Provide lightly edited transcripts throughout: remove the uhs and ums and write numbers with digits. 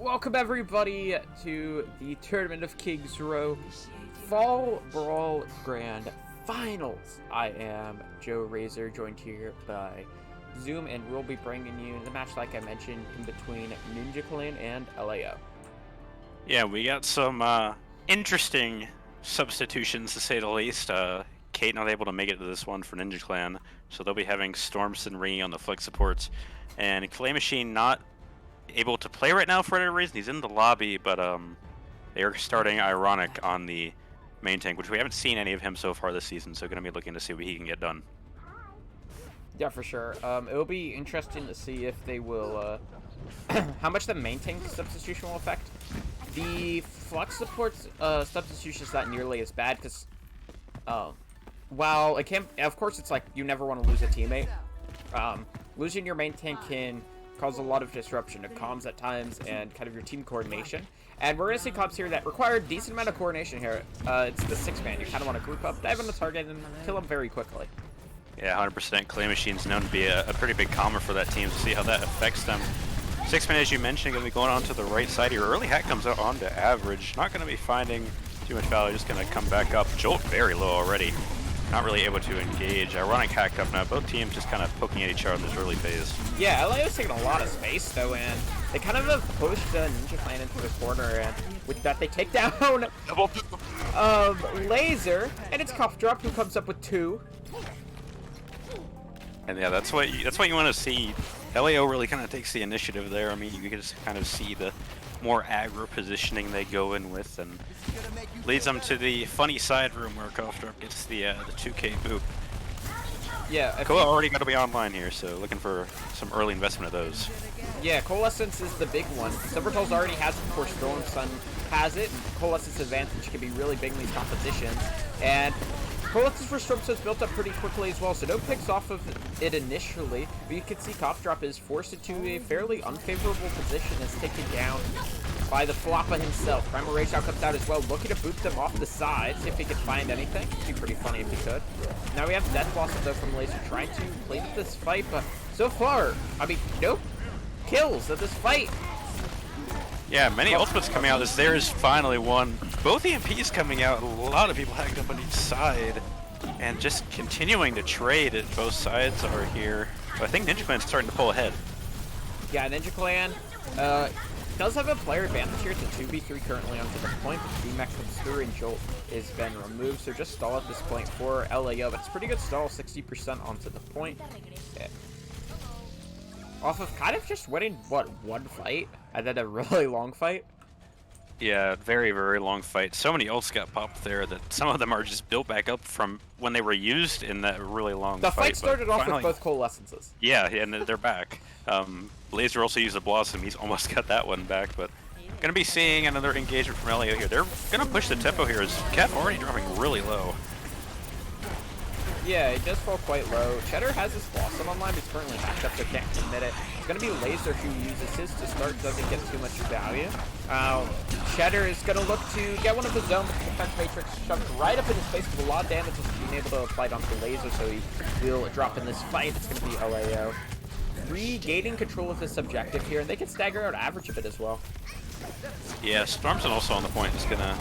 Welcome everybody to the Tournament of Kings Row Fall Brawl Grand Finals. I am Joe Razor, joined here by Zoom, and we'll be bringing you the match, like I mentioned, in between Ninja Clan and LAO. Yeah, we got some interesting substitutions, to say the least. Kate not able to make it to this one for Ninja Clan, so they'll be having Stormson ringing on the flick supports, and Clay Machine not able to play right now for whatever reason. He's in the lobby, but they are starting Ironic on the main tank, which we haven't seen any of him so far this season, so going to be looking to see what he can get done. Yeah, for sure. It'll be interesting to see if they will, how much the main tank substitution will affect. The Flux support's substitution is not nearly as bad, because, while it can, of course, it's like you never want to lose a teammate. Losing your main tank can cause a lot of disruption to comms at times and kind of your team coordination. And we're going to see comps here that require a decent amount of coordination here. It's the 6-man. You kind of want to group up, dive on the target, and kill him very quickly. Yeah, 100%. Clay Machine's known to be a pretty big calmer for that team, to see how that affects them. 6-man, as you mentioned, going to be going on to the right side here. Early hack comes out onto average. Not going to be finding too much value, just going to come back up. Jolt very low already. Not really able to engage. Ironic hacked up now. Both teams just kind of poking at each other in this early phase. Yeah, LAO's taking a lot of space, though, and they kind of have pushed Ninja Clan into the corner, and with that, they take down Laser, and it's Cough Drop, who comes up with 2. And yeah, that's what you want to see. LAO really kind of takes the initiative there. I mean, you can just kind of see the more aggro positioning they go in with, and leads them to the funny side room where Cough Drop gets the 2K boop. Yeah, Koa already got to be online here, so looking for some early investment of those. Yeah, Coalescence is the big one. Silvertoes already has it, of course, Stormson has it. Coalescence advantage can be really big in these competitions, and Coalescence for Stormson is built up pretty quickly as well, so no picks off of it initially, but you can see Cough Drop is forced into a fairly unfavorable position, as taken down by the Floppa himself. Primal Rage now comes out as well, looking to boot them off the side, see if he can find anything. It'd be pretty funny if he could. Now we have Death Blossom though from Laser, trying to play with this fight, but so far, I mean, nope. Kills of this fight. Yeah, many ultimates coming out as there is finally one. Both EMPs coming out, a lot of people hacked up on each side, and just continuing to trade at both sides are here. But I think Ninja Clan's starting to pull ahead. Yeah, Ninja Clan does have a player advantage here. It's a 2v3 currently onto the point, but D-Max comes through and Jolt has been removed, so just stall at this point for LAO, but it's pretty good stall, 60% onto the point. Yeah. Off of kind of just winning, what, one fight? And then a really long fight? Yeah, very, very long fight. So many ults got popped there that some of them are just built back up from when they were used in that really long fight. The fight started off with both Coalescences. Yeah, and they're back. Laser also used a Blossom. He's almost got that one back, but going to be seeing another engagement from LAO here. They're going to push the tempo here, as Kef already dropping really low. Yeah, it does fall quite low. Cheddar has his Blossom online, but he's currently backed up, so can't commit it. It's going to be Laser who uses his to start, doesn't get too much value. Cheddar is going to look to get one of his own, but the Defense Matrix shoved right up in his face with a lot of damage, just being able to apply it onto Laser, so he will drop in this fight. It's going to be LAO regaining control of this objective here, and they can stagger out average a bit as well. Yeah, Stormson also on the point is going to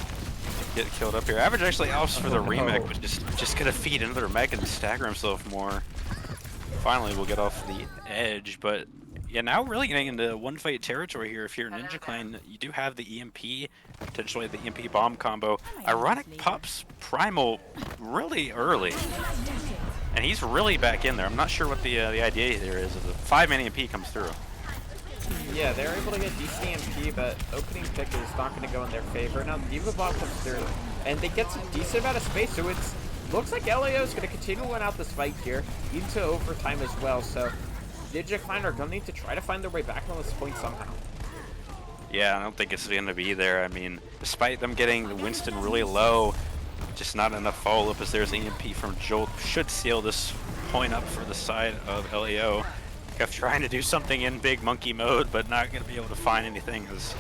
get killed up here. Average actually opts for the remake, but just gonna feed another mech and stagger himself more. Finally, we'll get off the edge, but yeah, now really getting into one fight territory here. If you're Ninja Clan, you do have the EMP, potentially the EMP bomb combo. Ironic pops Primal really early, and he's really back in there. I'm not sure what the idea there is. The 5-man EMP comes through. Yeah, they're able to get DCMP, but opening pick is not going to go in their favor. Now, Diva Bomb comes through, and they get some decent amount of space, so it looks like LAO is going to continue to win out this fight here, into overtime as well, so Ninja Clan are going to need to try to find their way back on this point somehow. Yeah, I don't think it's going to be there. I mean, despite them getting the Winston really low, just not enough follow-up as there's EMP from Jolt. Should seal this point up for the side of LAO. Trying to do something in big monkey mode, but not going to be able to find anything as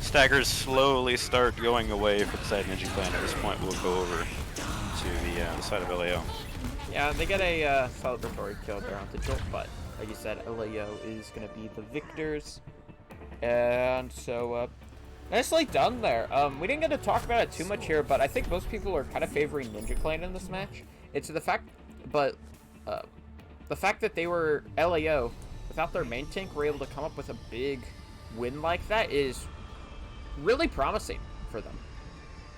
staggers slowly start going away for the side of Ninja Clan. At this point, we'll go over to the side of LAO. Yeah, they get a celebratory kill there onto Jolt, but like you said, LAO is going to be the victors. And so, nicely done there. We didn't get to talk about it too much here, but I think most people are kind of favoring Ninja Clan in this match. It's the fact, the fact that they were LAO, without their main tank, were able to come up with a big win like that is really promising for them.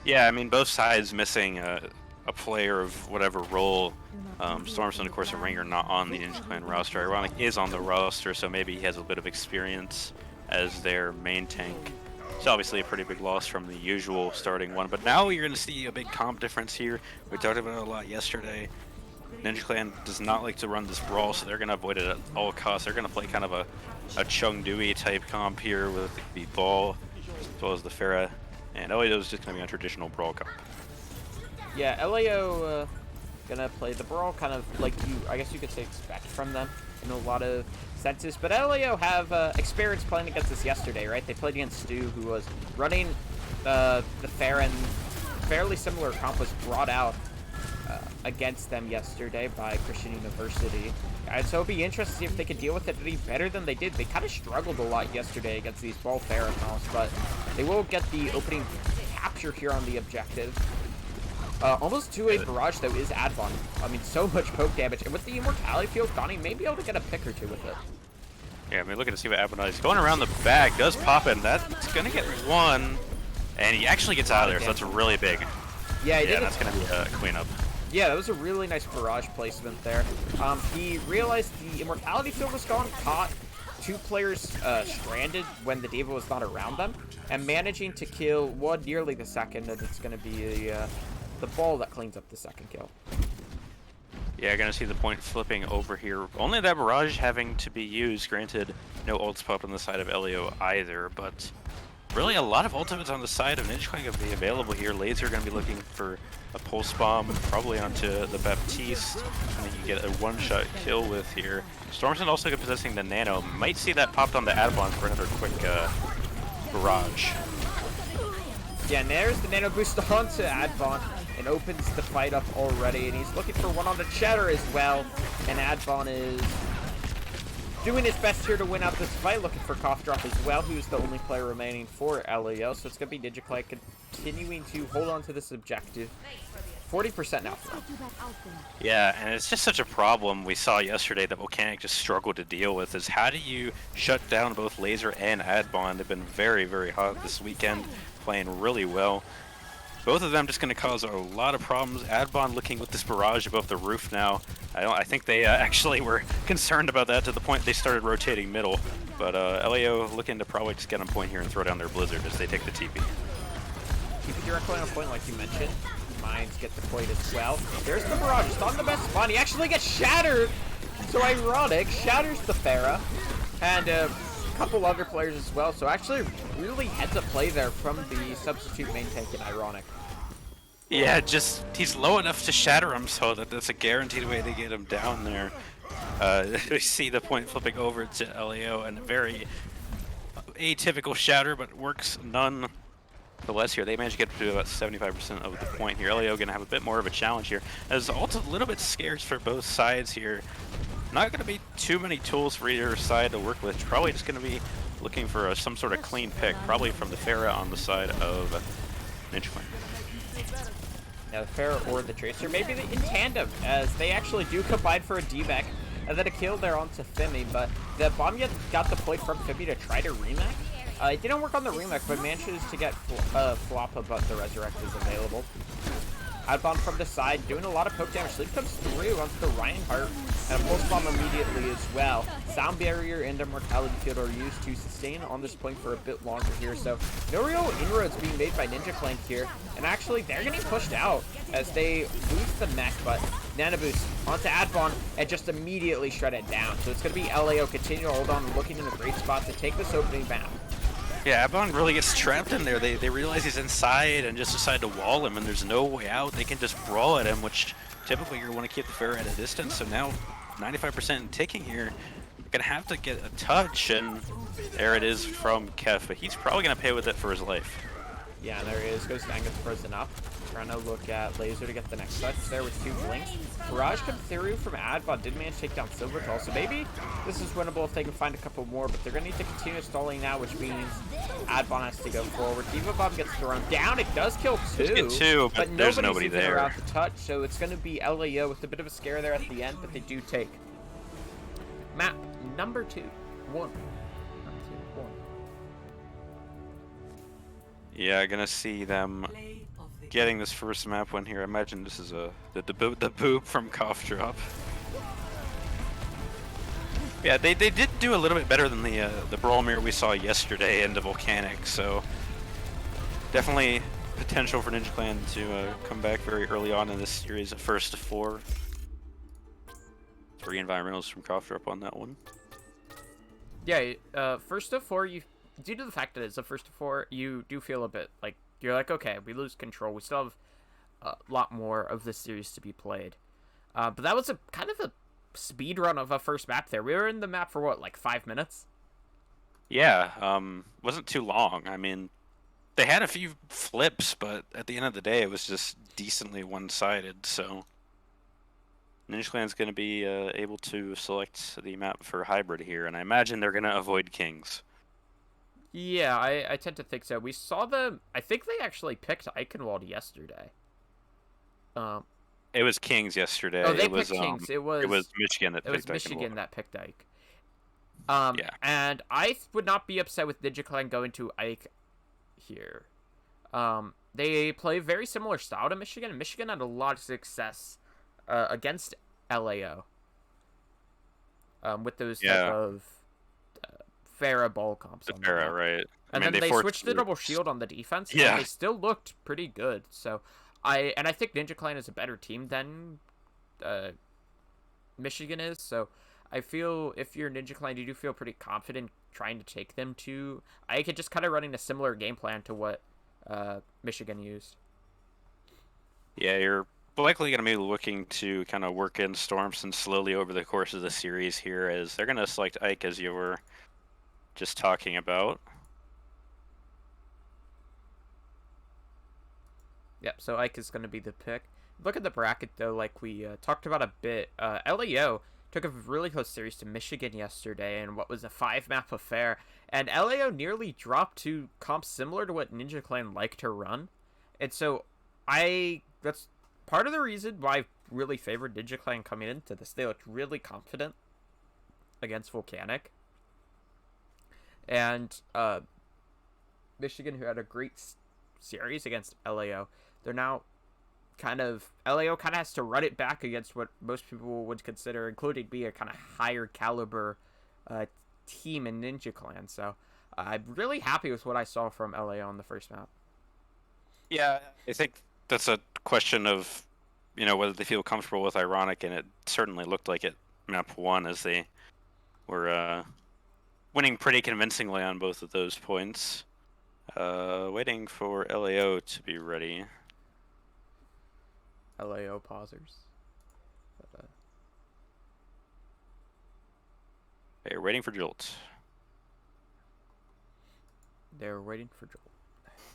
Yeah, I mean, both sides missing a player of whatever role. Stormstone, of course, and Ringer not on the Ninja Clan roster. Ironic is on the roster, so maybe he has a bit of experience as their main tank. It's obviously a pretty big loss from the usual starting one, but now you're going to see a big comp difference here. We talked about it a lot yesterday. Ninja Clan does not like to run this Brawl, so they're going to avoid it at all costs. They're going to play kind of a Chung Dewey type comp here with the Ball as well as the Pharah, and LAO is just going to be a traditional Brawl comp. Yeah, LAO gonna play the Brawl kind of like I guess you could say, expect from them in a lot of senses. But LAO have experience playing against this yesterday, right? They played against Stu, who was running the Pharah, and fairly similar comp was brought out against them yesterday by Christian University. And so it'd be interesting to see if they could deal with it any better than they did. They kind of struggled a lot yesterday against these Ball Pharah comps, but they will get the opening capture here on the objective. Almost to a barrage, though, is Advon. I mean, so much poke damage. And with the Immortality Field, Donnie may be able to get a pick or two with it. Yeah, I mean, looking to see what Advon is. Going around the back, does pop in. That's going to get one. And he actually gets out of there, so that's really big. Yeah, that's going to be a cleanup. Yeah, that was a really nice barrage placement there. He realized the Immortality Field was gone, caught two players stranded when the D.Va was not around them, and managing to kill one nearly the second, and it's going to be the Ball that cleans up the second kill. Yeah, gonna see the point flipping over here. Only that barrage having to be used. Granted, no ults pop on the side of LAO either, but really a lot of ultimates on the side of Ninja Clan going to be available here. Laser going to be looking for a pulse bomb, probably onto the Baptiste, and then you get a one-shot kill with here. Stormson also possessing the Nano. Might see that popped on the Advon for another quick barrage. Yeah, and there's the Nano boost onto Advon and opens the fight up already, and he's looking for one on the Cheddar as well, and Advon is doing his best here to win out this fight, looking for Cough Drop as well, who's the only player remaining for LAO, so it's going to be Ninja Clan continuing to hold on to this objective. 40% now for them. Yeah, and it's just such a problem we saw yesterday that Volcanic just struggled to deal with, is how do you shut down both Laser and Advon? They've been very, very hot this weekend, playing really well. Both of them just going to cause a lot of problems. Advon looking with this barrage above the roof now. I think they actually were concerned about that to the point they started rotating middle. But LAO looking to probably just get on point here and throw down their Blizzard as they take the TP. Keep it directly on point like you mentioned. Mines get deployed as well. There's the barrage. It's on the best spot. He actually gets shattered. So ironic. Shatters the Pharah. And couple other players as well, so actually really heads up play there from the substitute main tank in Ironic. Yeah, just he's low enough to shatter him, so that's a guaranteed way to get him down there. We see the point flipping over to LAO, and a very atypical shatter, but works none the less here. They managed to get to about 75% of the point here. LAO gonna have a bit more of a challenge here, as also a little bit scarce for both sides here. Not going to be too many tools for either side to work with. Probably just going to be looking for some sort of clean pick, probably from the Pharah on the side of Ninja Clan. Yeah, the Pharah or the Tracer, maybe in tandem, as they actually do combine for a D-Mech, and then a kill there onto Fimi, but the bomb yet got deployed from Fimi to try to remech. It didn't work on the remech, but manages to get Floppa, but the Resurrect is available. Advon from the side, doing a lot of poke damage. Sleep comes through onto the Reinhardt, and a pulse bomb immediately as well. Sound Barrier and Immortality Field are used to sustain on this point for a bit longer here, so no real inroads being made by Ninja Clan here, and actually they're getting pushed out as they lose the mech, but Nano Boost onto Advon and just immediately shred it down. So it's going to be LAO continue to hold on, looking in a great spot to take this opening map. Yeah, Advon really gets trapped in there. They realize he's inside and just decide to wall him, and there's no way out. They can just brawl at him, which typically you want to keep the Pharah at a distance. So now 95% ticking here. Gonna have to get a touch, and there it is from Kef, but he's probably gonna pay with it for his life. Yeah, there he is. Goes down, gets frozen up. Trying to look at Laser to get the next touch there with 2 blinks. Barrage comes through from Adbot. Did manage to take down Silvertall. So maybe this is winnable if they can find a couple more. But they're going to need to continue stalling now, which means Adbot has to go forward. Diva Bomb gets thrown down. It does kill 2. But there's nobody nobody's there. around the touch. So it's going to be LAO with a bit of a scare there at the end. But they do take map number 2. 1. Yeah, gonna see them getting this first map win here. I imagine this is the boop from Cough Drop. Yeah, they did do a little bit better than the Brawl mirror we saw yesterday in the Volcanic, so definitely potential for Ninja Clan to come back very early on in this series, first to 4. 3 environmentals from Cough Drop on that one. Yeah, first to 4, due to the fact that it's a first to 4, you do feel a bit like, you're like, okay, we lose control. We still have a lot more of this series to be played. But that was a kind of a speed run of a first map there. We were in the map for, what, like 5 minutes? Yeah, wasn't too long. I mean, they had a few flips, but at the end of the day, it was just decently one-sided, so Ninja Clan's going to be able to select the map for hybrid here, and I imagine they're going to avoid Kings. Yeah, I tend to think so. We saw them. I think they actually picked Eichenwald yesterday. It was Kings yesterday. Oh, they it picked was, Kings. It was Michigan that picked Michigan Eichenwald. that picked Ike. Yeah. And I would not be upset with Ninja Clan going to Ike here. They play very similar style to Michigan, and Michigan had a lot of success against LAO. With those type of Farah ball comps. The Farah, right. And then they switched to double shield on the defense, yeah. and they still looked pretty good. So I think Ninja Clan is a better team than Michigan is. So I feel if you're Ninja Clan, you do feel pretty confident trying to take them to. I could just kind of running a similar game plan to what Michigan used. Yeah, you're likely going to be looking to kind of work in Stormson slowly over the course of the series here, as they're going to select Ike, as you were just talking about. Yep, so Ike is going to be the pick. Look at the bracket, though, like we talked about a bit. LAO took a really close series to Michigan yesterday in what was a 5-map affair, and LAO nearly dropped to comps similar to what Ninja Clan like to run. And so that's part of the reason why I really favored Ninja Clan coming into this. They looked really confident against Volcanic. And Michigan, who had a great series against LAO, they're now LAO kind of has to run it back against what most people would consider, including be a kind of higher caliber team in Ninja Clan. So I'm really happy with what I saw from LAO on the first map. Yeah, I think that's a question of, whether they feel comfortable with Ironic, and it certainly looked like it map 1, as they were winning pretty convincingly on both of those points. Waiting for LAO to be ready. LAO pausers. They're waiting for Jolt. They're waiting for Jolt.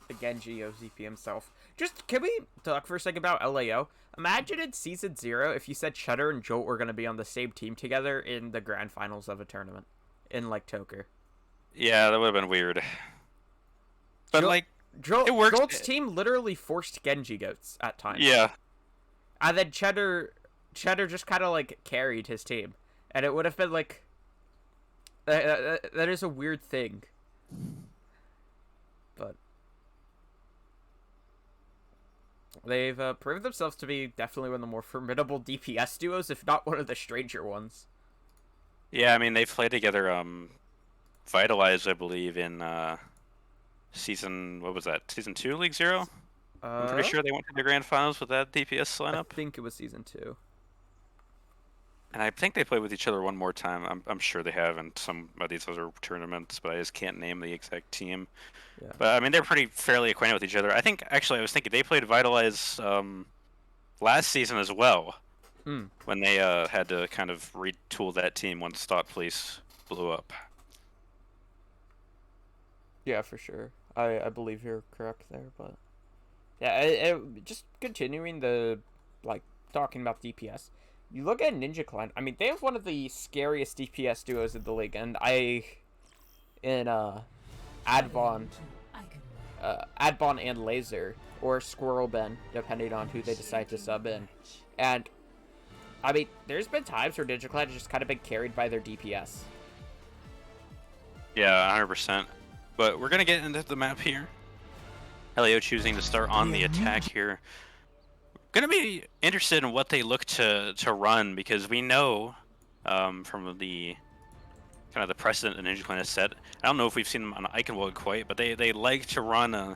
The Genji OZP himself. Just, can we talk for a second about LAO? Imagine in Season 0 if you said Cheddar and Jolt were going to be on the same team together in the grand finals of a tournament. In, like, ToKR. Yeah, that would have been weird. But, it worked. Jolt's team literally forced Genji goats at times. Yeah. And then Cheddar just kind of, like, carried his team. And it would have been, like... that is a weird thing. But... they've proven themselves to be definitely one of the more formidable DPS duos, if not one of the stranger ones. Yeah, I mean, they've played together, Vitalized, I believe, in, season, what was that, Season 2, League 0? I'm pretty sure they went to the grand finals with that DPS lineup. I think it was Season 2. And I think they played with each other one more time. I'm sure they have in some of these other tournaments, but I just can't name the exact team. Yeah. But, I mean, they're pretty fairly acquainted with each other. I think, actually, I was thinking they played Vitalize last season as well, when they had to kind of retool that team once Thought Police blew up. Yeah, for sure. I believe you're correct there, but... Yeah, just continuing the, like, talking about DPS. You look at Ninja Clan, I mean, they have one of the scariest DPS duos in the league, and Advon, Advon and Laser, or Squirrel Ben, depending on who they decide to sub in. And, I mean, there's been times where Ninja Clan has just kind of been carried by their DPS. Yeah, 100%. But we're going to get into the map here. LAO choosing to start on the attack here. Gonna be interested in what they look to run, because we know from the kind of the precedent that Ninja Clan has set. I don't know if we've seen them on Eichenwald quite, but they like to run a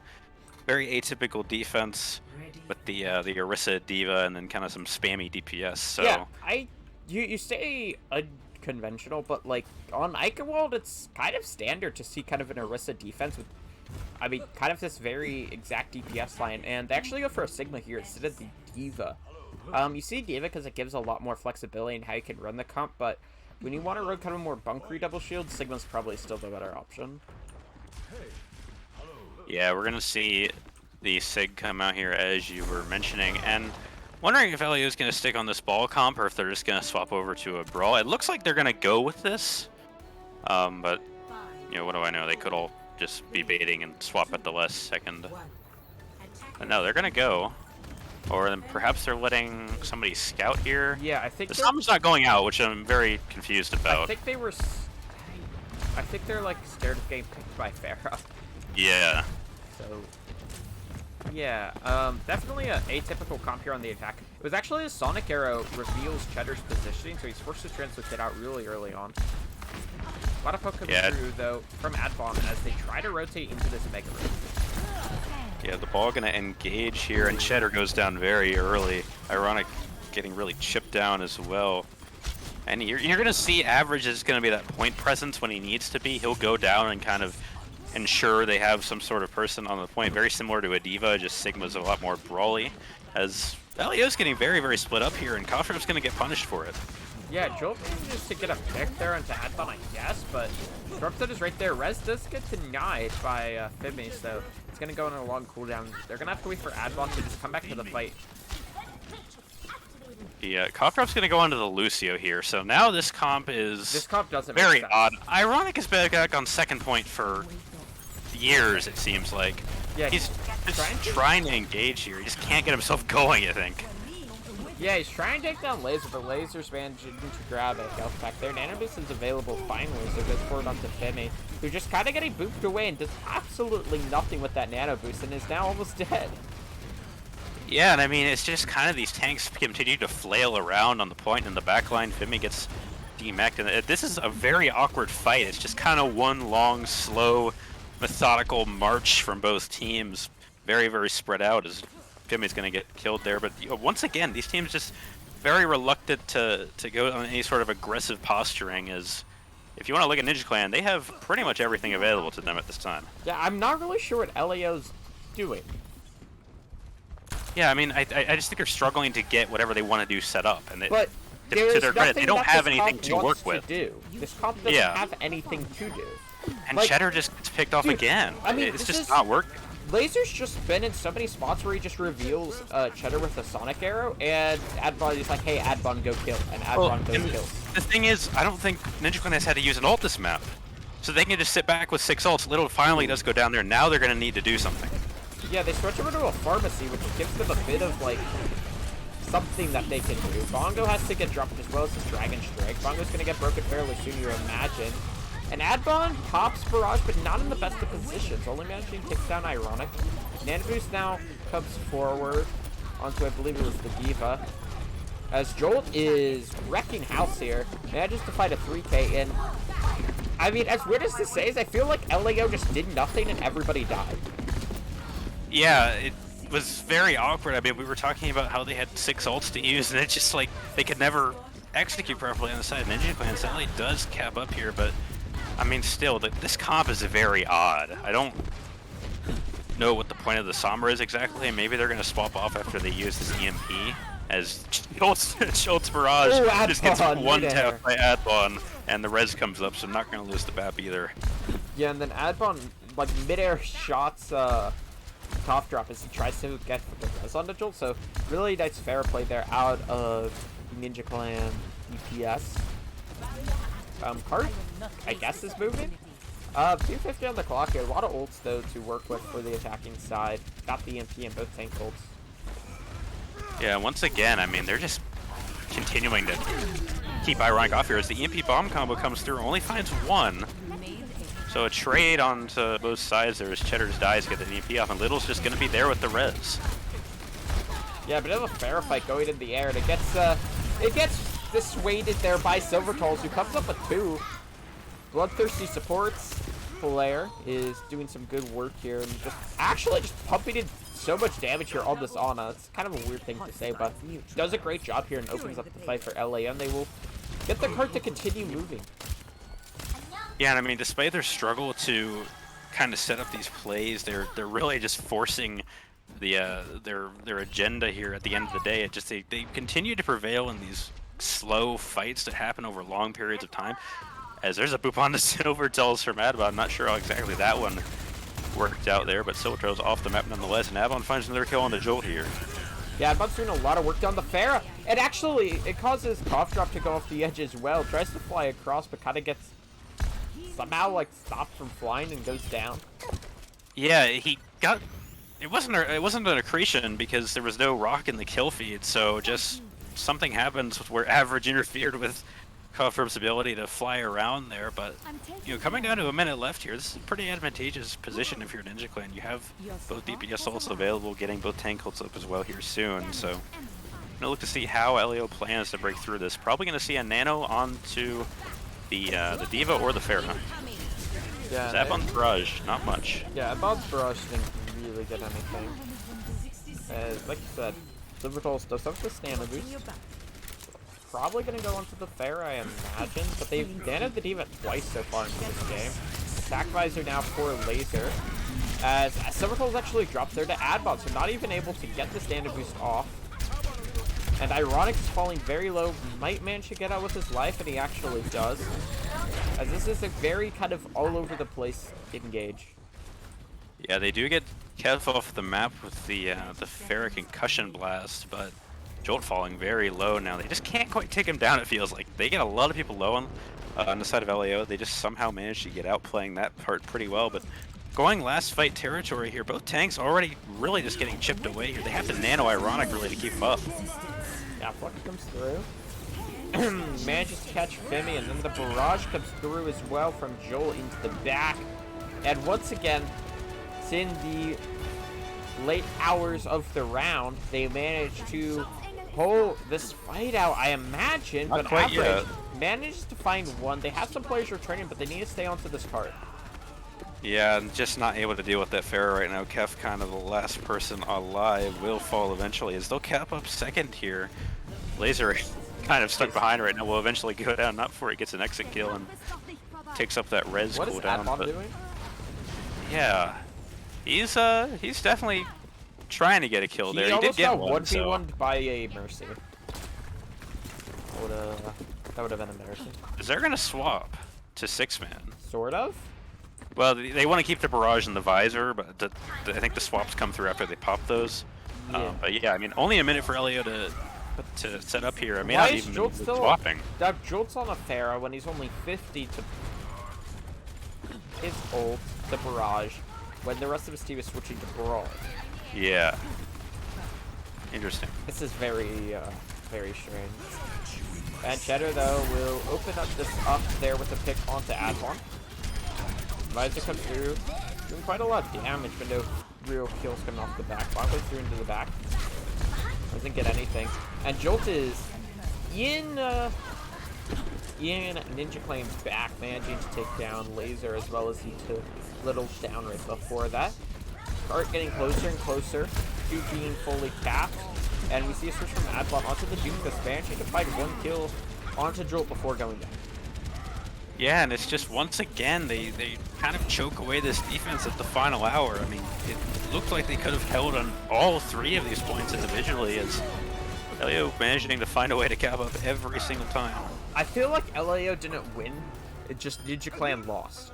very atypical defense with the Orisa D.Va and then kind of some spammy DPS. So yeah, you say unconventional, but like on Eichenwald, it's kind of standard to see kind of an Orisa defense with, I mean, kind of this very exact DPS line, and they actually go for a Sigma here instead of the D.Va. You see D.Va because it gives a lot more flexibility in how you can run the comp, but when you want to run kind of more bunkery double shield, Sigma's probably still the better option. Yeah, we're gonna see the Sig come out here as you were mentioning, and wondering if LAO is gonna stick on this ball comp or if they're just gonna swap over to a Brawl. It looks like they're gonna go with this, but you know, what do I know? They could all just be baiting and swap at the last second. But no, they're gonna go. Or then perhaps they're letting somebody scout here. Yeah, I think the summon's not going out, which I'm very confused about. I think they were. I think they're like scared of getting picked by Pharah. Yeah. So. Yeah, definitely a atypical comp here on the attack. It was actually a Sonic Arrow reveals Cheddar's positioning, so he's forced to translate it out really early on. A lot of poke coming through, though, from Advon as they try to rotate into this Mega Room. Yeah, the ball gonna engage here, and Cheddar goes down very early. Ironic getting really chipped down as well. And you're gonna see Average is gonna be that point presence when he needs to be. He'll go down and kind of ensure they have some sort of person on the point, very similar to a D.Va, just Sigma's a lot more brawly. As LAO's getting very, very split up here, and Kofrov's gonna get punished for it. Yeah, Joel manages to get a pick there onto Advon, I guess, but Dropset is right there. Rez does get denied by Fibme, so it's going to go on a long cooldown. They're going to have to wait for Advon to just come back to the fight. Yeah, Kofrov's going to go onto the Lucio here, so now this comp is doesn't very make sense. odd. Ironic has been back on second point for years, it seems like. Yeah, he's just trying to engage here. He just can't get himself going, I think. Yeah, he's trying to take down Laser, but Laser's managing to grab a health pack there. Nano Boost is available finally, so goes forward onto Femi, who's just kind of getting booped away and does absolutely nothing with that Nano Boost and is now almost dead. Yeah, and I mean, it's just kind of these tanks continue to flail around on the point in the backline. Femi gets demeched, and this is a very awkward fight. It's just kind of one long, slow, methodical march from both teams. Very, very spread out as Femi's going to get killed there, but once again, these teams just very reluctant to go on any sort of aggressive posturing. As if you want to look at Ninja Clan, they have pretty much everything available to them at this time. Yeah, I'm not really sure what LAO's doing. Yeah, I mean, I just think they're struggling to get whatever they want to do set up, and but to their credit, they don't have anything to work with. This comp doesn't have anything to do. And like, Cheddar just gets picked off again. I mean, it's just not working. Laser's just been in so many spots where he just reveals Cheddar with a Sonic Arrow, and Advon is like, hey, Advon, go kill, and Advon goes kill. The thing is, I don't think Ninja Clan has had to use an ult this map. So they can just sit back with 6 ults. Little finally does go down there. Now they're going to need to do something. Yeah, they switch over to a pharmacy, which gives them a bit of, like, something that they can do. Bongo has to get dropped as well as his Dragon Strike. Bongo's going to get broken fairly soon, you imagine. And Advon pops Barrage, but not in the best of positions. Only managing takes down Ironic. Nanoboost now comes forward onto, I believe it was the D.Va. As Jolt is wrecking house here. Manages to fight a 3K in. I mean, as weird as this is, I feel like LAO just did nothing and everybody died. Yeah, it was very awkward. I mean, we were talking about how they had 6 ults to use, and it's just like they could never execute properly on the side of Ninja Clan. Sally does cap up here, but I mean, still, this comp is very odd. I don't know what the point of the Sombra is exactly, and maybe they're going to swap off after they use this EMP, as Schultz Barrage just gets one tap by Advon, and the res comes up, so I'm not going to lose the BAP either. Yeah, and then Advon, like, mid-air shots cough drop as he tries to get the res on the Jolt. So really nice fair play there out of Ninja Clan EPS. Cart, I guess, is moving. 250 on the clock here. A lot of ults, though, to work with for the attacking side. Got the EMP and both tank ults. Yeah, once again, I mean, they're just continuing to keep Ironic off here as the EMP bomb combo comes through, only finds one. So a trade onto both sides there as Cheddar's dies get the EMP off, and Little's just going to be there with the res. Yeah, but it was a fair fight going in the air, and it gets dissuaded there by Silvertolls, who comes up with 2. Bloodthirsty supports player is doing some good work here, and just pumping in so much damage here on this Ana. It's kind of a weird thing to say, but he does a great job here and opens up the fight for LAO, and they will get the cart to continue moving. Yeah, and I mean, despite their struggle to kind of set up these plays, they're really just forcing the their agenda here at the end of the day. They continue to prevail in these slow fights that happen over long periods of time. As there's a boop on the Silvertolls from Adbon. I'm not sure how exactly that one worked out there, but Silvertolls off the map nonetheless, and Adbon finds another kill on the Jolt here. Yeah, Adbon's doing a lot of work down the Pharah, and actually, it causes Cough Drop to go off the edge as well. Tries to fly across, but kind of gets somehow like stopped from flying and goes down. Yeah, he got. It wasn't an accretion because there was no rock in the kill feed, so just something happens where Average interfered with Coughdrop's ability to fly around there. But you know, coming down to a minute left here, this is a pretty advantageous position if you're Ninja Clan. You have both DPS ults available, getting both tank ults up as well here soon. So I'm gonna look to see how LAO plans to break through this. Probably gonna see a nano onto the D.Va or the Pharah. Yeah, Adbon's barrage, not much. Yeah, Adbon's barrage didn't really get anything. Like you said, Silvertolls does have the stamina boost. Probably gonna go onto the Pharah, I imagine, but they've nanoed the D.Va twice so far into this game. Stack visor now for Laser, as Silvertolls actually dropped there to Adbon, so not even able to get the stamina boost off. And Ironic is falling very low, might manage to get out with his life, and he actually does. As this is a very kind of all over the place engage. Yeah, they do get Kev off the map with the Pharah concussion blast, but Jolt falling very low now. They just can't quite take him down, it feels like. They get a lot of people low on the side of LAO. They just somehow managed to get out playing that part pretty well, but going last fight territory here, both tanks already really just getting chipped away here. They have to nano Ironic really to keep him up. Yeah, Flux comes through. Manages to catch Femi, and then the barrage comes through as well from Joel into the back. And once again, it's in the late hours of the round, they managed to pull this fight out, I imagine, Not but quite Average yet. managed to find one. They have some players returning, but they need to stay onto this card. Yeah, I'm just not able to deal with that Pharah right now. Kev, kind of the last person alive, will fall eventually as they'll cap up second here. Laser kind of stuck behind right now, will eventually go down, not before he gets an exit kill and takes up that res What is cooldown. Adbon doing? Yeah, he's definitely trying to get a kill there. He did get one. 1v1'd by a Mercy. That would have been embarrassing. Is they're gonna swap to 6-man? Sort of? Well, they want to keep the barrage in the visor, but I think the swaps come through after they pop those. Yeah. But yeah, I mean, only a minute for LAO to set up here. I may Why not is even Jolt be still swapping. That Jolt's on a Pharah when he's only 50 to his ult, the barrage, when the rest of his team is switching to Brawl. Yeah. Interesting. This is very, very strange. And Cheddar, though, will open up this up there with a pick onto Adbon. Visor comes through, doing quite a lot of damage, but no real kills coming off the back. Bongo's through into the back. Doesn't get anything. And Jolt is in Ninja Clan's back, managing to take down Laser as well as he took Little down right before that. Cart getting closer and closer to being fully capped. And we see a switch from Adbon onto the Doomfist, managing to find one kill onto Jolt before going down. Yeah, and it's just once again they kind of choke away this defense at the final hour. I mean, it looked like they could have held on all three of these points individually, as LAO managing to find a way to cap up every single time. I feel like LAO didn't win, it just Ninja Clan lost.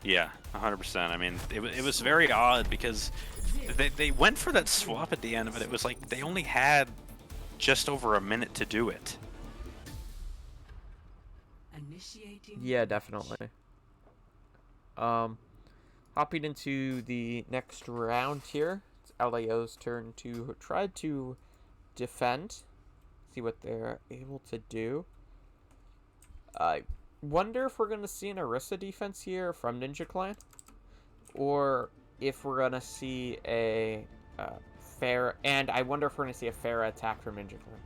Yeah, 100%. I mean, it was very odd because they went for that swap at the end, but it was like they only had just over a minute to do it. Yeah, definitely. Hopping into the next round here, it's LAO's turn to try to defend, see what they're able to do. I wonder if we're going to see an Orisa defense here from Ninja Clan, or if we're going to see a and I wonder if we're going to see a Pharah attack from Ninja Clan.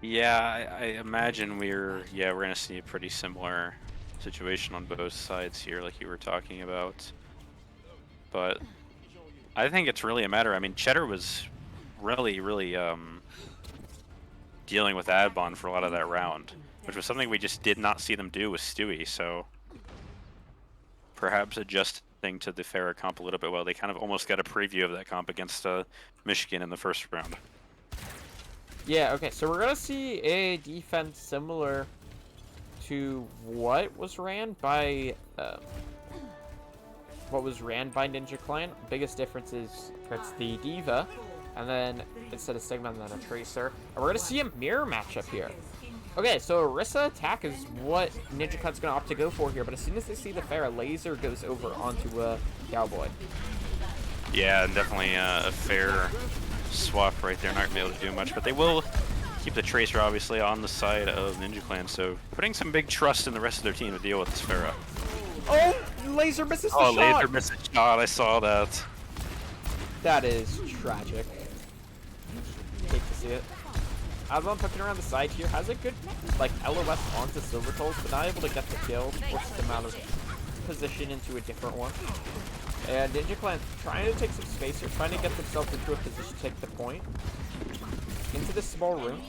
Yeah, I imagine we're gonna see a pretty similar situation on both sides here, like you were talking about. But I think it's really a matter. I mean, Cheddar was really dealing with Adbon for a lot of that round, which was something we just did not see them do with Stewie. So perhaps adjusting to the Pharah comp a little bit. Well, they kind of almost got a preview of that comp against Michigan in the first round. Yeah, okay, so we're going to see a defense similar to what was ran by Ninja Clan. Biggest difference is it's the Diva, and then instead of Sigma, and then a Tracer. And we're going to see a mirror matchup here. Okay, so Orisa attack is what Ninja Clan's going to opt to go for here, but as soon as they see the Pharah, Laser goes over onto Cowboy. Yeah, definitely a fair swap right there. Not going to be able to do much, but they will keep the Tracer obviously on the side of Ninja Clan, so putting some big trust in the rest of their team to deal with this Pharah. Oh, Laser misses the shot! Oh, Laser missed a shot, I saw that. That is tragic. Hate to see it. Adbon poking around the side here has a good, like, LOS onto Silvertoes, but not able to get the kill, forces them out of position into a different one. And Ninja Clan trying to take some space here, trying to get themselves into a position to take the point. Into this small room.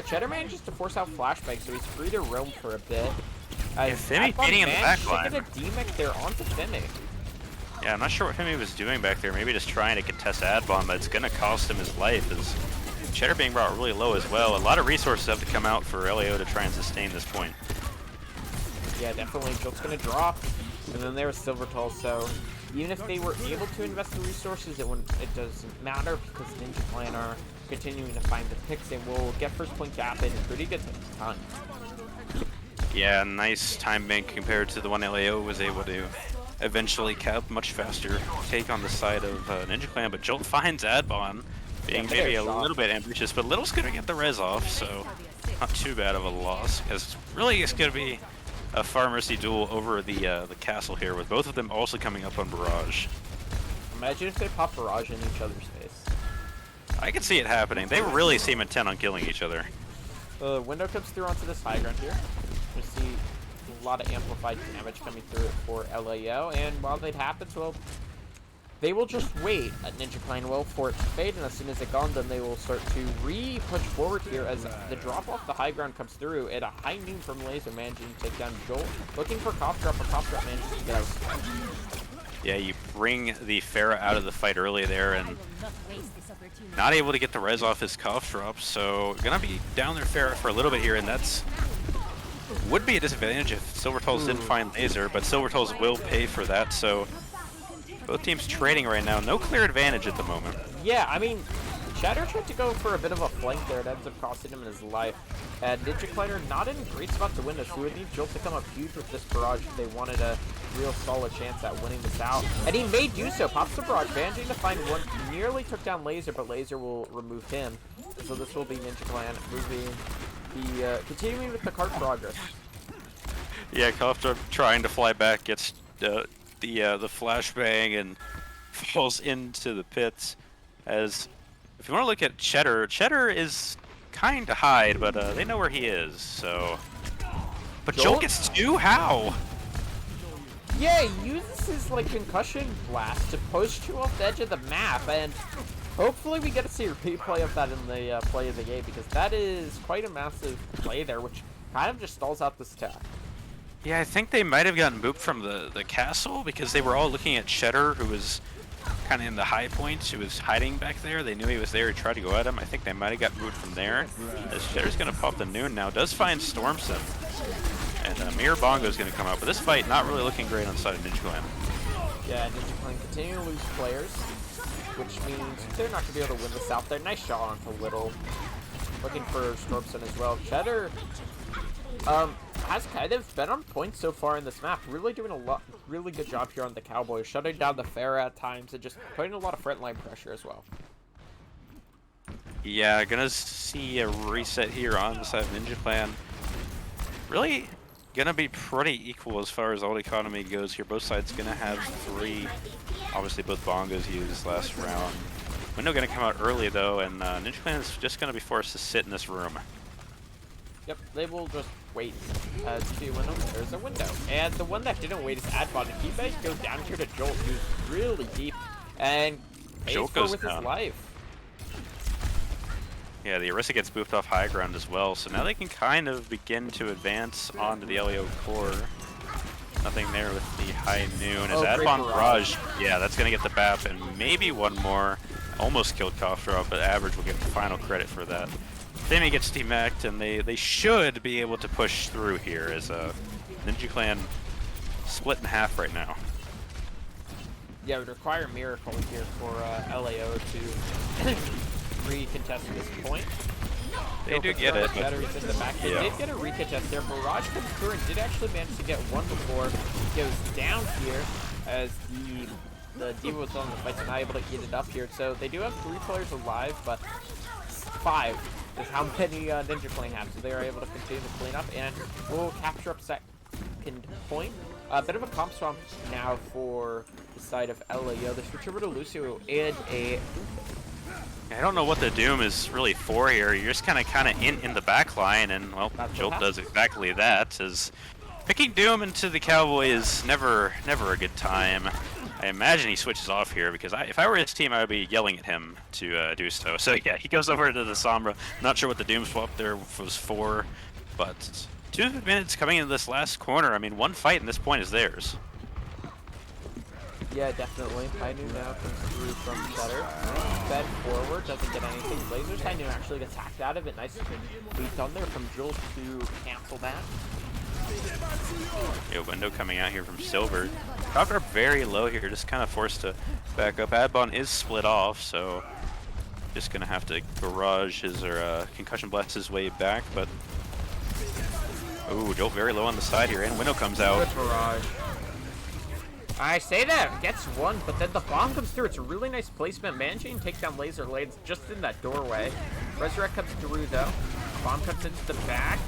Cheddar manages to force out Flashbang, so he's free to roam for a bit. Fimi beating in the back line. Get a D-Mech there onto Fimi. Yeah, I'm not sure what Fimi was doing back there. Maybe just trying to contest Adbon, but it's going to cost him his life. As Cheddar being brought really low as well. A lot of resources have to come out for LAO to try and sustain this point. Yeah, definitely. Jilt's going to drop. And then there's Silvertall, so even if they were able to invest the resources, it doesn't matter because Ninja Clan are continuing to find the picks and will get first point gap in pretty good time. Yeah, nice time bank compared to the one LAO was able to eventually cap much faster take on the side of Ninja Clan, but Jolt finds Adbon being maybe a little bit ambitious, but Little's going to get the res off, so not too bad of a loss, because really it's going to be a Far Mercy duel over the castle here, with both of them also coming up on Barrage. Imagine if they pop Barrage in each other's face. I can see it happening. They really seem intent on killing each other. The window comes through onto this high ground here. We see a lot of amplified damage coming through it for LAO, and while that happens, well, they will just wait at Ninja Clan will for it to fade, and as soon as it gone, then they will start to push forward here as the drop off the high ground comes through at a high noon from Laser, managing to take down Jolt. Looking for Cough Drop, but Cough Drop manages to get out. Yeah, you bring the Pharah out of the fight early there, and not able to get the res off his Cough Drop, so gonna be down there Pharah for a little bit here, and that's would be a disadvantage if Silvertoes didn't find Laser, but Silvertoes will pay for that, so both teams trading right now. No clear advantage at the moment. Yeah, I mean, Cheddar tried to go for a bit of a flank there. It ends up costing him his life. And Ninja Clan are not in a great spot to win this. We would need Jolt to come up huge with this barrage if they wanted a real solid chance at winning this out. And he may do so. Pops the barrage, managing to find one. Nearly took down Laser, but Laser will remove him. So this will be Ninja Clan moving the continuing with the card progress. Yeah, Kofta trying to fly back, gets the flashbang and falls into the pits. As if you want to look at Cheddar, Cheddar is kind of hide, but they know where he is. So, but Jolt gets two. How? Yeah, he uses his like concussion blast to push two off the edge of the map, and hopefully we get to see a replay of that in the play of the game, because that is quite a massive play there, which kind of just stalls out this attack. Yeah, I think they might have gotten booped from the castle because they were all looking at Cheddar, who was kind of in the high point. He was hiding back there. They knew he was there. He tried to go at him. I think they might have got booped from there. As Cheddar's going to pop the noon now. Does find Stormson. And Mirror Bongo is going to come out, but this fight not really looking great on the side of Ninja Clan. Yeah, Ninja Clan continue to lose players, which means they're not going to be able to win this out there. Nice shot onto Little. Looking for Stormson as well. Cheddar has kind of been on point so far in this map. Really doing a really good job here on the Cowboys. Shutting down the Pharah at times and just putting a lot of frontline pressure as well. Yeah, gonna see a reset here on the side of Ninja Clan. Really gonna be pretty equal as far as ult economy goes here. Both sides gonna have 3. Obviously both bongos used last round. Window gonna come out early though, and Ninja Clan is just gonna be forced to sit in this room. Yep, they will just wait to see a window. There's a window. And the one that didn't wait is Adbon. He may go down here to Jolt, who's really deep, and pays Jolt for goes with down. his life. Yeah, the Orisa gets boofed off high ground as well, so now they can kind of begin to advance onto the LAO core. Nothing there with the high noon. As great Adbon barrage. barrage, yeah, that's gonna get the BAP and maybe one more. Almost killed Koftarov, but Average will get the final credit for that. Timmy gets demeched, and they should be able to push through here as Ninja Clan split in half right now. Yeah, it would require a miracle here for LAO to recontest this point. They do get it, but Batteries in the back. They did get a recontest there. Barrage comes through and did actually manage to get one before he goes down here as the Diva was on the fight, so not able to get it up here. So they do have 3 players alive, but 5 is how many Ninja Clan have. So they are able to continue to clean up and will capture up second point. A bit of a comp swamp now for the side of LAO. They switch over to Lucio and a... I don't know what the Doom is really for here. You're just kind of in the back line, and well, Jolt does exactly that. As picking Doom into the Cowboy is never a good time. I imagine he switches off here because if I were his team, I would be yelling at him to do so. So yeah, he goes over to the Sombra. Not sure what the Doom swap there was for, but 2 minutes coming into this last corner. I mean, one fight in this point is theirs. Yeah, definitely. Hainu now comes through from Cheddar. Fed forward, doesn't get anything. Lasers Hainu actually gets hacked out of it. Nice lead done there from Jules to cancel that. Yeah, window coming out here from Silver. Koftarov very low here, just kind of forced to back up. Adbon is split off, so just gonna have to barrage his or concussion blast his way back. But ooh, Jolt very low on the side here, and window comes out. Good barrage. I say that, gets one, but then the bomb comes through. It's a really nice placement. Managing to take down Laser Blades just in that doorway. Resurrect comes through though. Bomb comes into the back.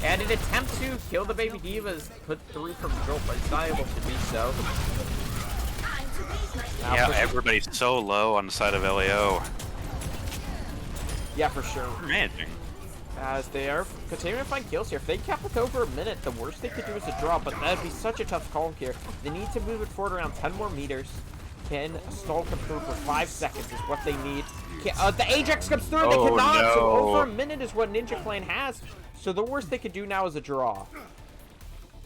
And an attempt to kill the Baby Divas put through from Jolt, but it's not able to do so. Now Yeah, everybody's so low on the side of LAO. Yeah, for sure. Managing. As they are continuing to find kills here. If they cap with over a minute, the worst they could do is a draw, but that'd be such a tough call here. They need to move it forward around 10 more meters. Can stall come through for 5 seconds is what they need. The Ajax comes through, they cannot, no. so over a minute is what Ninja Clan has. So the worst they could do now is a draw.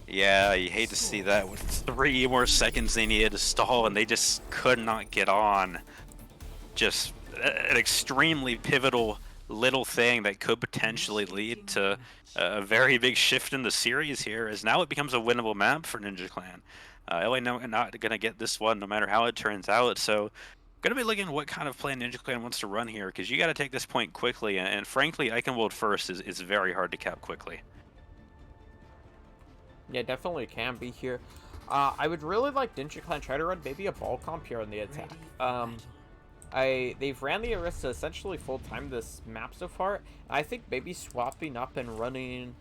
Yeah, you hate to see that. With 3 more seconds they needed to stall, and they just could not get on. Just an extremely pivotal little thing that could potentially lead to a very big shift in the series here, as now it becomes a winnable map for Ninja Clan. LA not going to get this one no matter how it turns out, so going to be looking what kind of play Ninja Clan wants to run here, because you got to take this point quickly, and frankly, Eichenwald first is very hard to cap quickly. Yeah, definitely can be here. I would really like Ninja Clan try to run maybe a ball comp here on the attack. They've ran the Orisa essentially full time this map so far. I think maybe swapping up and running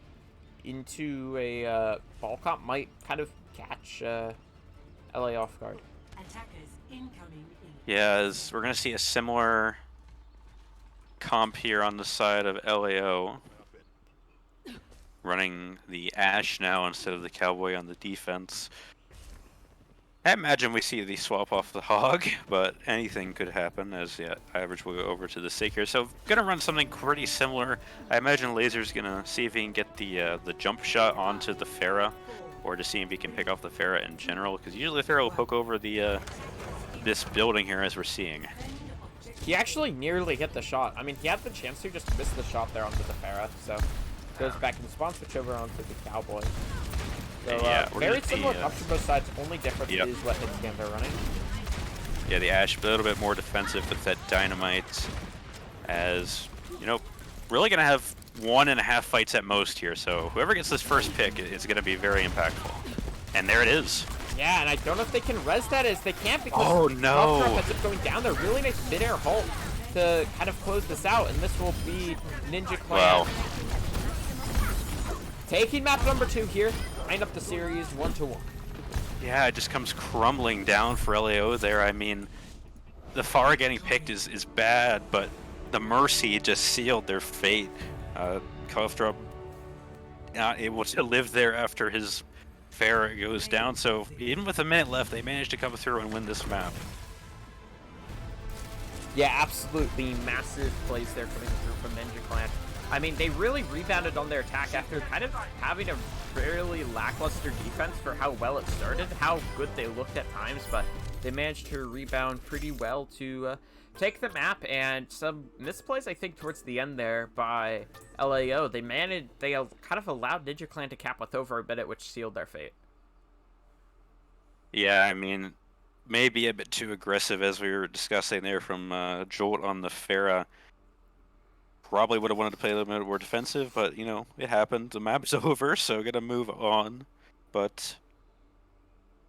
into a ball comp might kind of catch LA off guard. Attackers incoming. Yeah, as we're going to see a similar comp here on the side of LAO. Running the Ash now instead of the Cowboy on the defense. I imagine we see the swap off the Hog, but anything could happen as Average will go over to the Sake here. So gonna run something pretty similar. I imagine Laser's gonna see if he can get the jump shot onto the Pharah, or to see if he can pick off the Pharah in general, because usually the Pharah will poke over the this building here as we're seeing. He actually nearly hit the shot. I mean, he had the chance to just miss the shot there onto the Pharah, so goes back and spawn switch over onto the Cowboy. So Yeah, we're very gonna similar see, comps from both sides. Only difference yep. is what hit scan they're running. Yeah, the Ashe a little bit more defensive with that Dynamite, as, you know, really going to have 1.5 fights at most here, so whoever gets this first pick is going to be very impactful. And there it is. Yeah, and I don't know if they can res that as they can't because Oh, no. Top Drop ends up going down there. Really nice mid-air halt to kind of close this out, and this will be Ninja Clan Wow. taking map number 2 here, tying up the series 1-1. Yeah, it just comes crumbling down for LAO there. I mean, the Pharah getting picked is bad, but the Mercy just sealed their fate. Kovdrup not able to live there after his Pharah goes down, so even with a minute left, they managed to come through and win this map. Yeah, absolutely massive plays there coming through from Ninja Clan. I mean, they really rebounded on their attack after kind of having a fairly lackluster defense for how well it started, how good they looked at times, but they managed to rebound pretty well to take the map, and some misplays, I think, towards the end there by LAO. They kind of allowed Ninja Clan to cap with over a minute, which sealed their fate. Yeah, I mean, maybe a bit too aggressive as we were discussing there from Jolt on the Pharah. Probably would have wanted to play a little bit more defensive, but, you know, it happened. The map's over, so gonna move on. But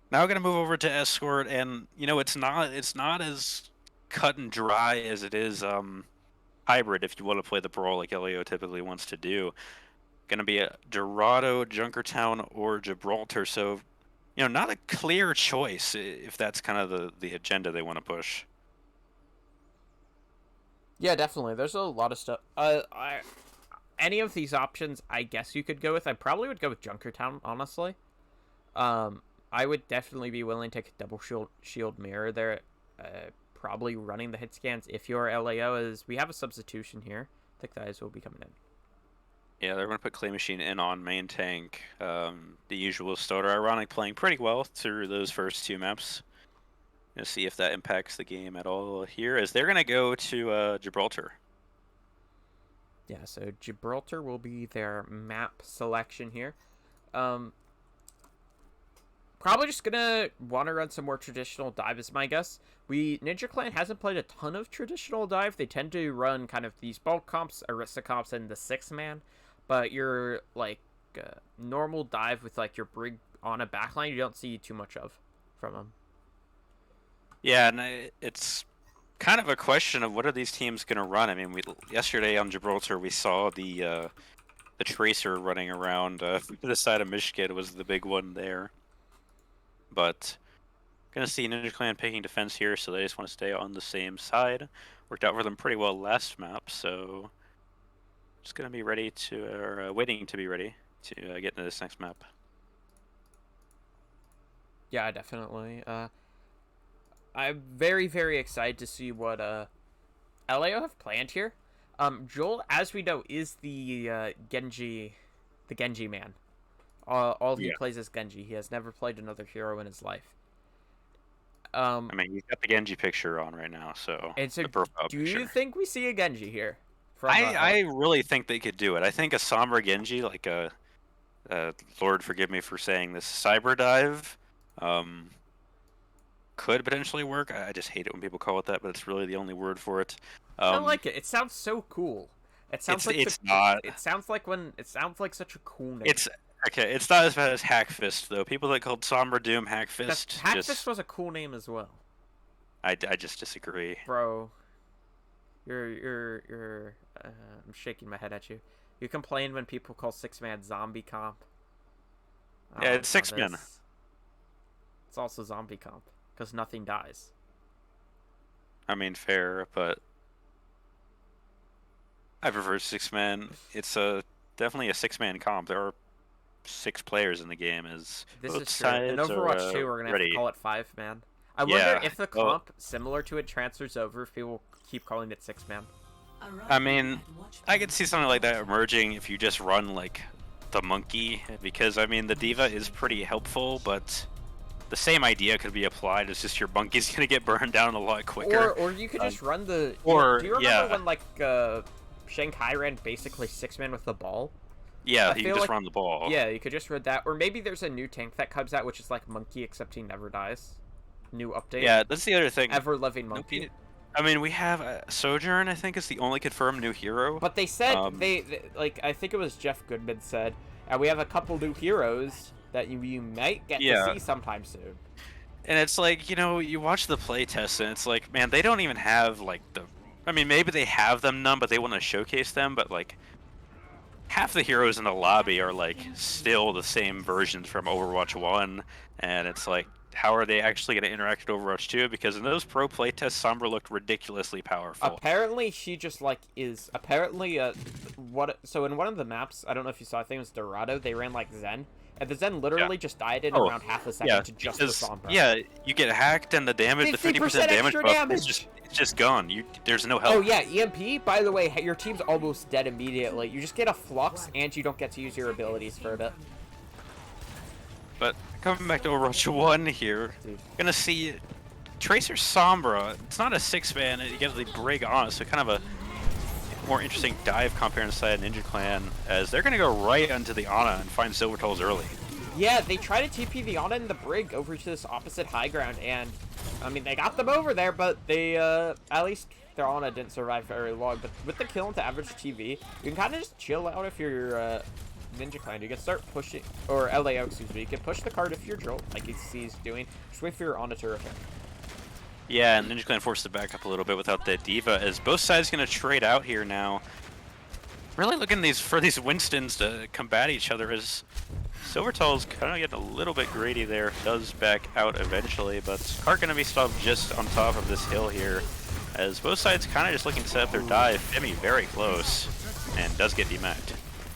now gonna move over to Escort, and, you know, it's not as cut and dry as it is hybrid if you want to play the Brawl like LAO typically wants to do. Gonna be a Dorado, Junkertown, or Gibraltar, so, you know, not a clear choice if that's kind of the agenda they want to push. Yeah, definitely. There's a lot of stuff. Any of these options, I guess you could go with. I probably would go with Junkertown, honestly. I would definitely be willing to take a double shield mirror there. Probably running the hit scans if you're LAO, as we have a substitution here. I think guys will be coming in. Yeah, they're going to put Clay Machine in on main tank. The usual starter, ironic, playing pretty well through those first 2 maps. Gonna see if that impacts the game at all here, as they're gonna go to Gibraltar. Yeah, so Gibraltar will be their map selection here. Probably just gonna want to run some more traditional dive is my guess. Ninja Clan hasn't played a ton of traditional dive. They tend to run kind of these bulk comps, Arista comps, and the 6-man. But your like normal dive with like your brig on a backline, you don't see too much of from them. Yeah, and it's kind of a question of what are these teams going to run. I mean, yesterday on Gibraltar we saw the Tracer running around to the side of Michigan was the big one there. But gonna see Ninja Clan picking defense here, so they just want to stay on the same side. Worked out for them pretty well last map, so just gonna be ready to, or waiting to be ready to get into this next map. Yeah, definitely. I'm very, very excited to see what LAO have planned here. Joel, as we know, is the Genji man. All he plays is Genji. He has never played another hero in his life. I mean, he's got the Genji picture on right now, so. And so, the profile do picture. you think we see a Genji here? I really think they could do it. I think a Sombra Genji, like a Lord forgive me for saying this, Cyber Dive, could potentially work. I just hate it when people call it that, but it's really the only word for it. I like it. It sounds so cool. It sounds not. It sounds like such a cool name. It's okay. It's not as bad as Hack Fist though. People that called Sombra Doom Hack Fist. Hack Fist was a cool name as well. I just disagree. Bro, you're. I'm shaking my head at you. You complain when people call 6-man zombie comp. Yeah, it's 6-man. It's also zombie comp because nothing dies. I mean, fair, but I prefer 6-man. It's definitely a 6-man comp. There are 6 players in the game. As this both is true. In sides Overwatch are, 2, we're gonna have ready. to call it 5-man. I wonder if the comp similar to it transfers over if people keep calling it 6-man. I mean, I could see something like that emerging if you just run like the monkey, because I mean the diva is pretty helpful, but the same idea could be applied. It's just your monkey's gonna get burned down a lot quicker. Or you could just run the. Or do you remember when like Shanghai ran basically 6-man with the ball? Yeah, I he can feel just like, run the ball. yeah, you could just read that, or maybe there's a new tank that comes out, which is like Monkey, except he never dies. New update. Yeah, that's the other thing. Ever living Monkey. I mean, we have Sojourn, I think, is the only confirmed new hero. But they said they like I think it was Jeff Goodman said, and we have a couple new heroes that you might get to see sometime soon. And it's like, you know, you watch the playtest and it's like, man, they don't even have like I mean, maybe they have them none, but they want to showcase them, but like half the heroes in the lobby are like still the same versions from Overwatch 1, and it's like, how are they actually going to interact with Overwatch 2? Because in those pro playtests, Sombra looked ridiculously powerful. Apparently, she just like is apparently so in one of the maps, I don't know if you saw, I think it was Dorado, they ran like Zen. And the Zen literally just died in around half a second to just the Sombra. Yeah, you get hacked and the damage, the 50% damage buff, it's just gone. There's no help. Oh yeah, EMP, by the way, your team's almost dead immediately. You just get a Flux, and you don't get to use your abilities for a bit. But coming back to Overwatch 1 here, gonna see Tracer Sombra. It's not a 6-man, you get the Brig on it, so kind of a more interesting dive compare inside Ninja Clan, as they're gonna go right onto the Ana and find Silvertoes early. Yeah, they try to TP the Ana and the Brig over to this opposite high ground, and I mean they got them over there, but they at least their Ana didn't survive very long. But with the kill into average TV, you can kind of just chill out if you're Ninja Clan. You can start pushing, or LAO, excuse me. You can push the card if you're Jolt, like he's doing. Just wait for your Ana to return. Yeah, and Ninja Clan forced to back up a little bit without that Diva, as both sides going to trade out here now. Really looking for these Winstons to combat each other, as Silvertoes kind of getting a little bit greedy there. Does back out eventually, but Cart going to be stopped just on top of this hill here, as both sides kind of just looking to set up their dive. Femi very close, and does get demacked.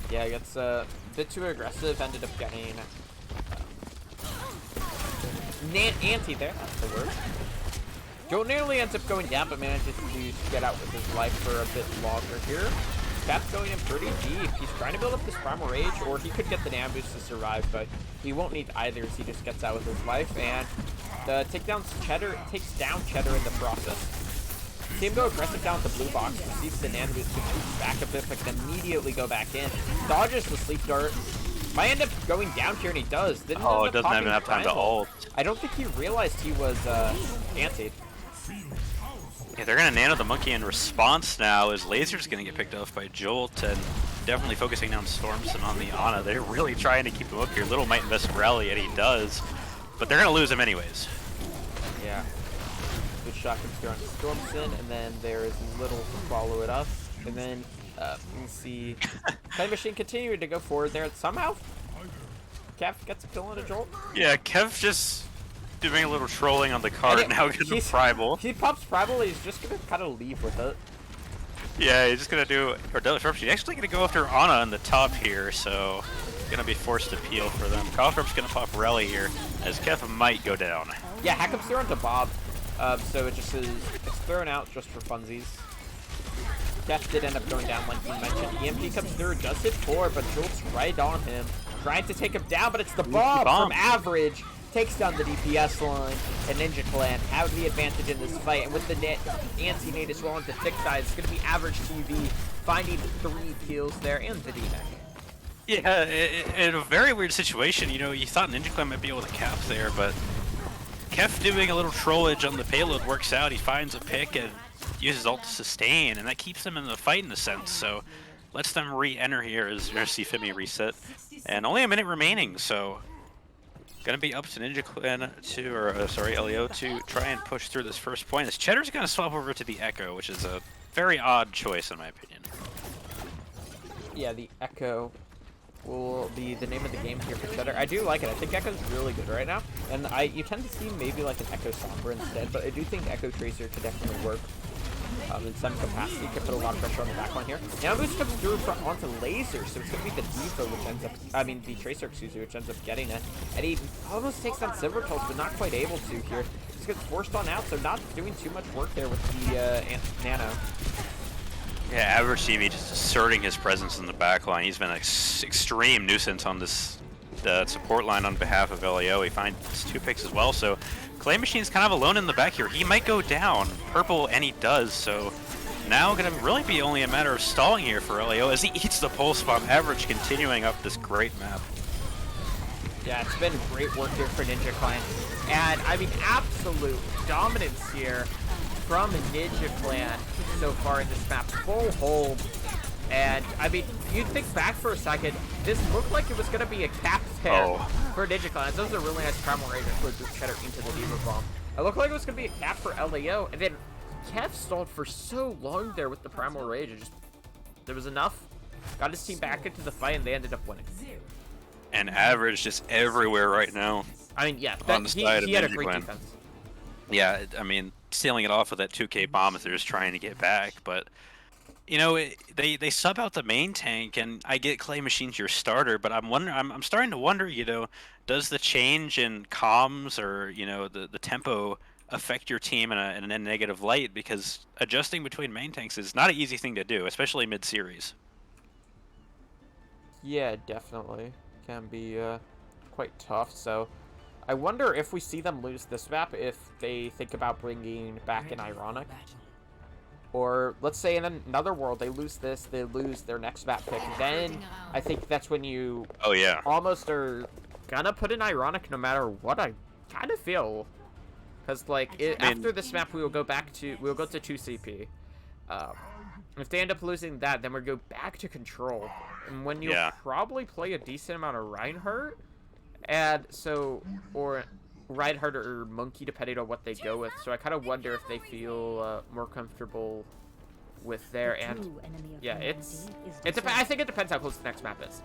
Yeah, it gets a bit too aggressive, ended up getting anti there, that's the word. Joe nearly ends up going down, but manages to get out with his life for a bit longer here. Cap's going in pretty deep. He's trying to build up this Primal Rage, or he could get the Nam boost to survive, but he won't need either as he just gets out with his life, and the Cheddar takes down Cheddar in the process. Team go aggressive down the blue box, receives the Nam boost to shoot back a bit, but can immediately go back in. Dodges the sleep dart. Might end up going down here, and he does. It doesn't have enough time to ult. I don't think he realized he was antied. Yeah, they're going to nano the Monkey in response now, as Laser's going to get picked off by Jolt, and definitely focusing down Storms and on the Ana. They're really trying to keep him up here. Little might invest rally, and he does, but they're going to lose him anyways. Yeah. Good shot comes through on Stormson, and then there is Little to follow it up. And then you can see Time Machine continuing to go forward there. Somehow, Kev gets a kill on a Jolt. Yeah, Kev just doing a little trolling on the card, now getting the Primal. He pops Primal, he's just going to kind of leave with it. Yeah, he's just going to do, or Disruption. He's actually going to go after Ana on the top here, so going to be forced to peel for them. Caltrop's going to pop Rally here, as Kev might go down. Yeah, Hack comes through onto Bob, so it just is, it's thrown out just for funsies. Kev did end up going down like you mentioned. EMP comes through, does hit 4, but Jolt's right on him. Trying to take him down, but it's the bomb from Average. Takes down the DPS line, and Ninja Clan have the advantage in this fight, and with the anti-nade as well into tick size, it's going to be Average TV finding 3 kills there and the D-Neck. Yeah, in a very weird situation, you know, you thought Ninja Clan might be able to cap there, but Kef doing a little trollage on the payload works out. He finds a pick and uses ult to sustain, and that keeps them in the fight in a sense, so lets them re-enter here as you're going to see Femi reset. And only a minute remaining, so gonna be up to Ninja Clan LAO to try and push through this first point. As Cheddar's gonna swap over to the Echo, which is a very odd choice in my opinion. Yeah, the Echo will be the name of the game here for Cheddar. I do like it. I think Echo's really good right now, and you tend to see maybe like an Echo Sombra instead, but I do think Echo Tracer could definitely work. In some capacity, could put a lot of pressure on the backline here. Now Boost comes through onto Laser, so it's going to be the Diva, which ends up, the Tracer, excuse me, which ends up getting it. And he almost takes down Silvertoes, but not quite able to here. Just gets forced on out, so not doing too much work there with the Nano. Yeah, Average TV just asserting his presence in the backline. He's been an extreme nuisance on this support line on behalf of LAO. He finds 2 picks as well, so Clay Machine's kind of alone in the back here. He might go down purple, and he does, so now going to really be only a matter of stalling here for LAO as he eats the pulse bomb. Average continuing up this great map. Yeah, it's been great work here for Ninja Clan. And, I mean, absolute dominance here from Ninja Clan so far in this map. Full hold. And, I mean, you'd think back for a second, this looked like it was going to be a cap pair for Ninja Clan. That was a really nice Primal Rage that put this Cheddar into the D.Va bomb. It looked like it was going to be a cap for LAO, and then Kev stalled for so long there with the Primal Rage. It just, there was enough. Got his team back into the fight, and they ended up winning. And Average just everywhere right now. I mean, yeah, on the side he of had a Ninja great Clan. defense. Yeah, I mean, sealing it off with that 2K bomb as they're just trying to get back, but you know, they sub out the main tank, and I get Clay Machine's your starter, but I'm starting to wonder, you know, does the change in comms or, you know, the tempo affect your team in a negative light? Because adjusting between main tanks is not an easy thing to do, especially mid-series. Yeah, definitely. Can be quite tough, so I wonder if we see them lose this map, if they think about bringing back an Ironic. Or, let's say in another world, they lose this, they lose their next map pick, then I think that's when you almost are gonna put an Ironic no matter what, I kind of feel. Because, like, after this map, we'll go to 2CP. If they end up losing that, then we'll go back to Control. And when you'll probably play a decent amount of Reinhardt, and so, or Reinhardt or Monkey, depending on what they go with. So I kind of wonder if they feel more comfortable with their, and yeah, I think it depends how close the next map is.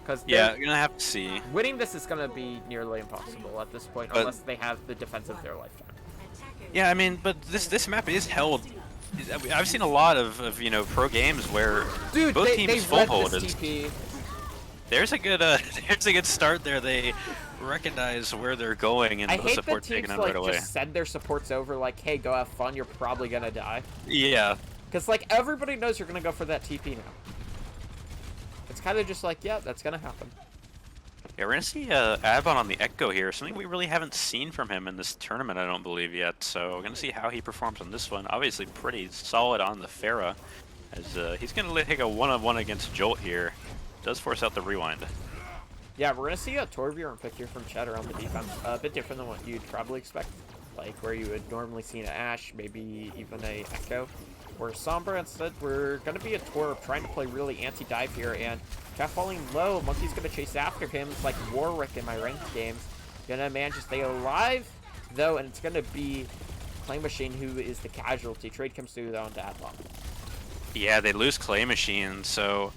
Because you're gonna have to see. Winning this is gonna be nearly impossible at this point, unless they have the defense of their lifetime. Yeah, I mean, but this map is held. I've seen a lot of you know, pro games where both teams full hold. There's a good start there. They recognize where they're going, and the support taking them right away. Just send their supports over, like, hey, go have fun. You're probably gonna die. Yeah. Because like everybody knows you're gonna go for that TP now. It's kind of just like, yeah, that's gonna happen. Yeah, we're gonna see Adbon on the Echo here, something we really haven't seen from him in this tournament, I don't believe yet. So we're gonna see how he performs on this one. Obviously pretty solid on the Pharah, as he's gonna take a one-on-one against Jolt here. Does force out the rewind. Yeah, we're gonna see a Torbjorn pick here from Cheddar on the defense. A bit different than what you'd probably expect, like where you would normally see an Ashe, maybe even a Echo. Or Sombra. Instead, we're gonna be a Torb trying to play really anti-dive here, and Cat falling low. Monkey's gonna chase after him. It's like Warwick in my ranked games. Gonna manage to stay alive, though, and it's gonna be Clay Machine who is the casualty. Trade comes through though into Adbon. Yeah, they lose Clay Machine, so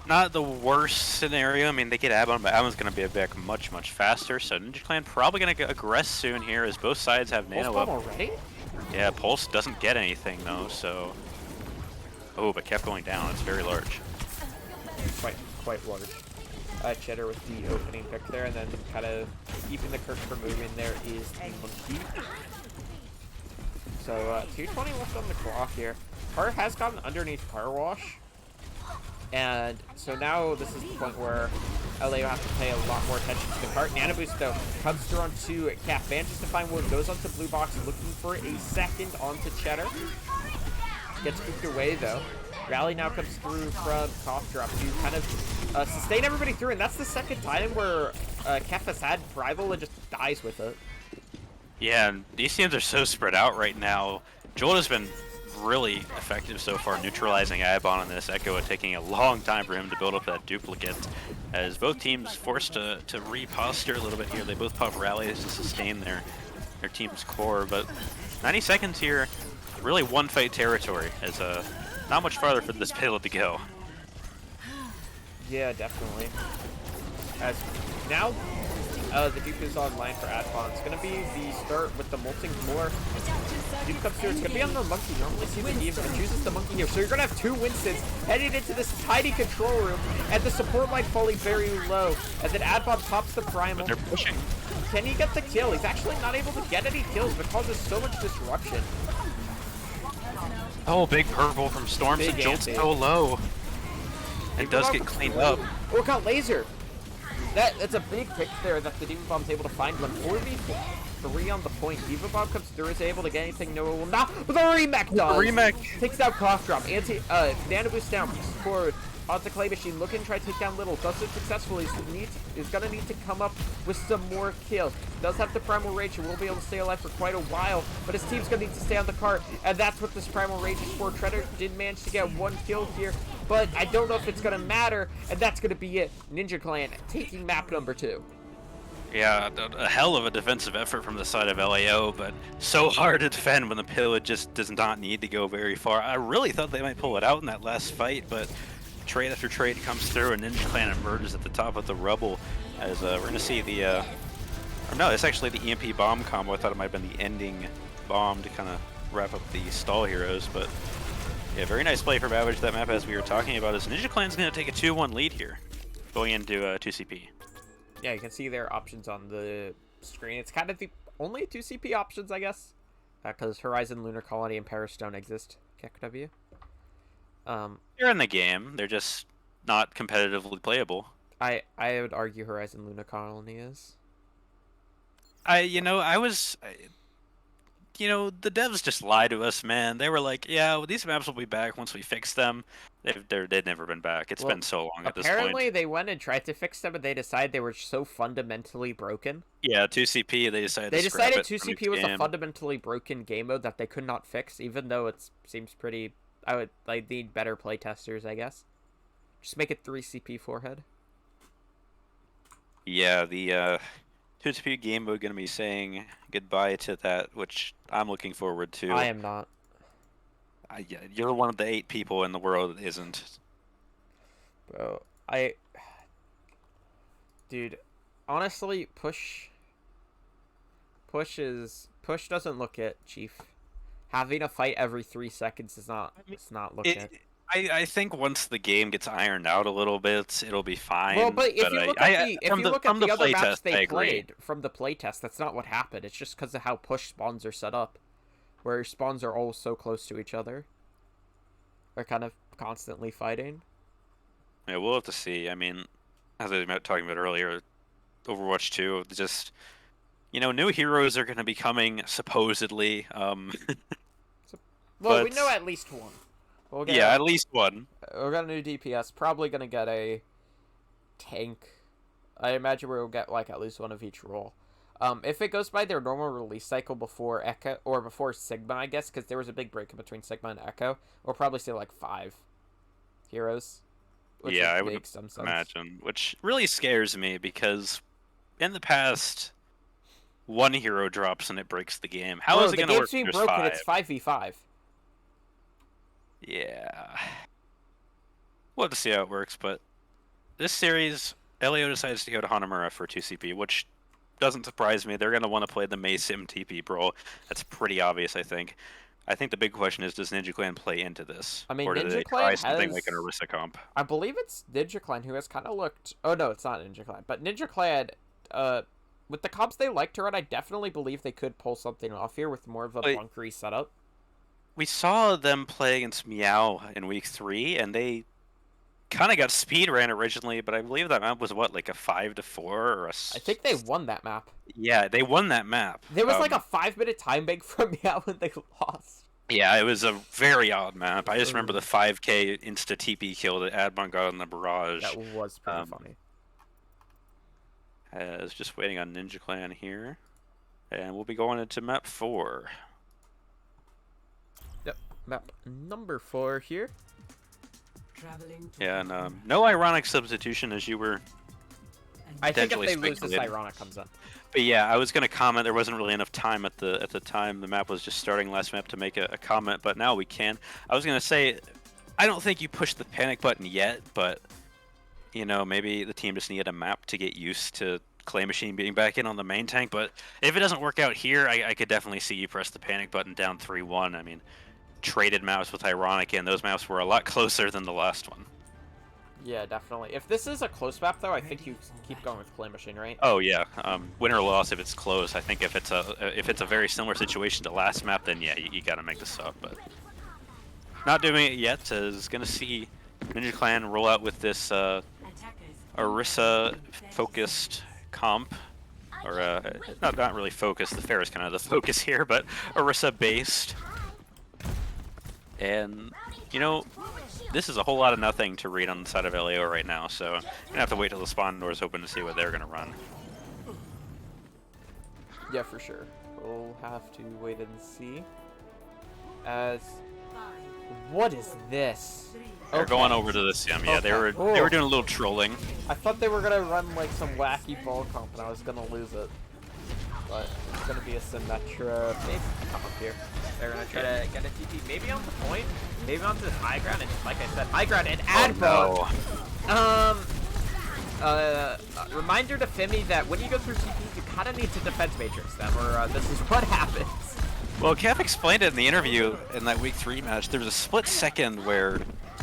not the worst scenario. I mean, they get Adbon, but Adbon's gonna be back much faster. So Ninja Clan probably gonna aggress soon here, as both sides have nano up. Already? Yeah, Pulse doesn't get anything though, so. Oh, but kept going down. It's very large. Quite large. Cheddar with the opening pick there, and then kind of keeping the curse from moving there is the Monkey. So 220 left on the clock here. Car has gotten underneath Car Wash, and so now this is the point where LAO has to pay a lot more attention to the cart. Nano Boost though comes through onto Cat, manages to find one, goes onto Blue Box, looking for a second onto Cheddar. Gets spooked away though. Rally now comes through from Cough Drop to kind of sustain everybody through, and that's the second time where Kef has had Rival and just dies with it. Yeah, and these teams are so spread out right now. Jolt has been really effective so far neutralizing Adbon on this Echo, taking a long time for him to build up that duplicate, as both teams forced to reposture a little bit here. They both pop rallies to sustain their team's core, but 90 seconds here, really one fight territory, as not much farther for this payload to go. Yeah, definitely. As now the Duke is online for Adbon. It's gonna be the start with the molting more. Duke comes through. It's gonna be on the Monkey. Normally sees the Eve, but chooses the Monkey here. So you're gonna have two Winstons heading into this tiny control room, and the support line falling very low. And then Adbon pops the Primal. But they're pushing. Can he get the kill? He's actually not able to get any kills, but causes so much disruption. Oh, big purple from Storm, so Jolt's so low. It does get cleaned up. Oh, it got laser. That's a big pick there that the Demon Bomb's able to find. But 3 on the point. Diva Bomb comes through, is able to get anything. No, it will not. But the remake does. Remake Takes down Cough Drop. Nano Boost down. Forward. Onto Clay Machine, looking to try to take down Little. Does it successfully. Is gonna need to come up with some more kills. Does have the Primal Rage and will be able to stay alive for quite a while, but his team's gonna need to stay on the cart, and that's what this Primal Rage is for. Treader did manage to get 1 kill here, but I don't know if it's gonna matter, and that's gonna be it. Ninja Clan taking map number 2. Yeah, a hell of a defensive effort from the side of LAO, but so hard to defend when the pillage just does not need to go very far. I really thought they might pull it out in that last fight, but trade after trade comes through, and Ninja Clan emerges at the top of the rubble. As we're gonna see the, or no, it's actually the EMP bomb combo. I thought it might have been the ending bomb to kind of wrap up the stall heroes, but yeah, very nice play from Babbage. That map, as we were talking about, is Ninja Clan's gonna take a 2-1 lead here, going into 2CP. Yeah, you can see their options on the screen. It's kind of the only 2CP options, I guess, because Horizon, Lunar Colony, and Paris don't exist. KW. They're in the game. They're just not competitively playable. I would argue Horizon Lunar Colony is. The devs just lie to us, man. They were like, yeah, well, these maps will be back once we fix them. They've never been back. It's been so long at this point. Apparently, they went and tried to fix them, but they decided they were so fundamentally broken. Yeah, 2CP, they decided They to scrap decided it 2CP was a fundamentally broken game mode that they could not fix, even though it seems pretty... I would need better playtesters, I guess. Just make it 3CP forehead. Yeah, the 2CP game mode going to be saying goodbye to that, which I'm looking forward to. I am not. Yeah, you're one of the 8 people in the world that isn't. Bro, dude, honestly, push doesn't look it, Chief. Having a fight every 3 seconds is not. It's not look it. I think once the game gets ironed out a little bit, it'll be fine. Well, but if you look at the other maps they played from the playtest, that's not what happened. It's just because of how push spawns are set up, where spawns are all so close to each other. They're kind of constantly fighting. Yeah, we'll have to see. I mean, as I was talking about earlier, Overwatch 2, just, new heroes are going to be coming, supposedly. Well, we know at least one. At least one. We'll get a new DPS. Probably going to get a tank. I imagine we'll get, at least one of each role. If it goes by their normal release cycle before Echo, or before Sigma, I guess, because there was a big break in between Sigma and Echo, we'll probably say, 5 heroes. Yeah, I would imagine. Which really scares me, because in the past, 1 hero drops and it breaks the game. How is it going to work? The game's being broken, it's 5v5. Yeah. We'll have to see how it works, but this series, LAO decides to go to Hanamura for 2CP, which doesn't surprise me. They're going to want to play the Mei Sim TP Brawl. That's pretty obvious, I think. I think the big question is, does Ninja Clan play into this? I mean, or do they try something like an Orisa comp? I believe it's Ninja Clan who has kind of looked... Oh, no, it's not Ninja Clan. But Ninja Clan, with the comps they like to run, I definitely believe they could pull something off here with more of a bunkery setup. We saw them play against Meow in week 3, and they kind of got speed ran originally, but I believe that map was, what, like a 5-4 or a... I think they won that map. Yeah, they won that map. There was like a 5-minute time bank from Meow when they lost. Yeah, it was a very odd map. I just remember the 5k insta TP kill that Admon got on the barrage. That was pretty funny. I was just waiting on Ninja Clan here, and we'll be going into map 4. Yep, map number 4 here. Yeah, and no ironic substitution, as you were. I think if they lose, this ironic comes in. But yeah, I was going to comment. There wasn't really enough time at the time. The map was just starting last map to make a comment, but now we can. I was going to say, I don't think you pushed the panic button yet, but maybe the team just needed a map to get used to Clay Machine being back in on the main tank. But if it doesn't work out here, I could definitely see you press the panic button down 3-1. I mean, traded maps with Ironic, and those maps were a lot closer than the last one. Yeah, definitely. If this is a close map, though, I think you keep going with Clay Machine, right? Oh yeah, win or loss if it's close. I think if it's a very similar situation to last map, then yeah, you got to make this up. But not doing it yet. Is gonna see Ninja Clan roll out with this Orisa focused comp, or not really focus. The fair is kind of the focus here, but Orisa based. And you know, this is a whole lot of nothing to read on the side of LAO right now, so I'm gonna have to wait till the spawn doors open to see what they're gonna run. Yeah, for sure. We'll have to wait and see. As what is this? They're going over to the sim. Yeah, they were doing a little trolling. I thought they were gonna run like some wacky ball comp, and I was gonna lose it. But it's gonna be a Symmetra. Maybe come up here. They're gonna try to get a TP, maybe on the point, maybe onto the high ground, and like I said, high ground and Adbone. Reminder to Fimi that when you go through TPs, you kind of need to defense matrix them, or this is what happens. Well, Kev explained it in the interview in that week 3 match. There was a split second where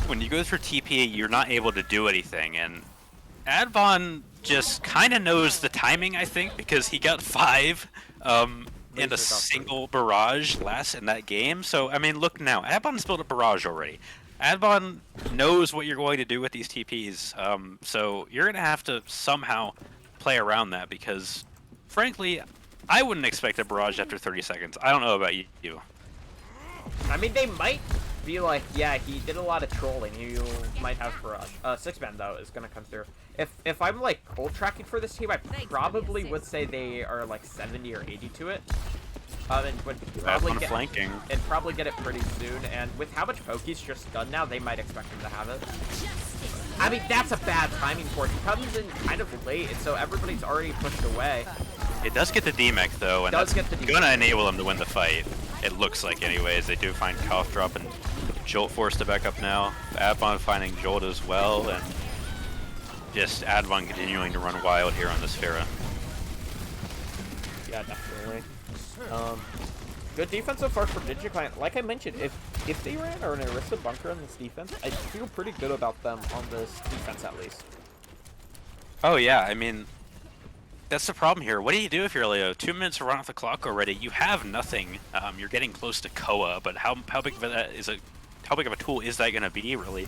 when you go through TP, you're not able to do anything, and Adbon just kind of knows the timing, I think, because he got 5 and a single barrage last in that game. So, I mean, look now. Adbon's built a barrage already. Adbon knows what you're going to do with these TPs, so you're going to have to somehow play around that because, frankly, I wouldn't expect a barrage after 30 seconds. I don't know about you. I mean, they might be like, yeah, he did a lot of trolling. You might have barrage. 6-man, though, is going to come through. If I'm, like, ult tracking for this team, I probably would say they are, like, 70 or 80 to it. And would probably get it pretty soon. And with how much Poke's just done now, they might expect him to have it. I mean, that's a bad timing for it. He comes in kind of late, and so everybody's already pushed away. It does get the DMEC, though, and that's gonna enable them to win the fight. It looks like, anyways. They do find Cough Drop and Jolt forced to back up now. Adbon finding Jolt as well, and just Adbon continuing to run wild here on this Pharah. Yeah, definitely. Good defense so far from NinjaClan. Like I mentioned, if they ran an Orisa bunker on this defense, I feel pretty good about them on this defense at least. Oh yeah, I mean, that's the problem here. What do you do if you're LAO? 2 minutes to run off the clock already. You have nothing. You're getting close to Koa, but how big of how big of a tool is that going to be really?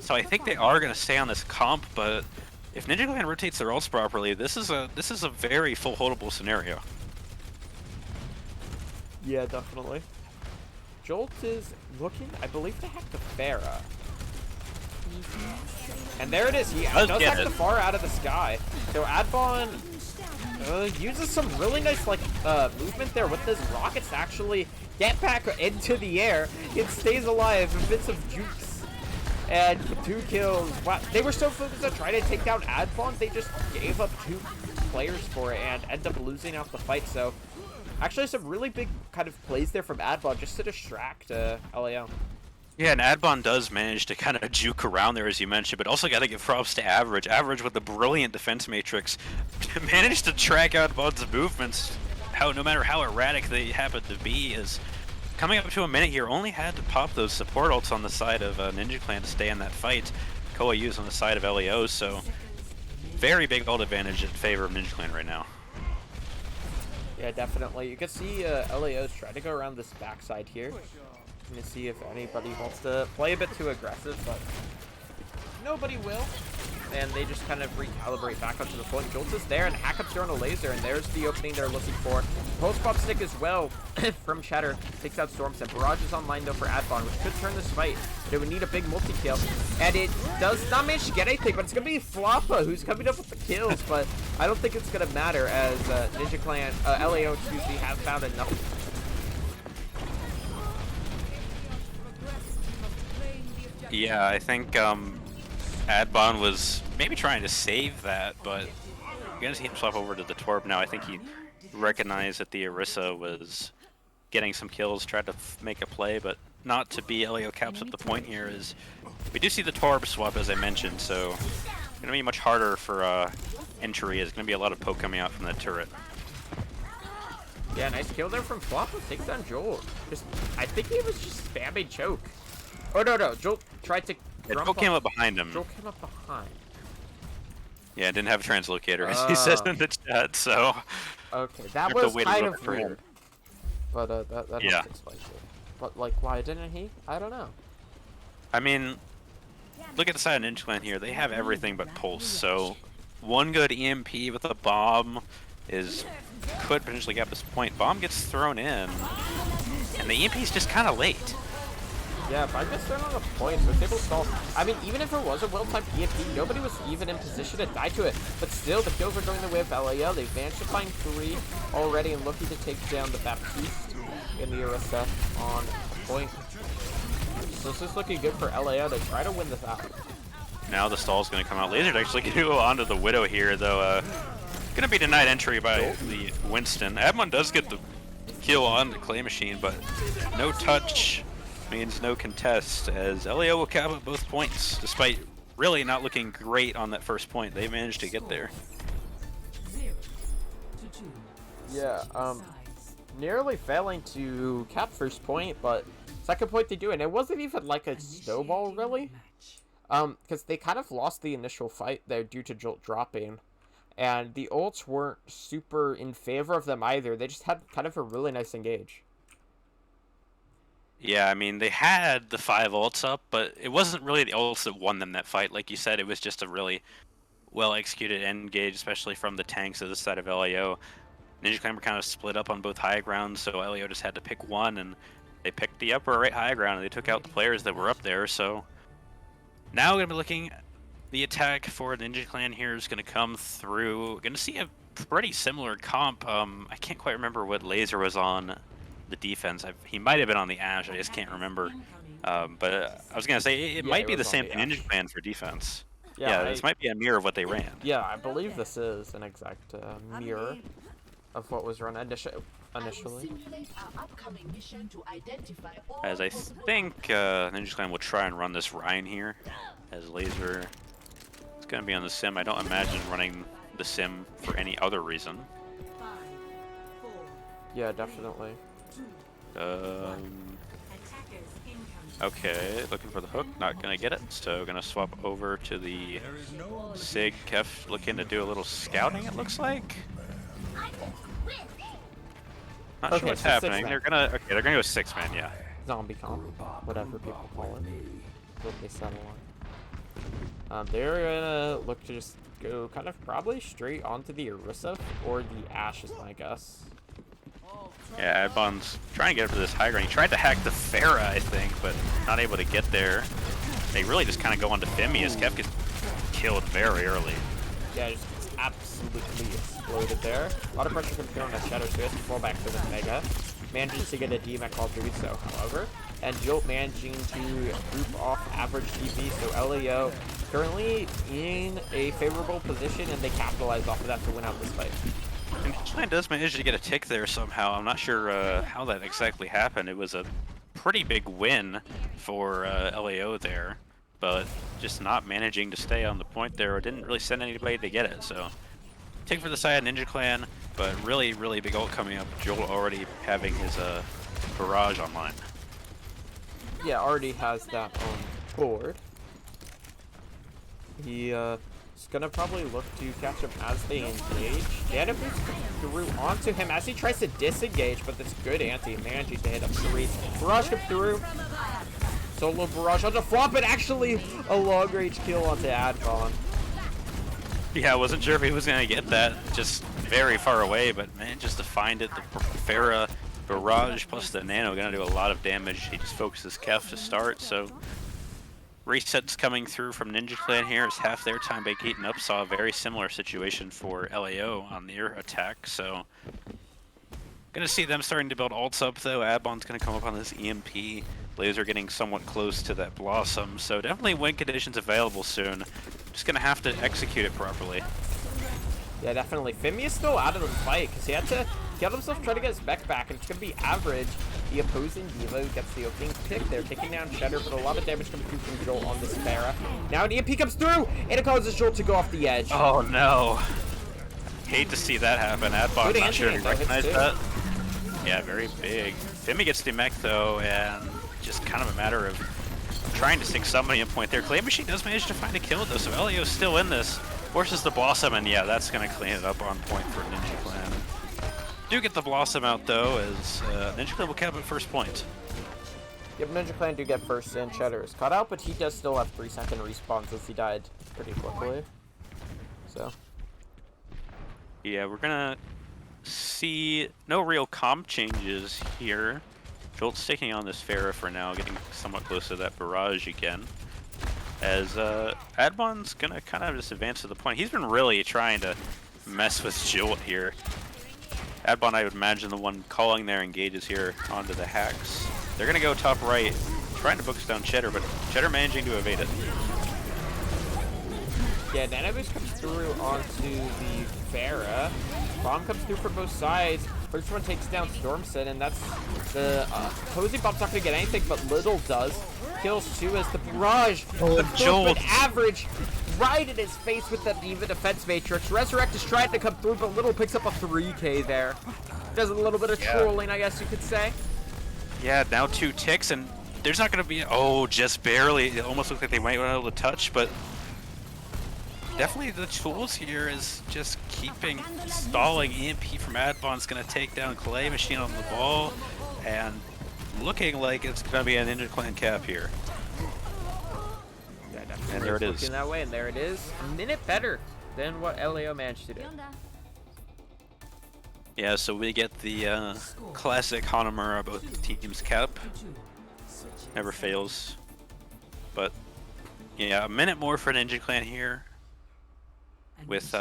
So I think they are going to stay on this comp, but if NinjaClan rotates their ults properly, this is a very full holdable scenario. Yeah, definitely. Jolt is looking, I believe they hacked the Pharah. And there it is, he does hack the far out of the sky. So Adbon uses some really nice like movement there with his rockets to actually get back into the air. It stays alive, a bits of jukes. And 2 kills. Wow, they were so focused on trying to take down Adbon, they just gave up 2 players for it and end up losing out the fight. So actually some really big kind of plays there from Adbon just to distract LAO. Yeah, and Adbon does manage to kind of juke around there, as you mentioned, but also got to give props to Average. Average with the brilliant defense matrix managed to track Adbon's movements, no matter how erratic they happen to be, is coming up to a minute here, only had to pop those support ults on the side of NinjaClan to stay in that fight. Koa used on the side of LAO, so very big ult advantage in favor of NinjaClan right now. Yeah, definitely. You can see LAO's trying to go around this backside here. To see if anybody wants to play a bit too aggressive, but nobody will. And they just kind of recalibrate back up to the point. Jolt is there, and Hackup's throwing a laser, and there's the opening they're looking for. Post-pop stick as well from Cheddar. Takes out Stormset. Barrage is online, though, for Adbon, which could turn this fight. But it would need a big multi-kill. And it does not manage to get anything, but it's going to be Floppa who's coming up with the kills. But I don't think it's going to matter, as NinjaClan, LAO, excuse me, have found enough. Yeah, I think Adbon was maybe trying to save that, but you're going to see him swap over to the Torb now. I think he recognized that the Orisa was getting some kills, tried to make a play, but not to be LAO caps up the point here. Is we do see the Torb swap, as I mentioned, so it's going to be much harder for entry. There's going to be a lot of poke coming out from the turret. Yeah, nice kill there from Floppa. Takes down Jolt. I think he was just spamming choke. Oh, no. Jolt tried to... Jolt came up behind him. Jolt came up behind. Yeah, didn't have a translocator, as he says in the chat, so... Okay, that was kind of weird. But that yeah. Explains it. But, like, why didn't he? I don't know. I mean, look at the side of NinjaClan here. They have everything but Pulse, so... One good EMP with a bomb, could potentially get this point. Bomb gets thrown in, and the EMP is just kind of late. Yeah, if I gets thrown on a point, so it's able to stall. I mean, even if it was a well-timed EMP, nobody was even in position to die to it. But still, the kills are going the way of LAO. They've managed to find 3 already and looking to take down the Baptiste in the Orisa on a point. So this is looking good for LAO to try to win this out. Now the stall's going to come out. Laser's actually going to go onto the Widow here, though. Going to be denied entry by the Winston. Admon does get the kill on the Clay Machine, but no touch means no contest, as LAO will cap at both points, despite really not looking great on that first point. They managed to get there. 0 to 2. Yeah, nearly failing to cap first point, but second point they do, and it wasn't even like a snowball, really. Because they kind of lost the initial fight there due to Jolt dropping. And the ults weren't super in favor of them either. They just had kind of a really nice engage. Yeah, I mean, they had the 5 ults up, but it wasn't really the ults that won them that fight. Like you said, it was just a really well-executed engage, especially from the tanks of the side of LAO. Ninja Clan were kind of split up on both high grounds, so LAO just had to pick one, and they picked the upper right high ground, and they took out the players that were up there, so... Now we're going to be looking... The attack for Ninja Clan here is going to come through. Going to see a pretty similar comp. I can't quite remember what Laser was on the defense. He might have been on the Ash. I just can't remember. But I was going to say it might be the same Ninja Clan for defense. Yeah, this might be a mirror of what they ran. Yeah, I believe this is an exact mirror of what was run initially. As I think Ninja Clan will try and run this Rhine here, as Laser... Gonna be on the sim. I don't imagine running the sim for any other reason. 5, 4, Yeah, definitely. Attackers incoming. Okay, looking for the hook, not gonna get it, so gonna swap over to the Sig. Kef looking to do a little scouting, it looks like. Not sure what's happening. They're gonna go 6-man, yeah. Zombie comp, whatever people call it. What they settle on. They're gonna look to just go kind of probably straight onto the Orisa or the Ash is my guess. Yeah, Adbon's trying to get up to this high ground. He tried to hack the Pharah, I think, but not able to get there. They really just kind of go on to Femi as Kef gets killed very early. Yeah, just absolutely exploded there. A lot of pressure comes through on that Shadow, so he has to fall back to the Mega. Manages to get a DMAC while doing so, however. And Jolt managing to group off average DP, so LAO currently in a favorable position, and they capitalize off of that to win out this fight. And Clan does manage to get a tick there somehow. I'm not sure how that exactly happened. It was a pretty big win for LAO there, but just not managing to stay on the point there, or didn't really send anybody to get it. So tick for the side of Ninja Clan, but really, really big ult coming up. Joel already having his barrage online. Yeah, already has that on board. He is gonna probably look to catch him as they engage. Dana boots through onto him as he tries to disengage, but this good anti managing to hit him 3. Barrage comes through. Solo barrage onto Flop, and actually a long range kill onto Advon. Yeah, I wasn't sure if he was gonna get that just very far away, but man, just to find it, the Pharah barrage plus the nano gonna do a lot of damage. He just focuses Kef to start, so resets coming through from Ninja Clan here. It's half their time by Keaton up. Saw a very similar situation for LAO on their attack, so gonna see them starting to build ults up though. Adbon's gonna come up on this EMP. Laser getting somewhat close to that Blossom, so definitely win conditions available soon. Just gonna have to execute it properly. Yeah, definitely. Femi is still out of the fight because he had to get himself try to get his mech back, and it's going to be average. The opposing Diva gets the opening pick. They're taking down Cheddar, but a lot of damage coming through from Joel on this Pharah. Now an EMP comes through, and it causes Joel to go off the edge. Oh no. Hate to see that happen. Adbon's not sure if he recognized that. Yeah, very big. Femi gets the mech though, and just kind of a matter of trying to stick somebody in point there. Clay Machine does manage to find a kill though, so LAO's still in this. Forces the Blossom, and yeah, that's going to clean it up on point for Ninja Clan. Do get the Blossom out though, as Ninja Clan will cap at first point. Yep, Ninja Clan do get first, and Cheddar is cut out, but he does still have 3-second respawn since he died pretty quickly. So Yeah, we're gonna see no real comp changes here. Jolt's taking on this Pharah for now, getting somewhat close to that barrage again. As Adbon's gonna kind of just advance to the point. He's been really trying to mess with Jolt here. Adbon, I would imagine, the one calling their engages here onto the hacks. They're gonna go top right, trying to focus down Cheddar, but Cheddar managing to evade it. Yeah, Nanoboost comes through onto the Pharah. Bomb comes through from both sides. First one takes down Stormson, and that's the Cozy Bomb's not going to get anything, but Little does. Kills two as the barrage. The Jolt. Average right in his face with that Diva Defense Matrix. Resurrect is trying to come through, but Little picks up a 3K there. Does a little bit of trolling, I guess you could say. Yeah, now 2 ticks, and there's not going to be... Oh, just barely. It almost looks like they might be able to touch, but... Definitely the tools here is just keeping stalling. EMP from Adbon's going to take down Clay Machine on the ball, and looking like it's going to be an Ninja Clan cap here. Yeah, definitely. And there it is. Looking that way, and there it is. A minute better than what LAO managed to do. Yeah, so we get the classic Hanamura both teams cap. Never fails. But yeah, a minute more for Ninja Clan here, with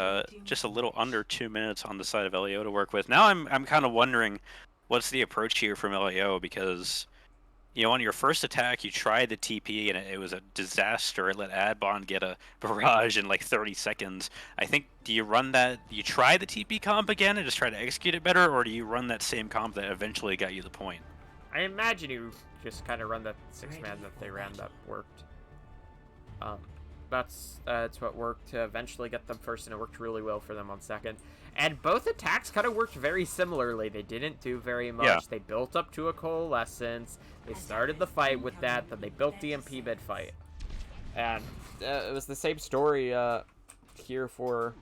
just a little under 2 minutes on the side of LAO to work with. Now I'm kind of wondering what's the approach here from LAO, because you know, on your first attack you tried the TP and it was a disaster. It let Adbon get a barrage in like 30 seconds. I think, do you run that, you try the TP comp again and just try to execute it better, or do you run that same comp that eventually got you the point? I imagine you just kind of run that 6-man that they ran that worked. That's what worked to eventually get them first, and it worked really well for them on second. And both attacks kind of worked very similarly. They didn't do very much. Yeah. They built up to a coalescence. They started the fight with that, then they built the MP mid-fight. And it was the same story here for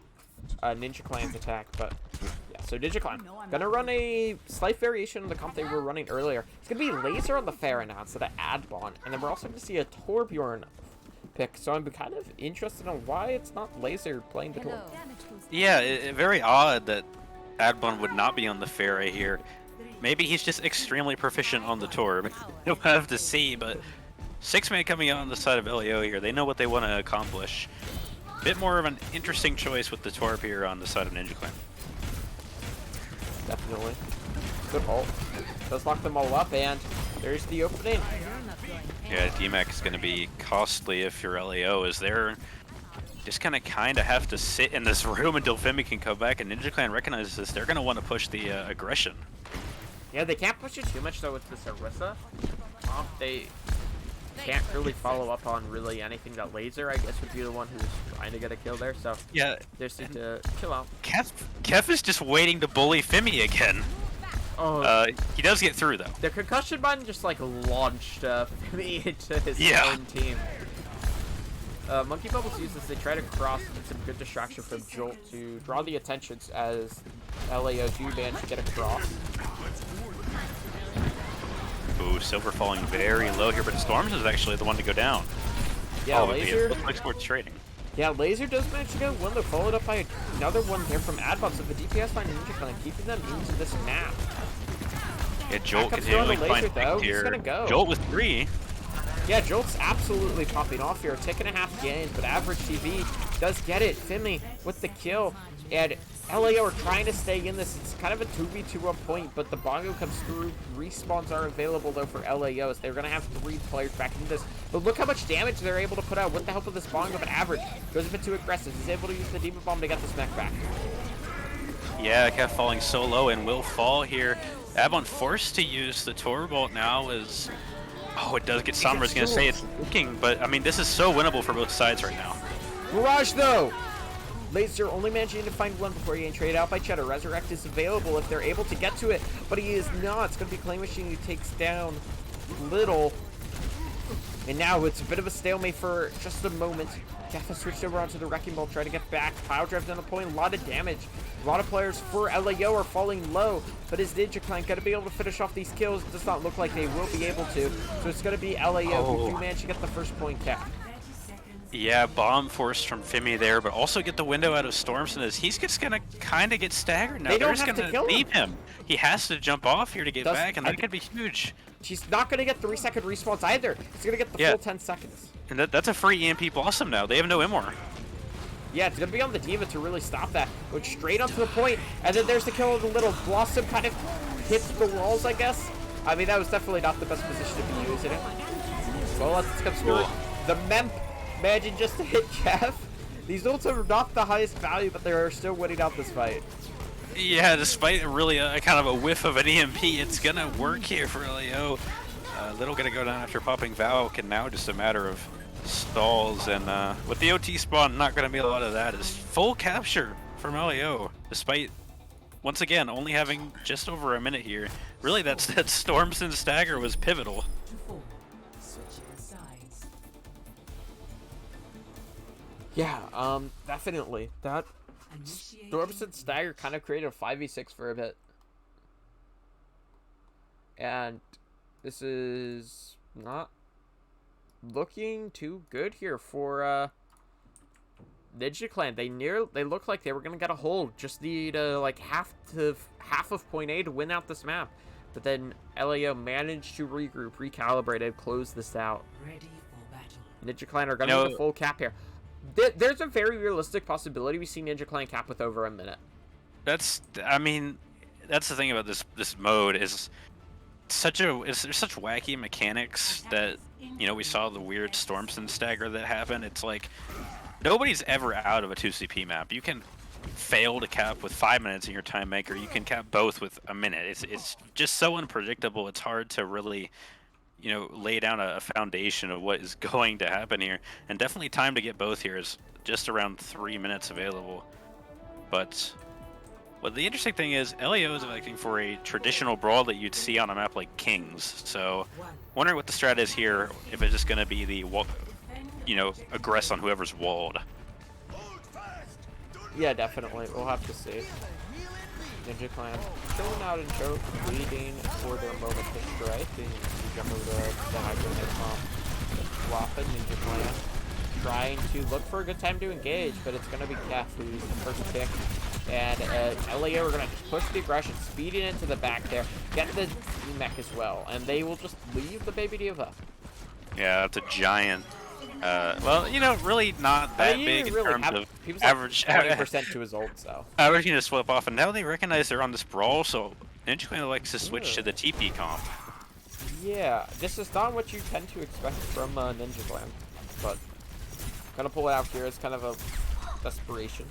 Ninja Clan's attack, but yeah, so Ninja Clan gonna run a slight variation of the comp they were running earlier. It's gonna be Laser on the Pharah now instead of Adbon, and then we're also gonna see a Torbjorn pick, so I'm kind of interested in why it's not Laser playing the Tor. Yeah, very odd that Adbon would not be on the Pharah here. Maybe he's just extremely proficient on the Torb. We'll have to see, but 6-man coming out on the side of LAO here. They know what they want to accomplish. Bit more of an interesting choice with the Torb here on the side of Ninja Clan. Definitely. Good ult. Does lock them all up, and there's the opening. Yeah, DMAC is going to be costly if you're LAO, as they're just going to kind of have to sit in this room until Femi can come back, and Ninja Clan recognizes this. They're going to want to push the aggression. Yeah, they can't push it too much, though, with this Orisa. They can't really follow up on really anything. That Laser, I guess, would be the one who's trying to get a kill there, so yeah, they just need to chill out. Kef is just waiting to bully Femi again. Oh, he does get through, though. the concussion button just, like, launched me into his own team. Monkey Bubbles uses, they try to cross, and some good distraction from Jolt to draw the attentions as LAO do manage to get across. Ooh, Silver falling very low here, but Storms is actually the one to go down. Yeah, oh, Laser. It looks like sports trading. Yeah, Laser does manage to get one, though, followed up by another one here from Adbon, so the DPS line Ninja Clan keeping them into this map. Yeah, Jolt Back up continuing to to Laser, find though. things He's here. gonna go. Jolt with 3. Yeah, Jolt's absolutely popping off here. Tick and a half gains, but average TV does get it. Finley with the kill. And LAO are trying to stay in this. It's kind of a 2v2 on point, but the bongo comes through. Respawns are available, though, for LAOs. They're going to have 3 players back into this. But look how much damage they're able to put out with the help of this bongo, but average goes a bit too aggressive. He's able to use the Demon Bomb to get this mech back. Yeah, kept falling so low and will fall here. Adbon forced to use the Torbolt now is... Oh, it does get Sombra. I was going to say it's looking, but I mean, this is so winnable for both sides right now. Mirage, though! Laser only managing to find one before getting traded out by Cheddar. Resurrect is available if they're able to get to it, but he is not. It's going to be Clay Machine who takes down Little. And now it's a bit of a stalemate for just a moment. Gaffa switched over onto the Wrecking Ball, try to get back. Pile drive down the point, a lot of damage. A lot of players for LAO are falling low, but is Ninja Clan going to be able to finish off these kills? It does not look like they will be able to. So it's going to be LAO who do manage to get the first point cap. Yeah, bomb force from Fimi there, but also get the window out of Stormson as he's just gonna kind of get staggered now. They They're don't just have to gonna kill him. leave him. He has to jump off here to get Does- back, and that could be huge. She's not gonna get 3-second respawns either. He's gonna get the Yeah. full 10 seconds. And that's a free EMP Blossom now. They have no Immor. Yeah, it's gonna be on the Diva to really stop that. Go straight onto the point, and then there's the kill of the little Blossom kind of hits the walls, I guess. I mean, that was definitely not the best position to be using it. Well, let's come through. The Memp managing just to hit Jeff. These ults are not the highest value, but they're still winning out this fight. Yeah, despite really a kind of a whiff of an EMP, it's gonna work here for LAO. Little gonna go down after popping Valk, and now just a matter of stalls. And with the OT spawn, not gonna be a lot of that. Is full capture from LAO, despite once again only having just over a minute here. Really, that Stormson stagger was pivotal. To 4. Switching sides. Yeah, definitely. That Initiating Stormson stagger kind of created a 5v6 for a bit. And this is not looking too good here for Ninja Clan. They look like they were gonna get a hold. Just need like half of point A to win out this map. But then LAO managed to regroup, recalibrate, and close this out. ready for battle. Ninja Clan are gonna need a full cap here. There's a very realistic possibility we see Ninja Clan cap with over a minute. I mean, that's the thing about this mode is there's such wacky mechanics that, you know, we saw the weird Stormson stagger that happened. It's like nobody's ever out of a 2CP map. You can fail to cap with 5 minutes in your time maker. You can cap both with a minute. It's just so unpredictable. It's hard to really, you know, lay down a foundation of what is going to happen here. And definitely time to get both here is just around 3 minutes available. But what the interesting thing is, LAO is electing for a traditional brawl that you'd see on a map like Kings. So, wondering what the strat is here. If it's just going to be the, you know, aggress on whoever's walled. Yeah, definitely. We'll have to see. Ninja Clan chilling out and choke, waiting for their moment to strike. And you jump over the high grenade bomb. Flopping Ninja Clan. Trying to look for a good time to engage, but it's going to be Kef who's the first pick. And LAO are going to just push the aggression, speeding into the back there, get the mech as well, and they will just leave the Baby Diva. Yeah, that's a giant. Well, you know, really not that big in terms of average. 20% to his ult, so. Averaging to swap off, and now they recognize they're on this brawl, so Ninja Clan likes to switch to the TP comp. Yeah, this is not what you tend to expect from Ninja Clan, but gonna pull it out here as kind of a desperation.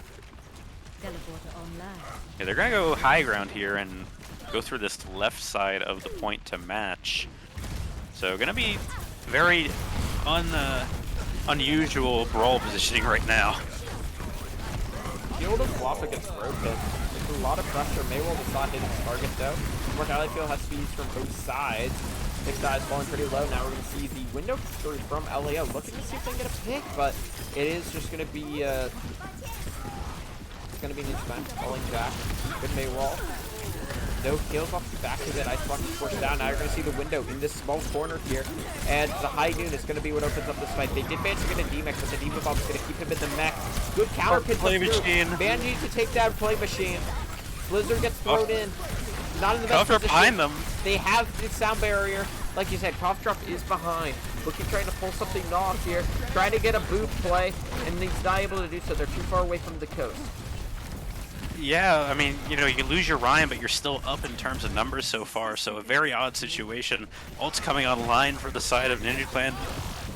Teleporter online. Yeah, they're gonna go high ground here and go through this left side of the point to match. So gonna be very unusual brawl positioning right now. Field of Flop against Broken. There's a lot of pressure. Maywell does not hit his target though. Mortality Field has to be used from both sides. Big side's falling pretty low. Now we're going to see the window through from LAO. Looking to see if they can get a pick, but it is just going to be it's going to be Ninja Clan falling back. Good Maywell. No kills off the back of it. Icebox is forced down. Now you're going to see the window in this small corner here. And the high noon is going to be what opens up this fight. They did manage to get a D-Mech, but the Diva Bomb is going to keep him in the mech. Good counter pin. Play machine. Banji to take down Play Machine. Blizzard gets thrown in. Not in the best Cover position. behind them. They have the sound barrier. Like you said, Cough Drop is behind. Looking trying to pull something off here. Trying to get a boot play, and he's not able to do so. They're too far away from the coast. Yeah, I mean, you know, you lose your Ryan, but you're still up in terms of numbers so far, so a very odd situation. Ult's coming online for the side of Ninja Clan.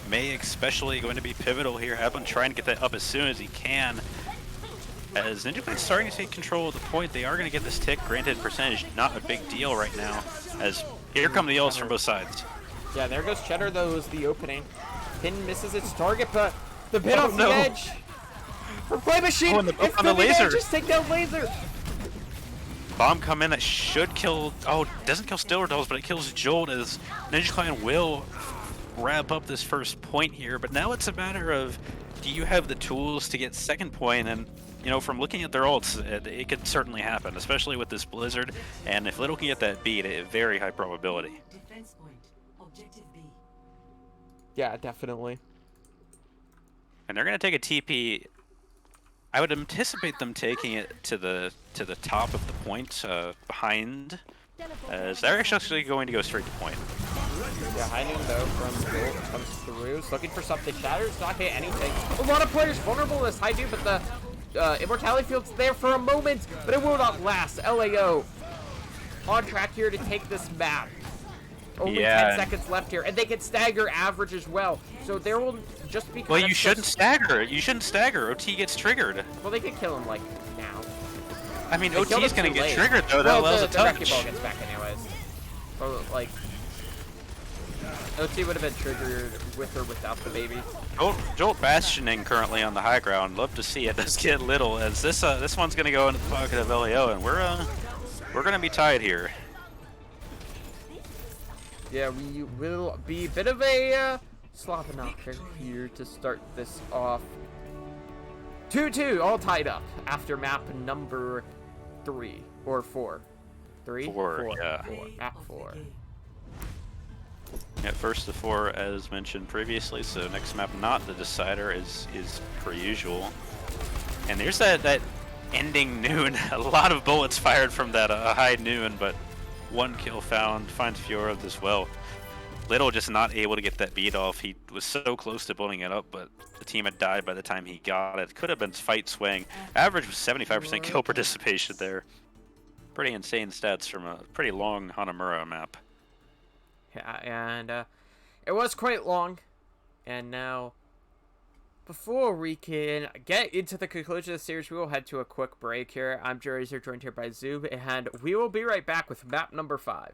May especially going to be pivotal here. Ablin trying to get that up as soon as he can. As Ninja Clan's starting to take control of the point, they are going to get this tick. Granted, percentage not a big deal right now, as here come the ults from both sides. Yeah, there goes Cheddar, though, is the opening. Pin misses its target, but the pin off the edge. For Play Machine, on the laser. laser. Just take down laser. Bomb come in that should kill. Oh, doesn't kill Stiller Dolls, but it kills Jolt as Ninja Clan will wrap up this first point here. But now it's a matter of, do you have the tools to get second point? And you know, from looking at their ults, it could certainly happen, especially with this Blizzard. And if Little can get that beat, a very high probability. Defense point. Objective B. Yeah, definitely. And they're gonna take a TP. I would anticipate them taking it to the top of the point behind, as they're actually going to go straight to point. Yeah, high noon though from Jolt comes through. He's looking for something. Shatter's not hit anything. A lot of players vulnerable to this high noon, but the Immortality Field's there for a moment, but it will not last. LAO on track here to take this map. Only 10 seconds left here, and they can stagger average as well. So there will just be. Well, you shouldn't stagger. You shouldn't stagger. OT gets triggered. Well, they could kill him like now. I mean, They killed OT's him gonna too get late. triggered though. Well, That was a the wrecking ball touch. gets back anyways. Or like, OT would have been triggered with or without the baby. Jolt bastioning currently on the high ground. Love to see it. Does get little as this one's gonna go into the pocket of LAO, and we're gonna be tied here. Yeah, we will be a bit of a slop knocker here to start this off. 2-2, all tied up after map number 3 or 4. 3? 4, yeah. 4. Map 4. Yeah, first to 4 as mentioned previously. So next map, not the decider, is per usual. And there's that ending noon. A lot of bullets fired from that high noon, but 1 kill found. Finds Fiora as well. Little just not able to get that beat off. He was so close to blowing it up, but the team had died by the time he got it. Could have been fight swaying. Average was 75% kill participation there. Pretty insane stats from a pretty long Hanamura map. Yeah, and it was quite long. And now, before we can get into the conclusion of the series, we will head to a quick break here. I'm Jerazer, joined here by Zoob, and we will be right back with map number 5.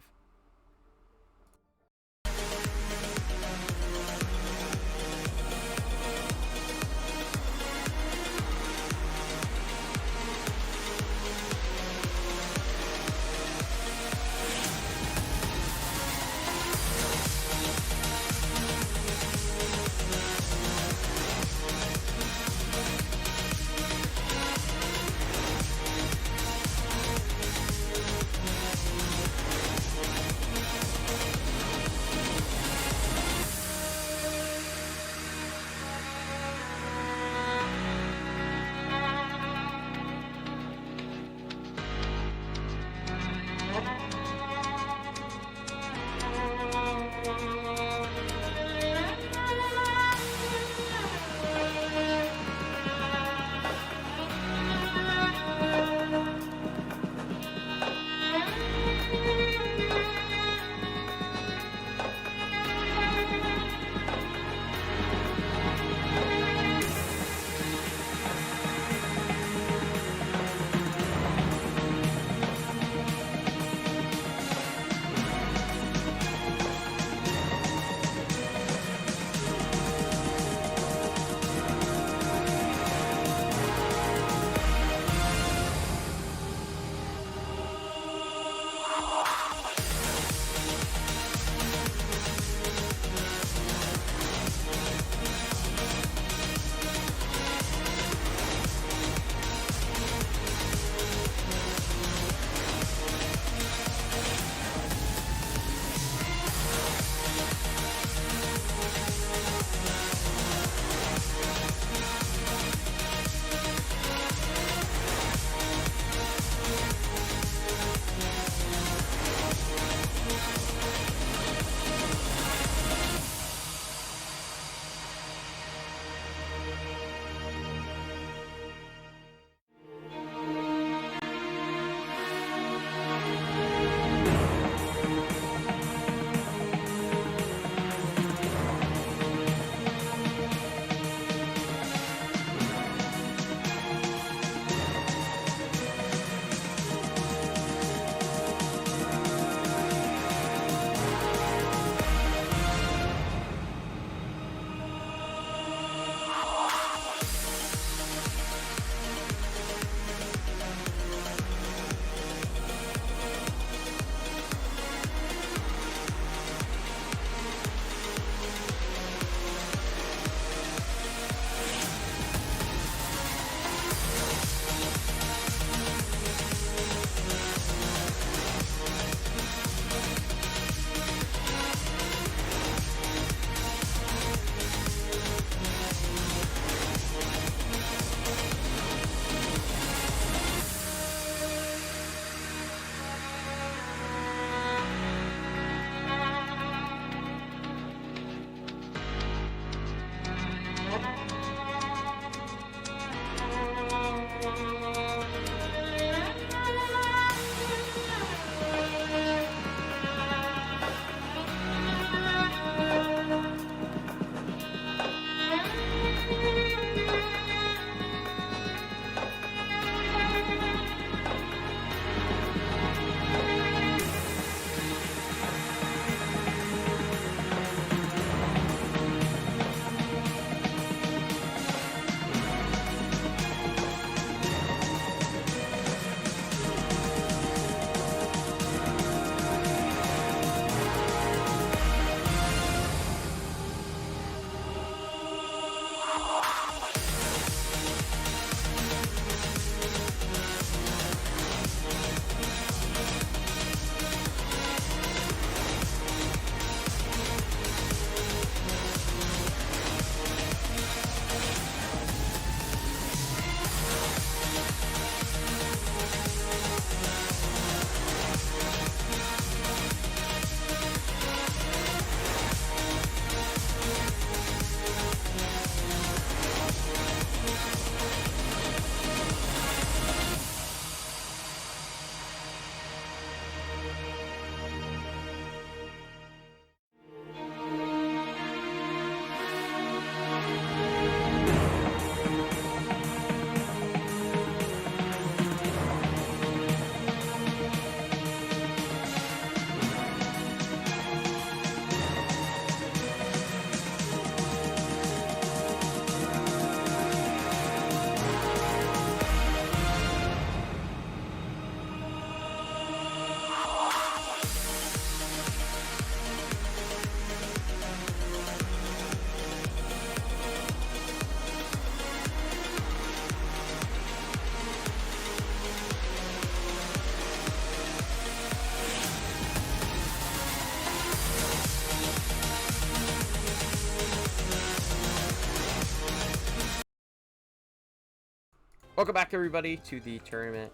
Welcome back, everybody, to the tournament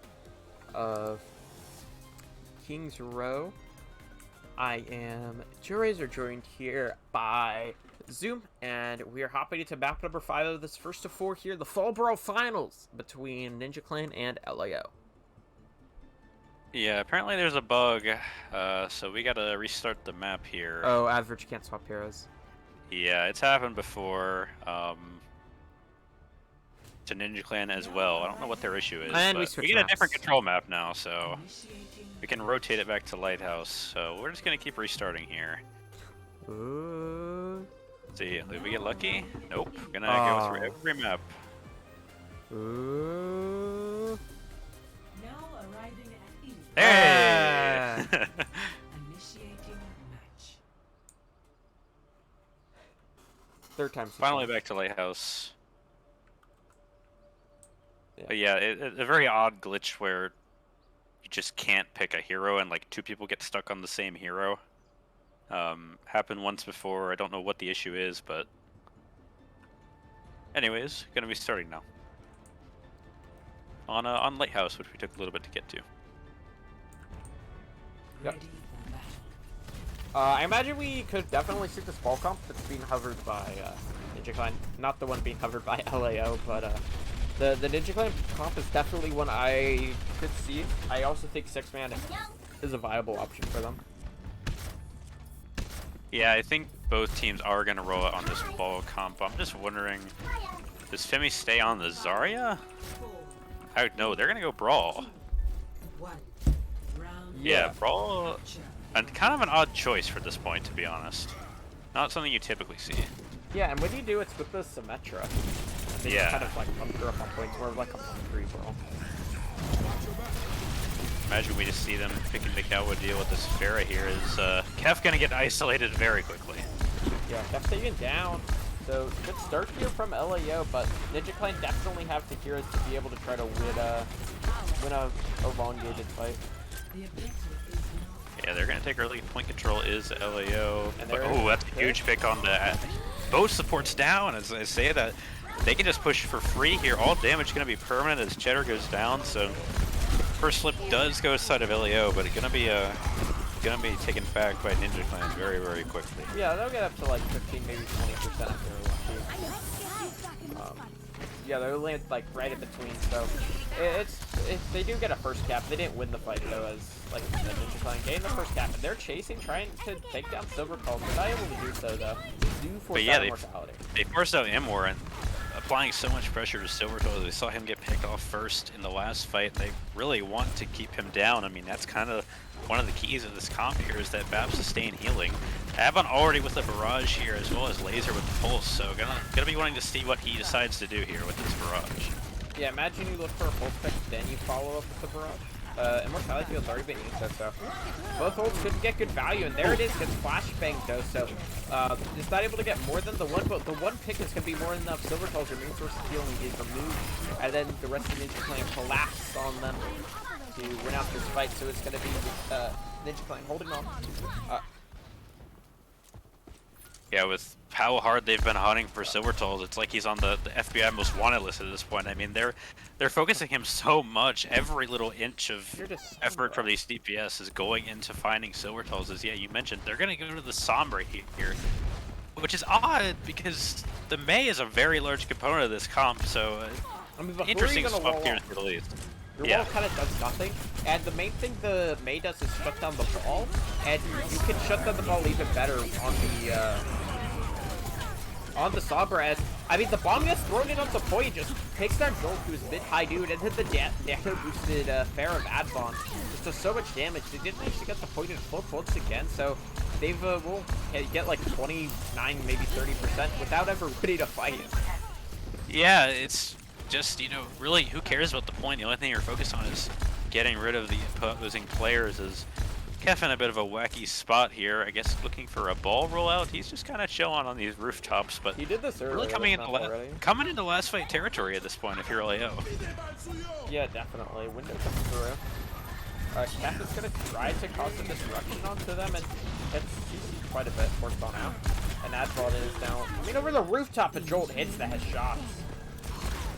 of Kings Row. I am Joe Razor, joined here by Zoom, and we are hopping into map number 5 of this first of 4 here, the Fall Brawl Finals between Ninja Clan and LAO. Yeah, apparently there's a bug, so we gotta restart the map here. Oh, average can't swap heroes. Yeah, it's happened before, to Ninja Clan as well. I don't know what their issue is, And we but switch we get maps. a different control map now, so we can rotate it back to Lighthouse. So we're just gonna keep restarting here. Ooh. See, did we get lucky? Nope. Gonna go through every map. Ooh. Now arriving at E. Hey! Initiating match. Third time's the Finally charm. back to Lighthouse. Yeah. But yeah, a very odd glitch where you just can't pick a hero and like 2 people get stuck on the same hero. Happened once before. I don't know what the issue is, but anyways, gonna be starting now on Lighthouse, which we took a little bit to get to. Yep. Ready for battle. I imagine we could definitely see this ball comp that's being hovered by Ninja Clan. Not the one being hovered by LAO, but the Ninja Clan comp is definitely one I could see. I also think 6-man is a viable option for them. Yeah, I think both teams are gonna roll out on this ball comp. I'm just wondering, does Femi stay on the Zarya? No, they're gonna go Brawl. 1. Round Yeah, Yeah. Brawl, and kind of an odd choice for this point, to be honest. Not something you typically see. Yeah, and when you do, it's with the Symmetra. They Yeah. just kind of like pump her up on points, more of like a free brawl. Imagine we just see them picking the cowboy deal with this Pharah here. Is Kef gonna get isolated very quickly? Yeah, Kef's taken down. So good start here from LAO, but Ninja Clan definitely have the heroes to be able to try to win a elongated fight. The objective is now Yeah, they're gonna take early point control is LAO. And But, there oh, is that's a huge pick on the both supports down. As I say that, they can just push for free here. All damage gonna be permanent as Cheddar goes down. So first slip does go side of LAO, but it's gonna be taken back by Ninja Clan very, very quickly. Yeah, they'll get up to like 15, maybe 20% if they're lucky. Yeah, they're land like right in between. So they do get a first cap. They didn't win the fight though, as like the Ninja Clan gained the first cap, and they're chasing, trying to take down Silver Calls. They're not able to do so though. They do force out immortality. They forced out Immor and applying so much pressure to Silvertoes. We saw him get picked off first in the last fight. They really want to keep him down. I mean, that's kind of one of the keys of this comp here is that BAP sustain healing. Avon already with the barrage here, as well as Laser with the pulse. So gonna be wanting to see what he decides to do here with this barrage. Yeah, imagine you look for a pulse pick, then you follow up with the barrage. Immortality field's already been used, so both holds could get good value, and there it is, gets flashbang Doso. It's not able to get more than the one, but the one pick is going to be more than enough. Silver Calls, your main source of healing, is removed, and then the rest of Ninja Clan collapse on them to win out this fight, so it's going to be Ninja Clan holding on. Yeah, with how hard they've been hunting for Silvertoes, it's like he's on the FBI most wanted list at this point. I mean, they're focusing him so much. Every little inch of effort from these DPS is going into finding Silvertoes. As yeah, you mentioned, they're gonna go to the Sombra here, which is odd because the Mei is a very large component of this comp. So I mean, but interesting who are you gonna swap wall here off? to the least. Your Yeah. wall kind of does nothing, and the main thing the Mei does is shut down the ball, and you can shut down the ball even better on the Sombra. As I mean, the bomb gets thrown in on the point, just takes down Jolt, who's mid-high dude, and hit the Dagger boosted Pharah of Advon. Just does so much damage. They didn't actually get the point in flip once again, so they've will get like 29, maybe 30% without ever winning a fight. Yeah, it's just, you know, really, who cares about the point? The only thing you're focused on is getting rid of the opposing players. Is Kef in a bit of a wacky spot here, I guess looking for a ball rollout. He's just kind of chilling on these rooftops, but He did this earlier. really coming into last fight territory at this point if you're LAO. Yeah, definitely. Window comes through. Kef is going to try to cause a disruption onto them, and hits CC quite a bit, forced on out. And Advon is now, I mean, over the rooftop, and Jolt hits the headshots.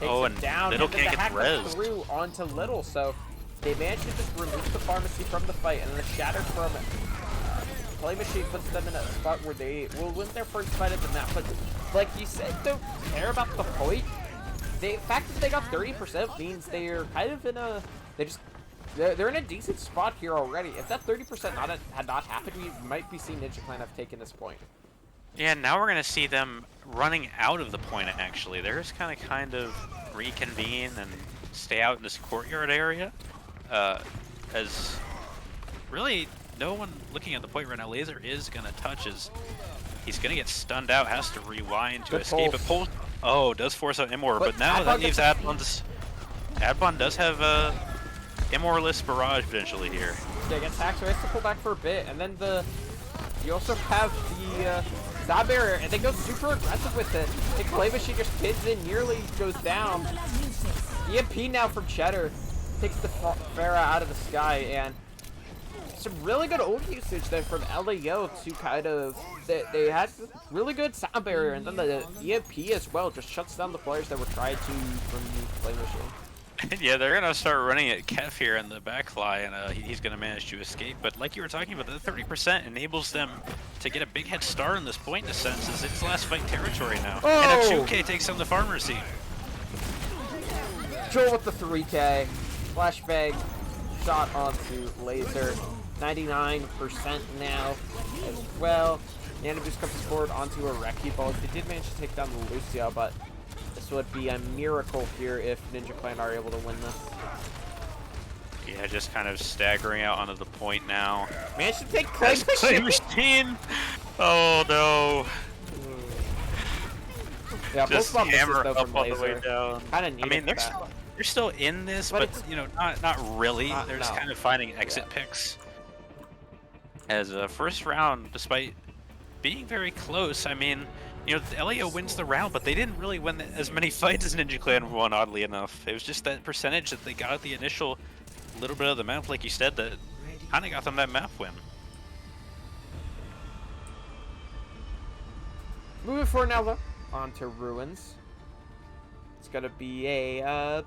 takes Oh, him and down, Little and then can't the get hack goes rezzed. through onto Little, so they managed to just remove the pharmacy from the fight, and the shatter from Play Machine puts them in a spot where they will win their first fight at the map. But like you said, don't care about the point. The fact that they got 30% means they're kind of in a they're in a decent spot here already. If that 30% had not happened, we might be seeing Ninja Clan have taken this point. Yeah, now we're gonna see them running out of the point. Actually, they're just kind of reconvene and stay out in this courtyard area, as really no one looking at the point right now. Laser is gonna touch as he's gonna get stunned out, has to rewind to Good escape. But pulse. does force out Immor, But but now Adbon that leaves gets Adbon's. Adbon does have Immorless Barrage potentially here. Yeah, gets hacked, so he has to pull back for a bit, and then you also have the Stab Barrier, and they go super aggressive with it. The Clay Machine just pins in, nearly goes down. EMP now from Cheddar takes the Pharah out of the sky, and some really good ult usage there from LAO to kind of they had really good Sound Barrier, and then the EMP as well just shuts down the players that were trying to remove Play Machine. Yeah, they're gonna start running at Kef here in the back line, and he's gonna manage to escape. But like you were talking about, the 30% enables them to get a big head start on this point in a sense, as it's last fight territory now. Oh! And a 2K takes on the pharmacy. Joel with the 3K. Flashbang shot onto Laser. 99% now as well. Nano Boost comes forward onto a Wrecking Ball. They did manage to take down the Lucio, but this would be a miracle here if Ninja Clan are able to win this. Yeah, just kind of staggering out onto the point now. Managed to take Clay Clay Machine. Machine! Oh no! Yeah, Just both bombs hammer though up from on the way Laser. down. Kinda I needed mean, that. they're still in this, But but it's- you know, not really. They're just no. kind of finding exit picks. As a first round, despite being very close, I mean, you know, the LAO wins the round, but they didn't really win as many fights as Ninja Clan won, oddly enough. It was just that percentage that they got at the initial little bit of the map, like you said, that kind of got them that map win. Moving forward now though, on to Ruins. It's gonna be a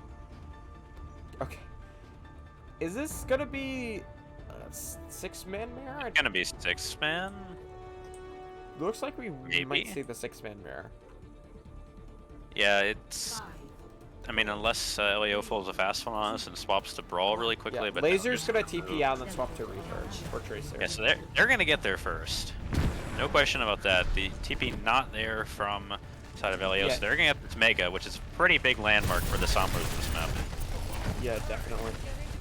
okay. Is this gonna be a 6-man mirror? It's gonna be 6-man. Looks like we Maybe. might see the 6-man mirror. Yeah, it's. I mean, unless LAO falls a fast one on us and swaps to Brawl really quickly, Yeah, but no, Laser's just- gonna TP out and then swap to Reaper or Tracer. Yeah, so they're gonna get there first. No question about that. The TP not there from side of LAO, Yeah. so they're gonna get this Mega, which is a pretty big landmark for the Sombras of this map. Yeah, definitely.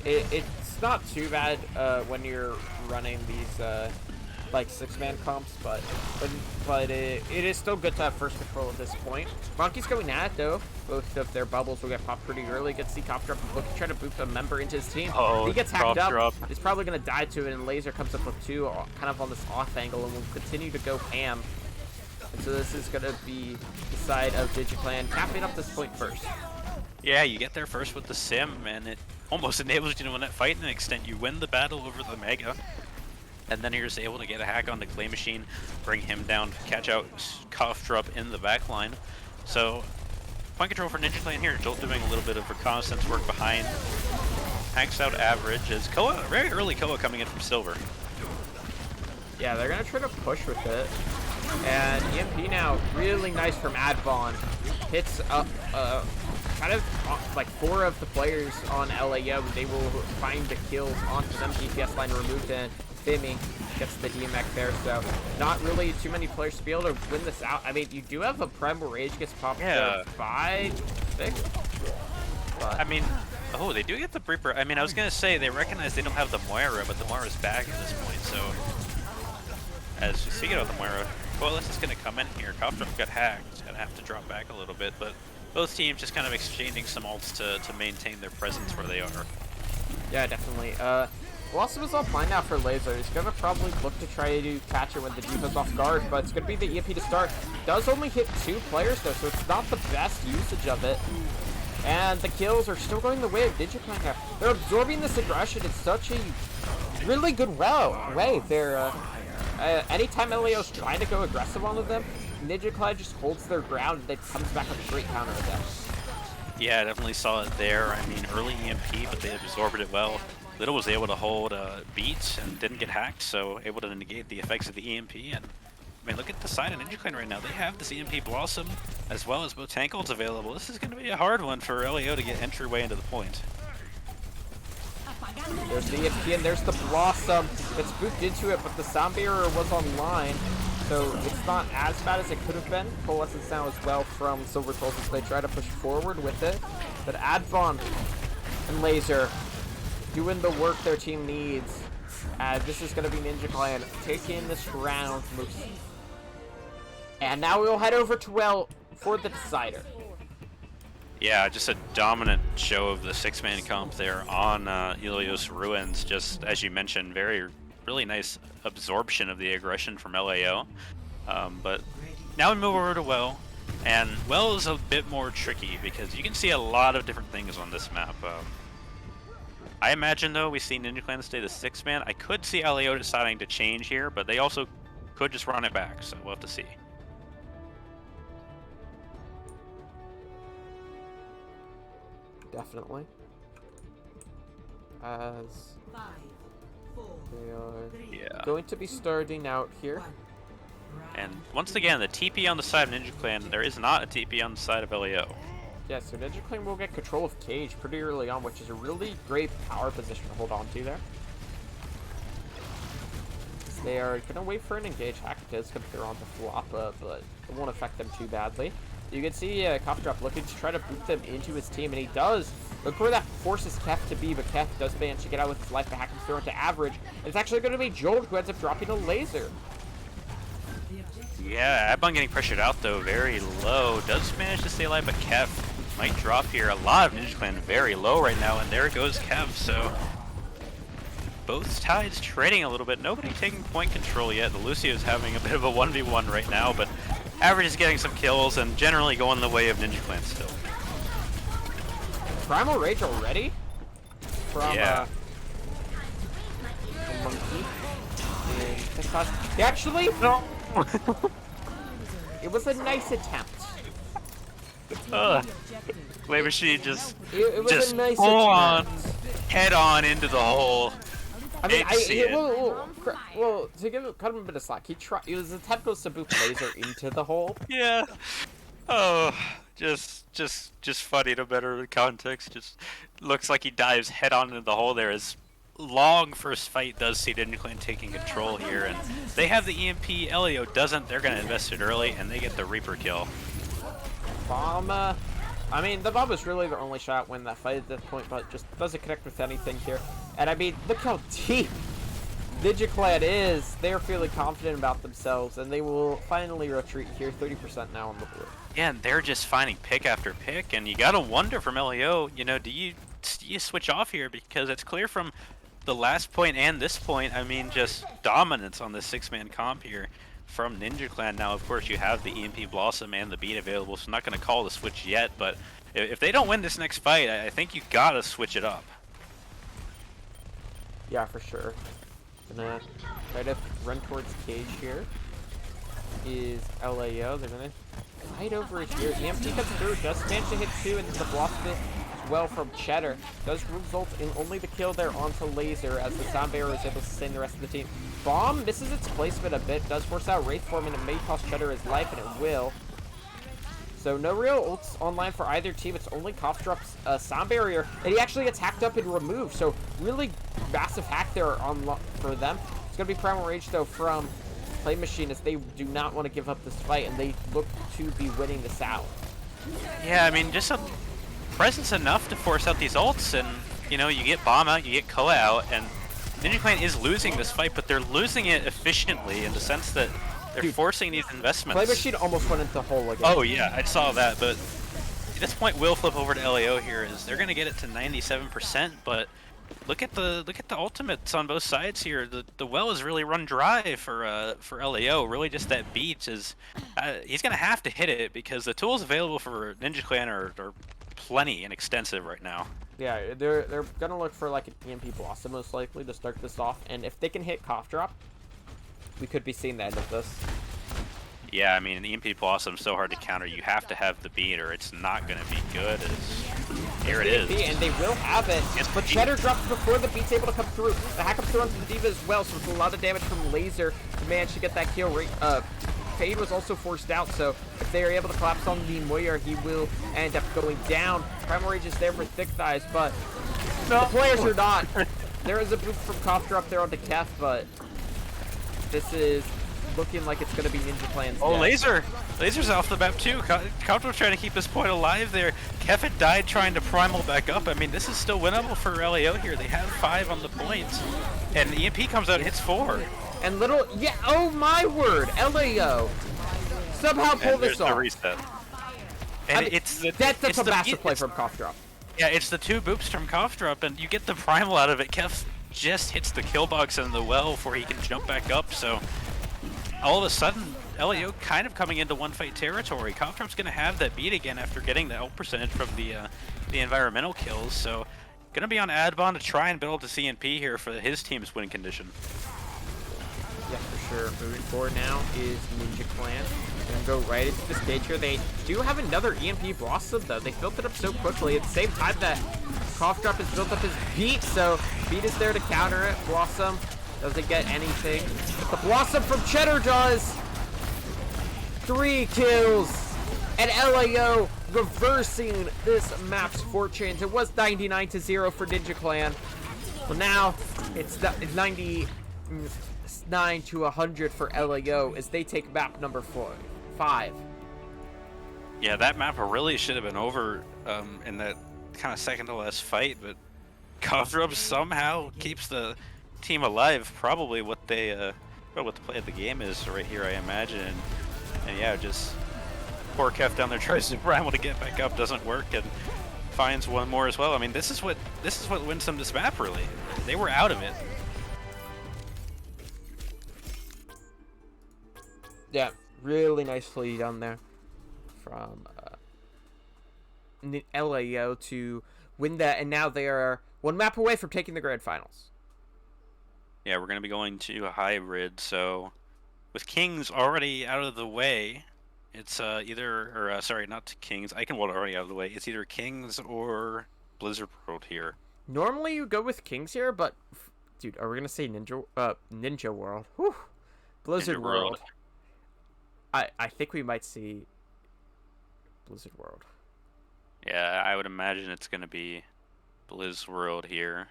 It's not too bad when you're running these like 6-man comps, but it is still good to have first control at this point. Monkey's going at it though. Both of their bubbles will get popped pretty early. Gets the cop drop, looking trying to boot a member into his team. Oh, he gets prop hacked up. drop. He's probably gonna die to it, and Laser comes up with 2, kind of on this off angle, and will continue to go ham. And so this is gonna be the side of DigiClan capping up this point first. Yeah, you get there first with the Sim, and it almost enables you to win that fight in an extent. You win the battle over the Mega, and then you're just able to get a hack on the Clay Machine, bring him down, catch out Cough Drop in the back line. So, point control for Ninja Clan here. Jolt doing a little bit of reconnaissance work behind. Hacks out average as Koa, very early Koa coming in from Silver. Yeah, they're gonna try to push with it. And EMP now, really nice from Adbon. Hits up, kind of like 4 of the players on LAO. They will find the kills onto them. DPS line removed, and Fimi gets the DMX there. So not really too many players to be able to win this out. I mean, you do have a Prem where Rage gets popped Yeah. to 5, 6. But I mean, oh, they do get the Reaper. I mean, I was gonna say they recognize they don't have the Moira, but the Moira's back at this point. So, as speaking of the Moira, Coalesce is gonna come in here. Copdrop got hacked. He's gonna have to drop back a little bit, but both teams just kind of exchanging some ults to maintain their presence where they are. yeah, definitely. Blossom is offline now for Laser. He's gonna probably look to try to catch it when the Diva's off guard, but it's gonna be the EMP to start. Does only hit 2 players though, so it's not the best usage of it. And the kills are still going the way of DigiClan now. They're absorbing this aggression in such a really good way. They're anytime LAO's trying to go aggressive on them, DigiClan just holds their ground and then comes back with a great counter attack. Yeah, I definitely saw it there. I mean, early EMP, but they absorbed it well. Little was able to hold beats and didn't get hacked, so able to negate the effects of the EMP. And I mean, look at the side of Ninja Clan right now. They have this EMP Blossom as well as both tank ults available. This is going to be a hard one for LAO to get entryway into the point. There's the EMP and there's the Blossom. It's spooked into it, but the sound barrier was online, so it's not as bad as it could have been. Coalescence now as well from Silver Trolls as they try to push forward with it. But Advon and Laser doing the work their team needs. This is going to be Ninja Clan taking this round. And now we'll head over to Well for the decider. Yeah, just a dominant show of the 6-man comp there on Ilios Ruins. Just as you mentioned, really nice absorption of the aggression from LAO. But now we move over to Well, and Well is a bit more tricky because you can see a lot of different things on this map. I imagine though we see Ninja Clan stay the 6-man. I could see LAO deciding to change here, but they also could just run it back, so we'll have to see. Definitely. As they are going to be starting out here. And once again, the TP on the side of Ninja Clan, there is not a TP on the side of LAO. Yeah, so Ninja Clan will get control of Cage pretty early on, which is a really great power position to hold on to there. They are going to wait for an engage. Hack does come through on the flop, but it won't affect them too badly. You can see Cough Drop looking to try to boot them into his team, and he does. Look where that forces Kef to be, but Kef does manage to get out with his life. The hack is thrown to average. It's actually going to be Jolt who ends up dropping a laser. Yeah, Adbon getting pressured out though, very low. Does manage to stay alive, but Kef might drop here. A lot of Ninja Clan very low right now, and there goes Kef. So both sides trading a little bit. Nobody taking point control yet. The Lucio's having a bit of a 1v1 right now, but Average is getting some kills and generally going the way of Ninja Clan still. Primal Rage already? From, yeah. From Monkey. He actually, no. It was a nice attempt. Flame Machine just, it was just a nice full attempt. on, head on into the hole. I mean, well, to cut him a bit of slack, his attempt was to boot laser into the hole. Yeah. Oh, just funny to better context. Just looks like he dives head on into the hole there. His long first fight does see Ninja Clan taking control here, and they have the EMP. LAO doesn't. They're gonna invest it early, and they get the Reaper kill. Bomb. I mean, the bomb was really their only shot when that fight at this point, but just doesn't connect with anything here. And I mean, look how deep Ninja Clan is. They're feeling confident about themselves, and they will finally retreat here. 30% now on the board. Yeah, and they're just finding pick after pick, and you gotta wonder from LAO, you know, do you switch off here? Because it's clear from the last point and this point, I mean, just dominance on the 6-man comp here from Ninja Clan. Now, of course, you have the EMP Blossom and the beat available, so I'm not going to call the switch yet, but if they don't win this next fight, I think you got to switch it up. Yeah, for sure. Gonna try to run towards Cage here. Is LAO. They're gonna fight over it here. EMP comes through, just managed to hit 2, and the Blossom as well from Cheddar. Does result in only the kill there onto Laser, as the Sound Bearer is able to sustain the rest of the team. Bomb misses its placement a bit, does force out Wraith Form, and it may cost Cheddar his life, and it will. So no real ults online for either team. It's only Cough Drop's Sound Barrier, and he actually gets hacked up and removed. So really massive hack there for them. It's going to be Primal Rage, though, from Flame Machine, as they do not want to give up this fight, and they look to be winning this out. Yeah, I mean, just a presence enough to force out these ults, and, you know, you get Bomb out, you get Koa out, and Ninja Clan is losing this fight, but they're losing it efficiently in the sense that they're forcing these investments. Flame Machine almost went into the hole again. Oh yeah, I saw that, but at this point we'll flip over to LAO here, is they're gonna get it to 97%, but look at the ultimates on both sides here. The well is really run dry for LAO. Really just that beat is he's gonna have to hit it, because the tools available for Ninja Clan are plenty and extensive right now. Yeah, they're gonna look for like an EMP Blossom most likely to start this off, and if they can hit Cough Drop, we could be seeing the end of this. Yeah, I mean, an EMP Blossom's so hard to counter. You have to have the beat, or it's not gonna be good. Here it the is. EMP, and they will have it. It's But the Cheddar drops before the beat's able to come through. The hack up through onto the Diva as well, so it's a lot of damage from Laser to manage to get that kill. Fade was also forced out, so if they are able to collapse on the Moyer, he will end up going down. Primal Rage is there for Thick Thighs, but the players are not. There is a boot from Cough Drop there onto Kef, but this is looking like it's going to be Ninja Clan's Oh, death. Laser! Laser's off the map too. Copter trying to keep his point alive there. Kefit died trying to primal back up. I mean, this is still winnable for LAO here. They have 5 on the points. And the EMP comes out and hits 4. And little, yeah, oh my word, LAO somehow pull And this there's the off. reset. And I mean, it's the that's it's a the master beat- play from Cough Drop. Yeah, it's the 2 boops from Cough Drop, and you get the primal out of it. Kef just hits the kill box in the well before he can jump back up, so all of a sudden, LAO kind of coming into one fight territory. Cough Drop's gonna have that beat again after getting the ult percentage from the environmental kills, so gonna be on Adbon to try and build the CNP here for his team's win condition. Yeah, for sure. Moving forward now is Ninja Clan. Gonna go right into the stage here. They do have another EMP Blossom though. They built it up so quickly. At the same time that Cough Drop has built up his Beat, so Beat is there to counter it. Blossom doesn't get anything. But the Blossom from Cheddar does 3 kills. And LAO reversing this map's fortunes. It was 99-0 for Ninja Clan. Well, now it's 99-100 for LAO as they take map number 5. Yeah, that map really should have been over in that kind of second to last fight, but Cough Drop somehow keeps the team alive. Probably what they what the play of the game is right here, I imagine. And yeah, just poor Kef down there tries to primal to get back up, doesn't work, and finds one more as well. I mean, this is what wins them this map. Really, they were out of it. Yeah, really nice play down there from LAO to win that, and now they are 1 map away from taking the grand finals. Yeah, we're gonna be going to a hybrid, so with Kings already out of the way, it's sorry, not Kings. Eichenwald already out of the way. It's either Kings or Blizzard World here. Normally you go with Kings here, but dude, are we gonna say Ninja World? Whew. Blizzard Ninja World. World. I think we might see Blizzard World. Yeah, I would imagine it's gonna be Blizz World here.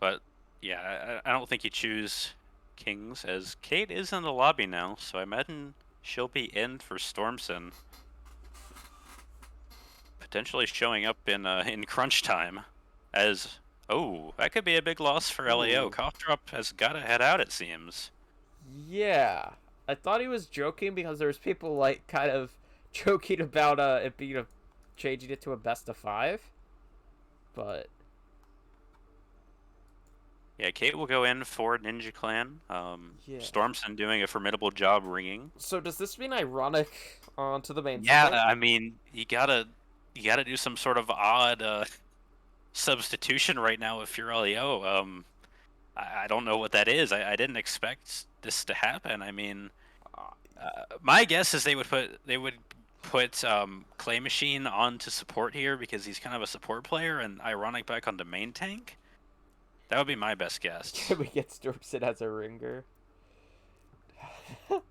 But yeah, I don't think you choose Kings, as Kate is in the lobby now, so I imagine she'll be in for Stormson. Potentially showing up in crunch time, as that could be a big loss for LAO. Ooh. Cough Drop has got to head out, it seems. Yeah, I thought he was joking because there's people like kind of joking about it being changing it to a best of 5, but Yeah, Kate will go in for Ninja Clan. Yeah. Stormson doing a formidable job ringing. so does this mean Ironic onto the main? Yeah, support? I mean, you gotta do some sort of odd substitution right now if you're LEO. I don't know what that is. I didn't expect this to happen. I mean, my guess is they would put Clay Machine onto support here because he's kind of a support player, and Ironic back onto main tank. That would be my best guess. Can we get Stormson as a ringer? But,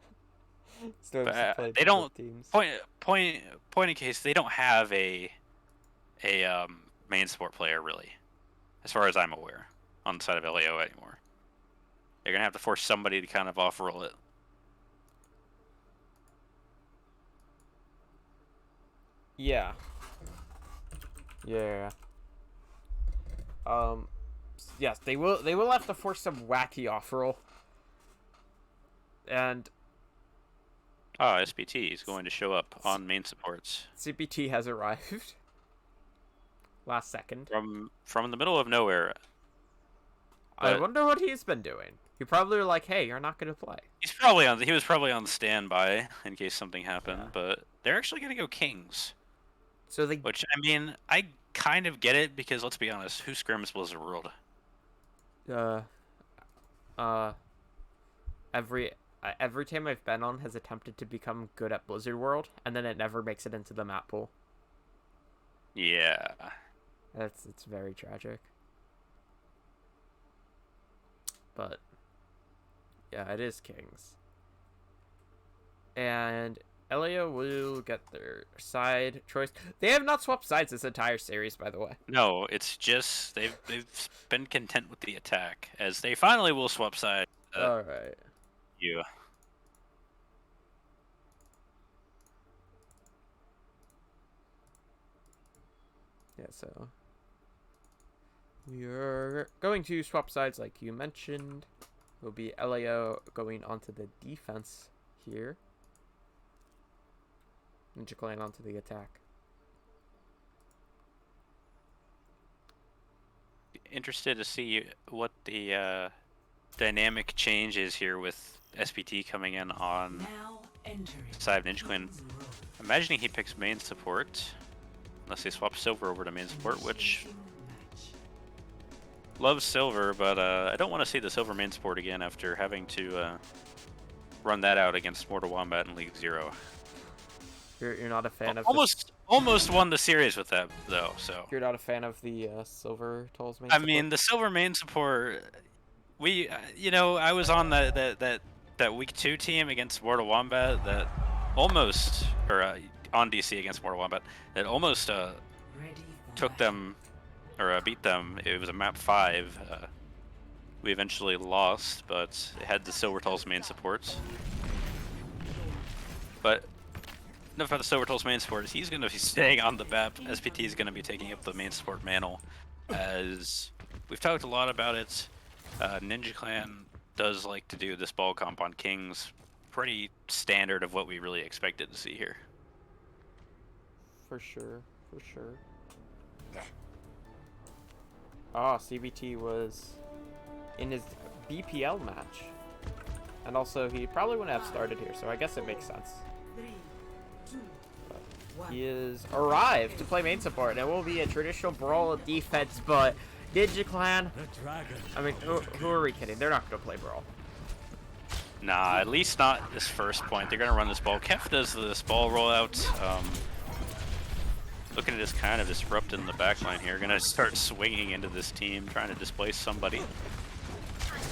played they for don't both teams. point in case they don't have a main support player really, as far as I'm aware, on the side of LAO anymore. They're gonna have to force somebody to kind of off roll it. Yeah. Yeah. Yes, they will have to force some wacky off roll. And SPT is going to show up on main supports CPT has arrived. Last second. from the middle of nowhere. I But wonder what he's been doing. He probably were like, "Hey, you're not gonna play." he was probably on standby in case something happened. Yeah. But they're actually gonna go Kings, So they which I mean I kind of get it because let's be honest, who scrims Blizzard World? every team I've been on has attempted to become good at Blizzard World, and then it never makes it into the map pool. Yeah. It's very tragic. But yeah, it is Kings. And LAO will get their side choice. They have not swapped sides this entire series, by the way. No, it's just they've been content with the attack, as they finally will swap sides. All right. You. Yeah, so we are going to swap sides like you mentioned. It will be LAO going onto the defense here. Ninja Clan onto the attack. Interested to see what the dynamic change is here with SPT coming in on Now entering the side of Ninja Clan. King's Row. Imagining he picks main support, unless they swap Silver over to main support, which Initiating match. loves Silver, but I don't want to see the Silver main support again after having to run that out against Mortal Wombat in League 0. You're not a fan of Almost won the series with that though. So you're not a fan of the Silver Tolls main I support? mean, the Silver main support. We, you know, I was on that week 2 team against Mortal Wombat that almost, or on DC against Mortal Wombat that almost Ready for took battle. them, or beat them. It was a map 5. We eventually lost, but it had the Silver Tolls main support. But enough about the Silver Tolls main support. He's going to be staying on the map. SPT is going to be taking up the main support mantle, as we've talked a lot about it. Ninja Clan does like to do this ball comp on Kings. Pretty standard of what we really expected to see here. For sure, for sure. Ah, CBT was in his BPL match. And also, he probably wouldn't have started here, so I guess it makes sense. 3, 2, 1. He is arrived to play main support, and it will be a traditional Brawl defense, but Ninja Clan, I mean, who are we kidding? They're not going to play Brawl. Nah, at least not this first point. They're going to run this ball. Kef does this ball rollout. Looking to just kind of disrupt in the backline here. Going to start swinging into this team, trying to displace somebody.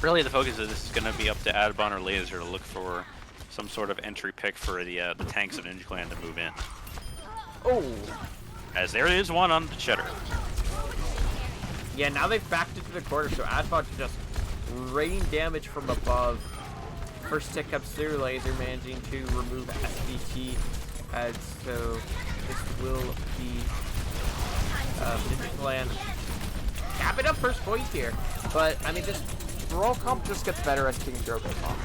Really, the focus of this is going to be up to Adbon or Laser to look for some sort of entry pick for the tanks of Ninja Clan to move in. Oh! As there is one on the Cheddar. Yeah, now they've backed into the corner, so Adbon can just rain damage from above. First tick comes through, Laser managing to remove SBT, and so this will be Ninja Clan capping up first point here. But, I mean, this Brawl comp just gets better as King's Row goes on.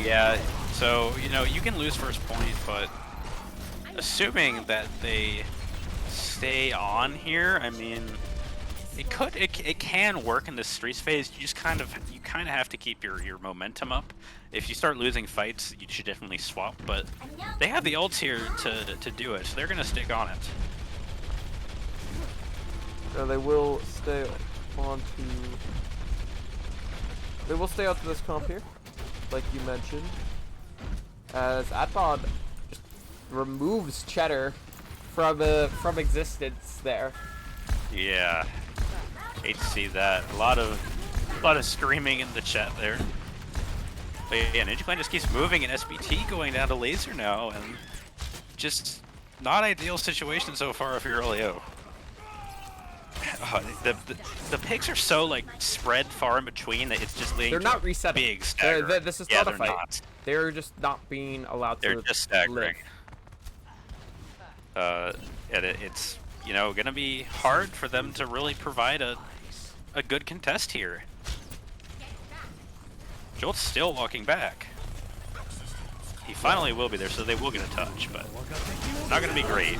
Yeah, so, you know, you can lose first point, but assuming that they stay on here, I mean, it can work in this streets phase. You just kind of have to keep your momentum up. If you start losing fights, you should definitely swap, but they have the ults here to do it, so they're gonna stick on it. So they will stay on to... They will stay out to this comp here, like you mentioned. As Adbon just removes Cheddar from existence there. Yeah, hate to see that. A lot of screaming in the chat there. But yeah, Ninja Clan just keeps moving, and SBT going down to Laser now, and just not ideal situation so far if you're LAO. The picks are so like spread far in between that it's just leading They're to not a resetting. big stagger. This is Yeah, not a they're fight. not. They're just not being allowed to They're just staggering. live. And it's, you know, gonna be hard for them to really provide a good contest here. Jolt's still walking back. He finally will be there, so they will get a touch, but not gonna be great.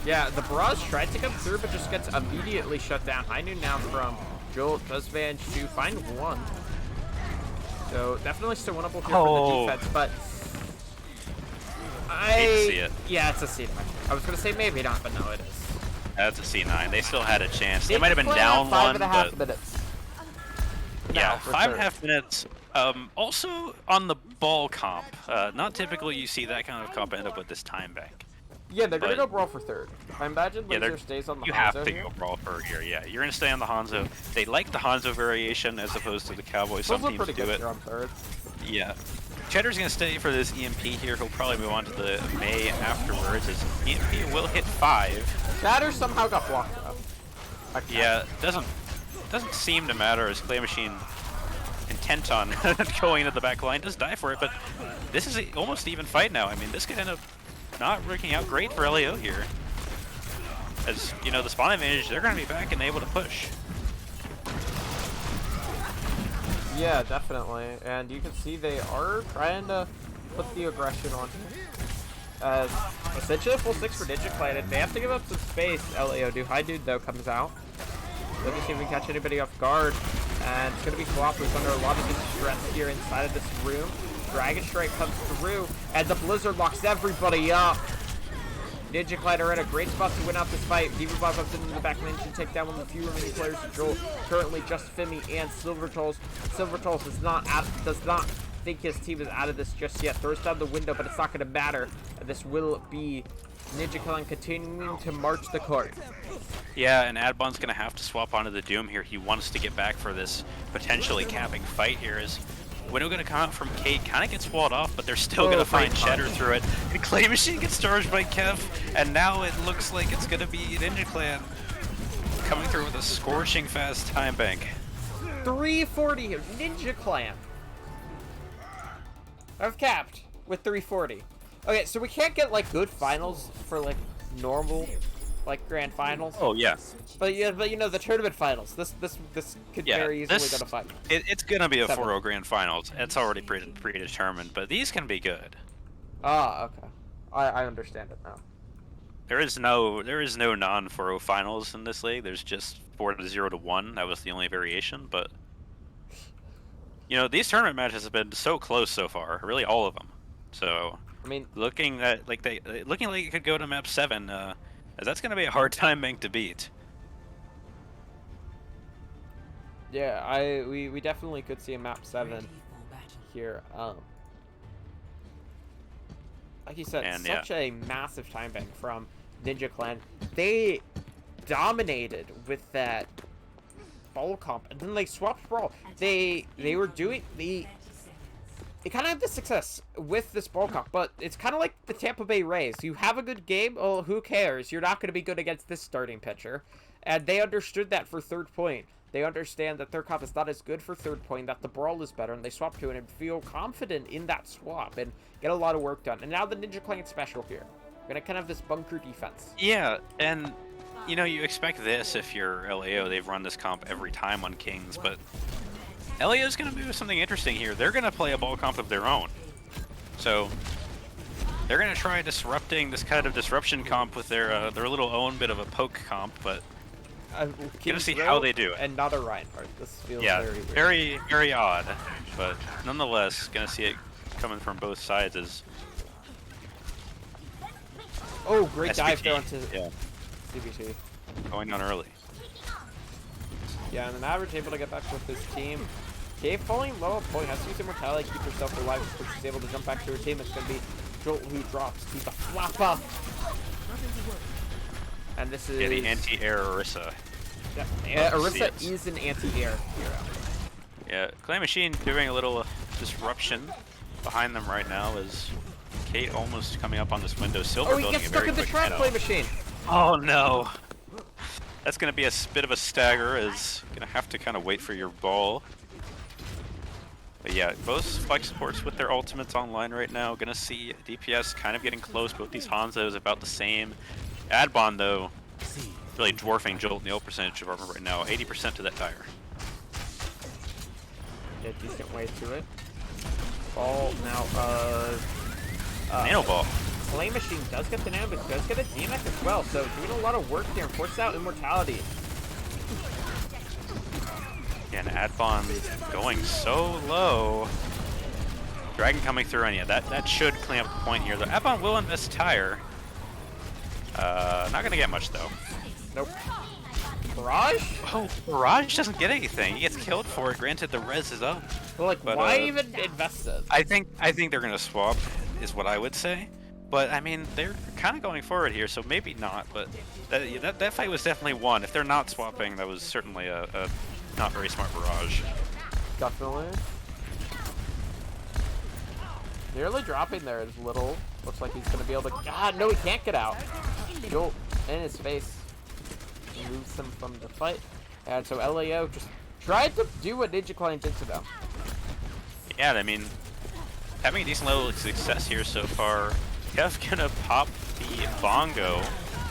Yeah, the barrage tried to come through, but just gets immediately shut down. High noon now from Jolt does manage to find one. So definitely still winnable here for the defense, but Hate to see it. Yeah, it's a C9. I was gonna say maybe not, but no, it is. That's a C9. They still had a chance. They might have been Play down at 5.5 one, but minutes. yeah, Now, for 5.5 minutes. Also on the ball comp. Not typically you see that kind of comp end up with this time bank. Yeah, they're gonna But- go Brawl for third. I imagine Yeah, Laser stays on the You Hanzo have to here. go Brawl for here, yeah. You're gonna stay on the Hanzo. They like the Hanzo variation as opposed to the Cowboy. Some Those are teams pretty do good it. here on third. Yeah. Cheddar's gonna stay for this EMP here. He'll probably move on to the May afterwards. As EMP will hit 5. Shatter somehow got blocked up. Okay. Yeah, doesn't seem to matter as Clay Machine intent on going into the back line does die for it, but this is almost even fight now. I mean, this could end up not working out great for LAO here. As, you know, the spawn advantage, they're going to be back and able to push. Yeah, definitely. And you can see they are trying to put the aggression on here. As essentially a full 6 for Digiclated. They have to give up some space. LAO do. High Dude, though, comes out. Let me see if we can catch anybody off guard. And it's going to be Flop, who's under a lot of distress here inside of this room. Dragon Strike comes through, and the Blizzard locks everybody up. Digiclide are in a great spot to win out this fight. Diva Bob comes in the back lane to take down one of the few remaining players to control. Currently, just Fimi and Silvertolls. Silvertolls does not think his team is out of this just yet. Throws down the window, but it's not going to matter. This will be Digiclide continuing to march the court. Yeah, and Adbon's going to have to swap onto the Doom here. He wants to get back for this potentially capping fight here. As Window going to come out from Kate, kind of gets walled off, but they're still going to find Cheddar through it. And Clay Machine gets charged by Kev, and now it looks like it's going to be Ninja Clan coming through with a scorching fast time bank. 340 here. Ninja Clan. I've capped with 340. Okay, so we can't get like good finals for like normal like grand finals. Oh yeah. But yeah, but you know the tournament finals. This could very easily go to fight. It's gonna be a 7. 4-0 grand finals. It's already predetermined, but these can be good. Ah, okay. I understand it now. There is no non 4-0 finals in this league. There's just 4-0 to 1. That was the only variation, but you know these tournament matches have been so close so far. Really, all of them. So I mean, looking like it could go to map 7. As that's gonna be a hard time bank to beat. yeah, we definitely could see a map 7 Ready for battle. here. Like you said, And, such a massive time bank from Ninja Clan. They dominated with that Brawl comp, and then they swapped Brawl. They were doing they kind of had the success with this Brawl comp, but it's kind of like the Tampa Bay Rays. You have a good game, well, who cares? You're not going to be good against this starting pitcher, and they understood that for third point. They understand that their comp is not as good for third point, that the Brawl is better, and they swap to it and feel confident in that swap and get a lot of work done. And now the Ninja Clan special here. We're going to kind of have this bunker defense. Yeah, and you know you expect this if you're LAO. They've run this comp every time on Kings, but LAO is going to do something interesting here. They're going to play a ball comp of their own. So they're going to try disrupting this kind of disruption comp with their little own bit of a poke comp, but gonna see how they do it. And not a Reinhardt. This feels yeah, very weird. very odd. But nonetheless, going to see it coming from both sides as Oh, great dive SBT, there onto yeah, CBT. going down early. Yeah, and an average able to get back with his team. Cave falling low at point, has to use immortality, keep herself alive before she's able to jump back to her team. It's going to be Jolt who drops to the flapper. And this is... Yeah, the anti-air Orisa. Yeah, Love to see Orisa it. is an anti-air hero. Yeah, Clay Machine doing a little disruption behind them right now as Kate almost coming up on this window. Silver Oh, he building gets a stuck very in the quick trap, head Play off. Machine. Oh no! That's gonna be a bit of a stagger, as gonna have to kind of wait for your ball. But yeah, both Spike supports with their ultimates online right now. Gonna see DPS kind of getting close. Both these Hanzos about the same. Adbon though, really dwarfing Jolt in the ult percentage of armor right now. 80% to that tire. Yeah, decent way to it. Ball now, Nano ball. Play Machine does get the nano, but does get a DMX as well. So doing a lot of work here and forces out immortality. Yeah, and Adbon going so low. Dragon coming through, and yeah, that should clean up the point here. The Adbon will invest tire. Not gonna get much though. Nope. Barrage? Oh, Mirage doesn't get anything. He gets killed for it. Granted, the res is up. Well, like, But, why even invest it? I think they're gonna swap, is what I would say. But I mean, they're kind of going forward here, so maybe not. But that fight was definitely won. If they're not swapping, that was certainly a not very smart barrage. Definitely. Nearly dropping there is Little. Looks like he's going to be able to... God, no, he can't get out. Jolt in his face moves him from the fight. And so LAO just tried to do what Ninja Clan did to them. Yeah, I mean, having a decent level of success here so far. Kev gonna pop the bongo.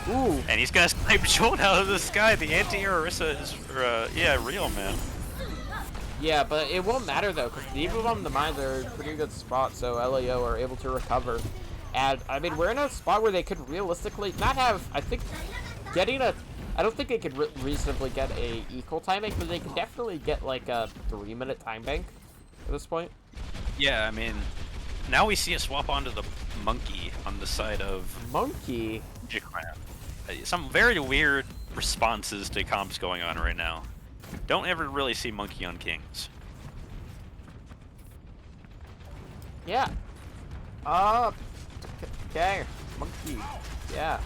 Ooh. And he's gonna snipe Jolt out of the sky. The anti-air Orisa is, yeah, real, man. Yeah, but it won't matter though, because neither of them in the mines are in a pretty good spot, so LAO are able to recover. And, I mean, we're in a spot where they could realistically not have, I think, getting a... I don't think they could reasonably get a equal time bank, but they could definitely get, like, a 3-minute time bank at this point. Yeah, I mean, now we see a swap onto the Monkey on the side of... Monkey? Some very weird responses to comps going on right now. Don't ever really see Monkey on Kings. Yeah. Okay. Monkey. Yeah.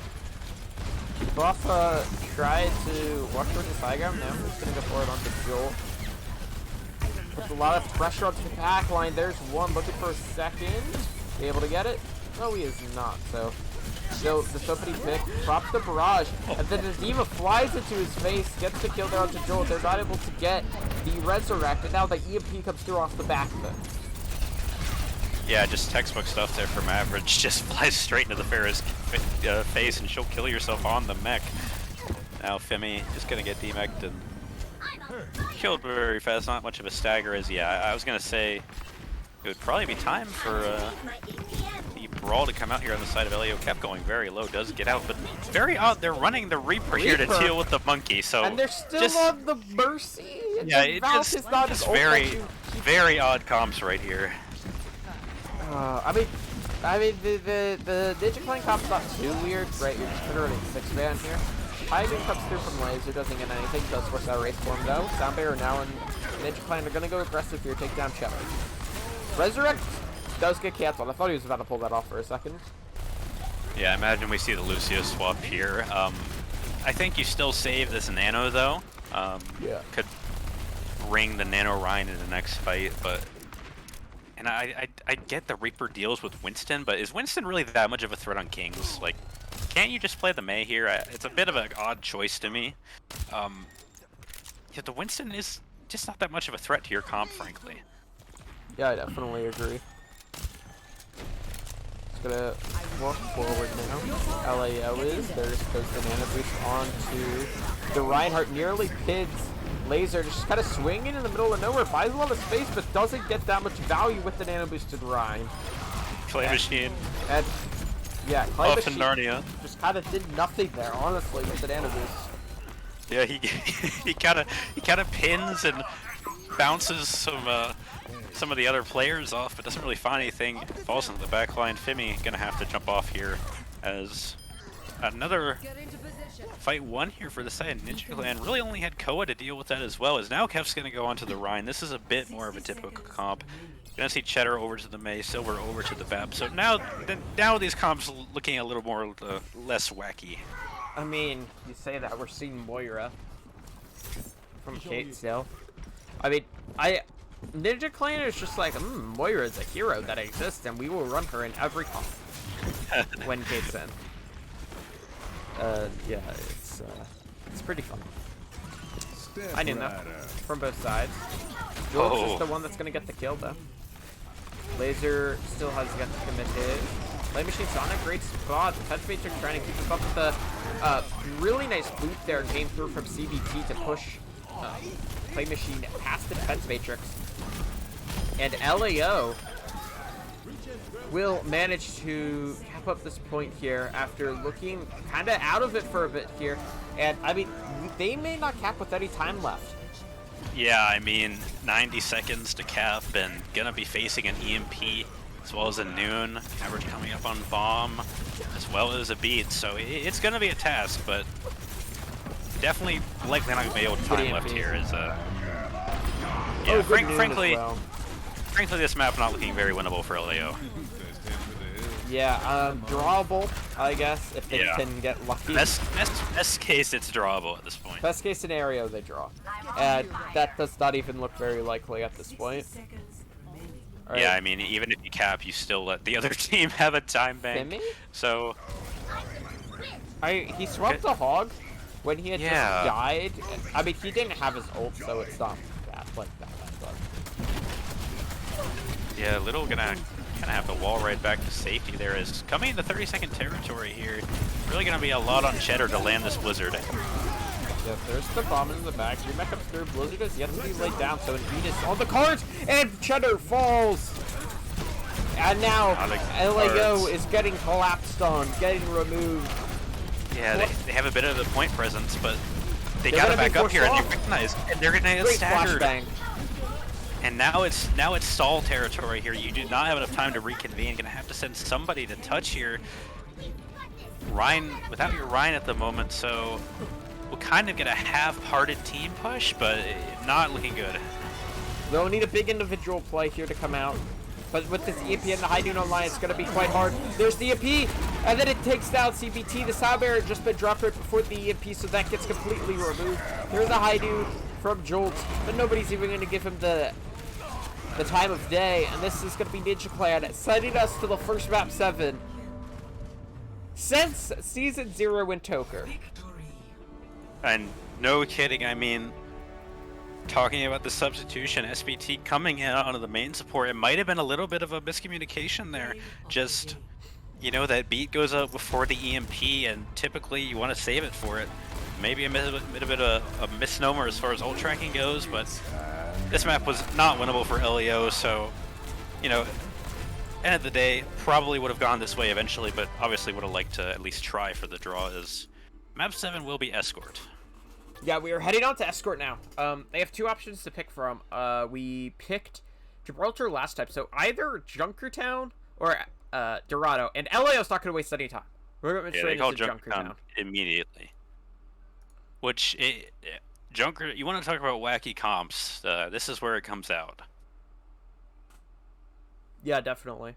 Buff tried to watch for the side ground. Now I'm just gonna go forward onto Joel. Puts a lot of pressure onto the back line. There's one looking for a second. Be able to get it? No, he is not. So the Sopity pick drops the barrage, and then the Diva flies into his face, gets the kill there onto Joel. They're not able to get the resurrect, and now the EMP comes through off the back of it. Yeah, just textbook stuff there from Average. Just flies straight into the Pharah's face, and she'll kill yourself on the mech. Now Femi is gonna get demeched and killed very fast. Not much of a stagger as, yeah, I was gonna say it would probably be time for the Brawl to come out here on the side of LAO. Kept going very low, does get out, but it's very odd. They're running the Reaper here to deal with the Monkey, so and they're still on the Mercy. And yeah, the it's just very odd comps right here. I mean, the Ninja Clan comp's not too weird, right? You're just literally 6-man here. Timing comes through from Laser, doesn't get anything, does force that race form though. Sound Bear now and Ninja Clan are gonna go aggressive here, take down Cheddar. Resurrect does get canceled. I thought he was about to pull that off for a second. Yeah, I imagine we see the Lucio swap here. I think you still save this Nano though. Yeah. Could ring the Nano Ryan in the next fight, but... And I get the Reaper deals with Winston, but is Winston really that much of a threat on Kings? Like, can't you just play the Mei here? It's a bit of an odd choice to me. Yeah, the Winston is just not that much of a threat to your comp, frankly. Yeah, I definitely agree. Just gonna walk forward now. LAO is. There's those banana boost onto the Reinhardt. Nearly pins Laser, just kind of swinging in the middle of nowhere. Buys a lot of space, but doesn't get that much value with the nano boost to the Rhine. Clay Machine. And yeah, Clay Machine Narnia. just kind of did nothing there, honestly, with the nano boost. Yeah, he kind of pins and bounces some of the other players off, but doesn't really find anything. Falls into the back line. Femi gonna have to jump off here as another fight won here for the side. Ninja Clan really only had Koa to deal with that as well. As now Kev's gonna go onto the Rhine. This is a bit more of a typical comp. Gonna see Cheddar over to the Mei, Silver over to the Vap. So now these comps looking a little more less wacky. I mean, you say that, we're seeing Moira from Kate still. I mean, Ninja Clan is just like, Moira is a hero that exists, and we will run her in every comp when Kate's in. Yeah, it's pretty fun. I didn't know from both sides. Joel's just the one that's gonna get the kill though. Laser still has got to commit hit. Play Machine's on a great spot. Touch Matrix trying to keep up with the really nice loot there came through from CBT to push Play Machine past the Defense Matrix. And LAO will manage to cap up this point here after looking kind of out of it for a bit here. And, I mean, they may not cap with any time left. Yeah, I mean, 90 seconds to cap and gonna be facing an EMP as well as a Noon. Average coming up on Bomb as well as a Beat. So it's gonna be a task, but definitely likely not gonna be able to time left here. Yeah, frankly, this map not looking very winnable for LAO. Yeah, drawable, I guess, if they Yeah. can get lucky. Best case, it's drawable at this point. Best case scenario, they draw. And that does not even look very likely at this 60 point. seconds remaining. All right. Yeah, I mean, even if you cap, you still let the other team have a time bank. Fimi? So, He swapped the hog when he had Yeah. just died. I mean, he didn't have his ult, so it's not bad like that. But yeah, Little gonna kind of have to wall right back to safety there. Is coming into 30-second territory here. Really gonna be a lot on Cheddar to land this Blizzard. yeah, there's the bomb in the back. Remake comes through. Blizzard is yet to be laid down, so Venus on the cards, and Cheddar falls. And now LAO is getting collapsed on, getting removed. Yeah, they have a bit of the point presence, but they They're gotta gonna be back up here and forced they recognize, and they're gonna get Great staggered. flashbang. And now it's stall territory here. You do not have enough time to reconvene. Gonna have to send somebody to touch here. Ryan, without your Ryan at the moment, so we'll kind of get a half-hearted team push, but not looking good. They'll need a big individual play here to come out. But with this EMP and the high noon online, it's going to be quite hard. There's the EMP, and then it takes down CBT. The Sound Barrier had just been dropped right before the EMP, so that gets completely removed. There's the high noon from Jolt, but nobody's even going to give him the time of day. And this is going to be Ninja Clan sending us to the first map 7 since Season 0 in ToKR. Victory. And no kidding, I mean, talking about the substitution, SBT coming in onto the main support, it might have been a little bit of a miscommunication there. Just, you know, that beat goes out before the EMP, and typically you want to save it for it. Maybe a bit of a misnomer as far as ult tracking goes, but this map was not winnable for LAO, so, you know, end of the day, probably would have gone this way eventually, but obviously would have liked to at least try for the draw, as map 7 will be Escort. Yeah, we are heading on to Escort now. They have 2 options to pick from. We picked Gibraltar last time, so either Junkertown or Dorado. And LAO's not going to waste any time. We're going to Yeah, they straight call into Junkertown Junkertown. immediately. Which, Junker, you want to talk about wacky comps, this is where it comes out. Yeah, definitely.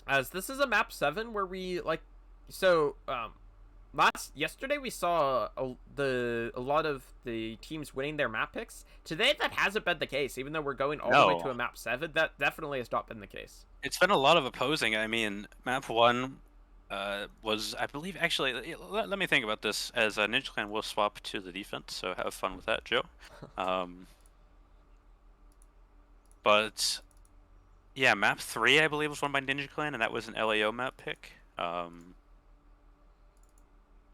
As this is a map 7 where we, like, so, yesterday we saw a lot of the teams winning their map picks. Today that hasn't been the case, even though we're going all the way to a map 7. That definitely has not been the case. It's been a lot of opposing. I mean, map 1 was, I believe, actually, let me think about this, as Ninja Clan will swap to the defense, so have fun with that, Joe. But, yeah, map 3, I believe, was won by Ninja Clan, and that was an LAO map pick. And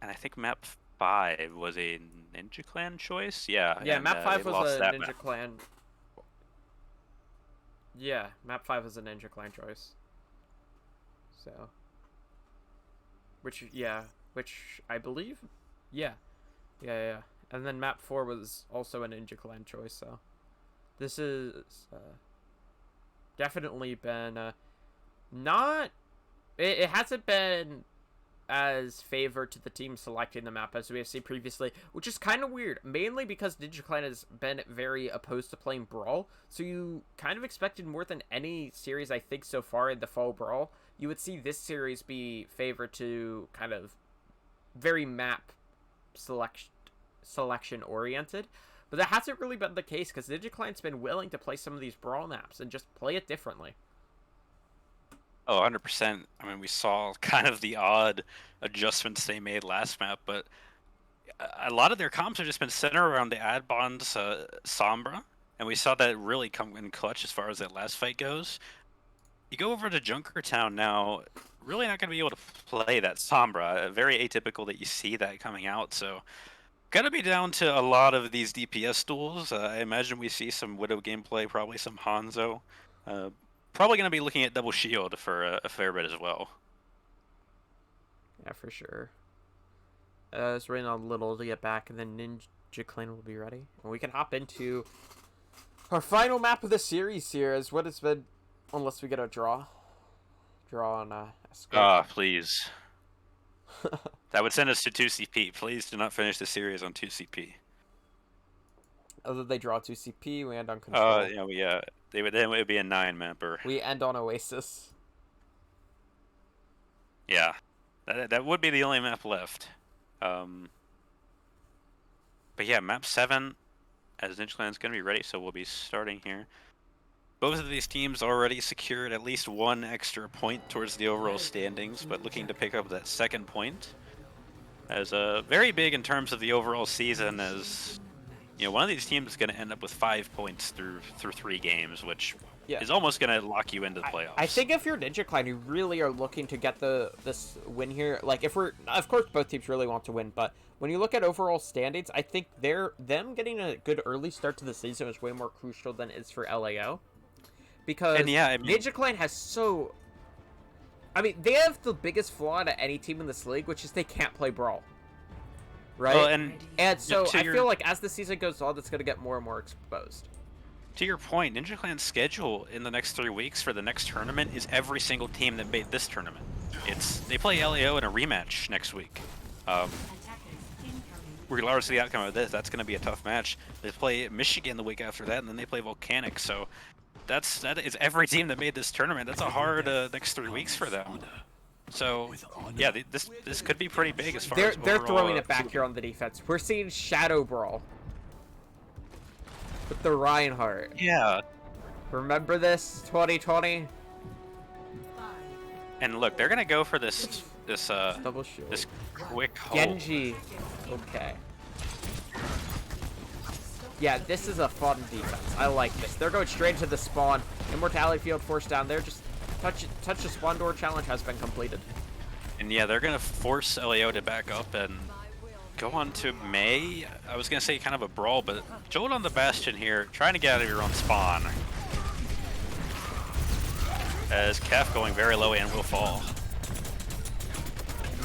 I think map 5 was a Ninja Clan choice. Yeah. Yeah, and, map 5 they was lost a that Ninja map. Clan. Yeah, map 5 was a Ninja Clan choice. So, which I believe, yeah. And then map 4 was also a Ninja Clan choice. So, this is definitely been not. It hasn't been as favor to the team selecting the map as we have seen previously, which is kind of weird, mainly because Ninja Clan has been very opposed to playing Brawl, so you kind of expected more than any series I think so far in the fall Brawl, you would see this series be favored to kind of very map selection oriented, but that hasn't really been the case because Ninja Clan's been willing to play some of these Brawl maps and just play it differently. Oh, 100%. I mean, we saw kind of the odd adjustments they made last map, but a lot of their comps have just been centered around the ad bonds Sombra, and we saw that really come in clutch as far as that last fight goes. You go over to Junkertown now, really not going to be able to play that Sombra. Very atypical that you see that coming out, so gonna be down to a lot of these DPS duels. I imagine we see some Widow gameplay, probably some Hanzo. Probably going to be looking at double shield for a fair bit as well. Yeah, for sure. It's waiting on Little to get back, and then Ninja Clan will be ready. And we can hop into our final map of the series here, is what it's been, unless we get a draw. Draw on Escape. Ah, please. That would send us to 2CP. Please do not finish the series on 2CP. Other they draw 2 CP, we end on control. Yeah, then it would be a 9 mapper. We end on Oasis. Yeah, that would be the only map left. But yeah, map 7, as Ninja Clan's gonna be ready, so we'll be starting here. Both of these teams already secured at least 1 extra point towards the overall standings, but looking to pick up that 2nd point. As very big in terms of the overall season, as one of these teams is going to end up with 5 points through 3 games, which is almost going to lock you into the playoffs. I think if you're Ninja Clan, you really are looking to get this win here. Like, if we're, of course, both teams really want to win, but when you look at overall standings, I think them getting a good early start to the season is way more crucial than it is for LAO, because Ninja Clan has so. I mean, they have the biggest flaw to any team in this league, which is they can't play Brawl. Right? Well, and so I feel like as the season goes on, it's going to get more and more exposed. To your point, Ninja Clan's schedule in the next 3 weeks for the next tournament is every single team that made this tournament. They play LAO in a rematch next week. Regardless of the outcome of this, that's going to be a tough match. They play Michigan the week after that, and then they play Volcanic, so that is every team that made this tournament. That's a hard next 3 weeks for them. So yeah, this could be pretty big as far as they're throwing it back here on the defense. We're seeing Shadow Brawl with the Reinhardt. Yeah. Remember this 2020? And look, they're gonna go for this double shield. This quick hold. Genji. Okay. Yeah, this is a fun defense. I like this. They're going straight to the spawn. Immortality field forced down there. Just touch the spawn door challenge has been completed. And yeah, they're gonna force LAO to back up and go on to May. I was gonna say kind of a brawl, but Jolt on the Bastion here, trying to get out of your own spawn. As Kef going very low and will fall.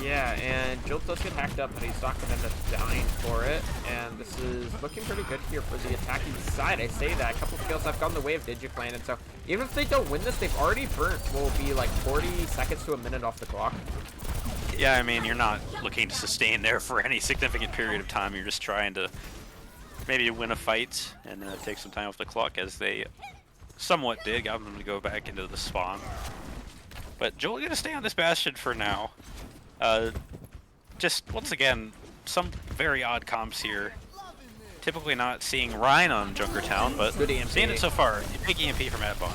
Yeah, and Jolt does get hacked up, but he's not going to end up dying for it. And this is looking pretty good here for the attacking side. I say that. A couple of kills have gone the way of Digiclan, and so even if they don't win this, they've already burnt what will be like 40 seconds to a minute off the clock. Yeah, I mean, you're not looking to sustain there for any significant period of time. You're just trying to maybe win a fight and take some time off the clock, as they somewhat did. Got them to go back into the spawn. But Joel going to stay on this Bastion for now. Just, once again, some very odd comps here. Typically not seeing Ryan on Junkertown, but seeing it so far. Big EMP from Adbon.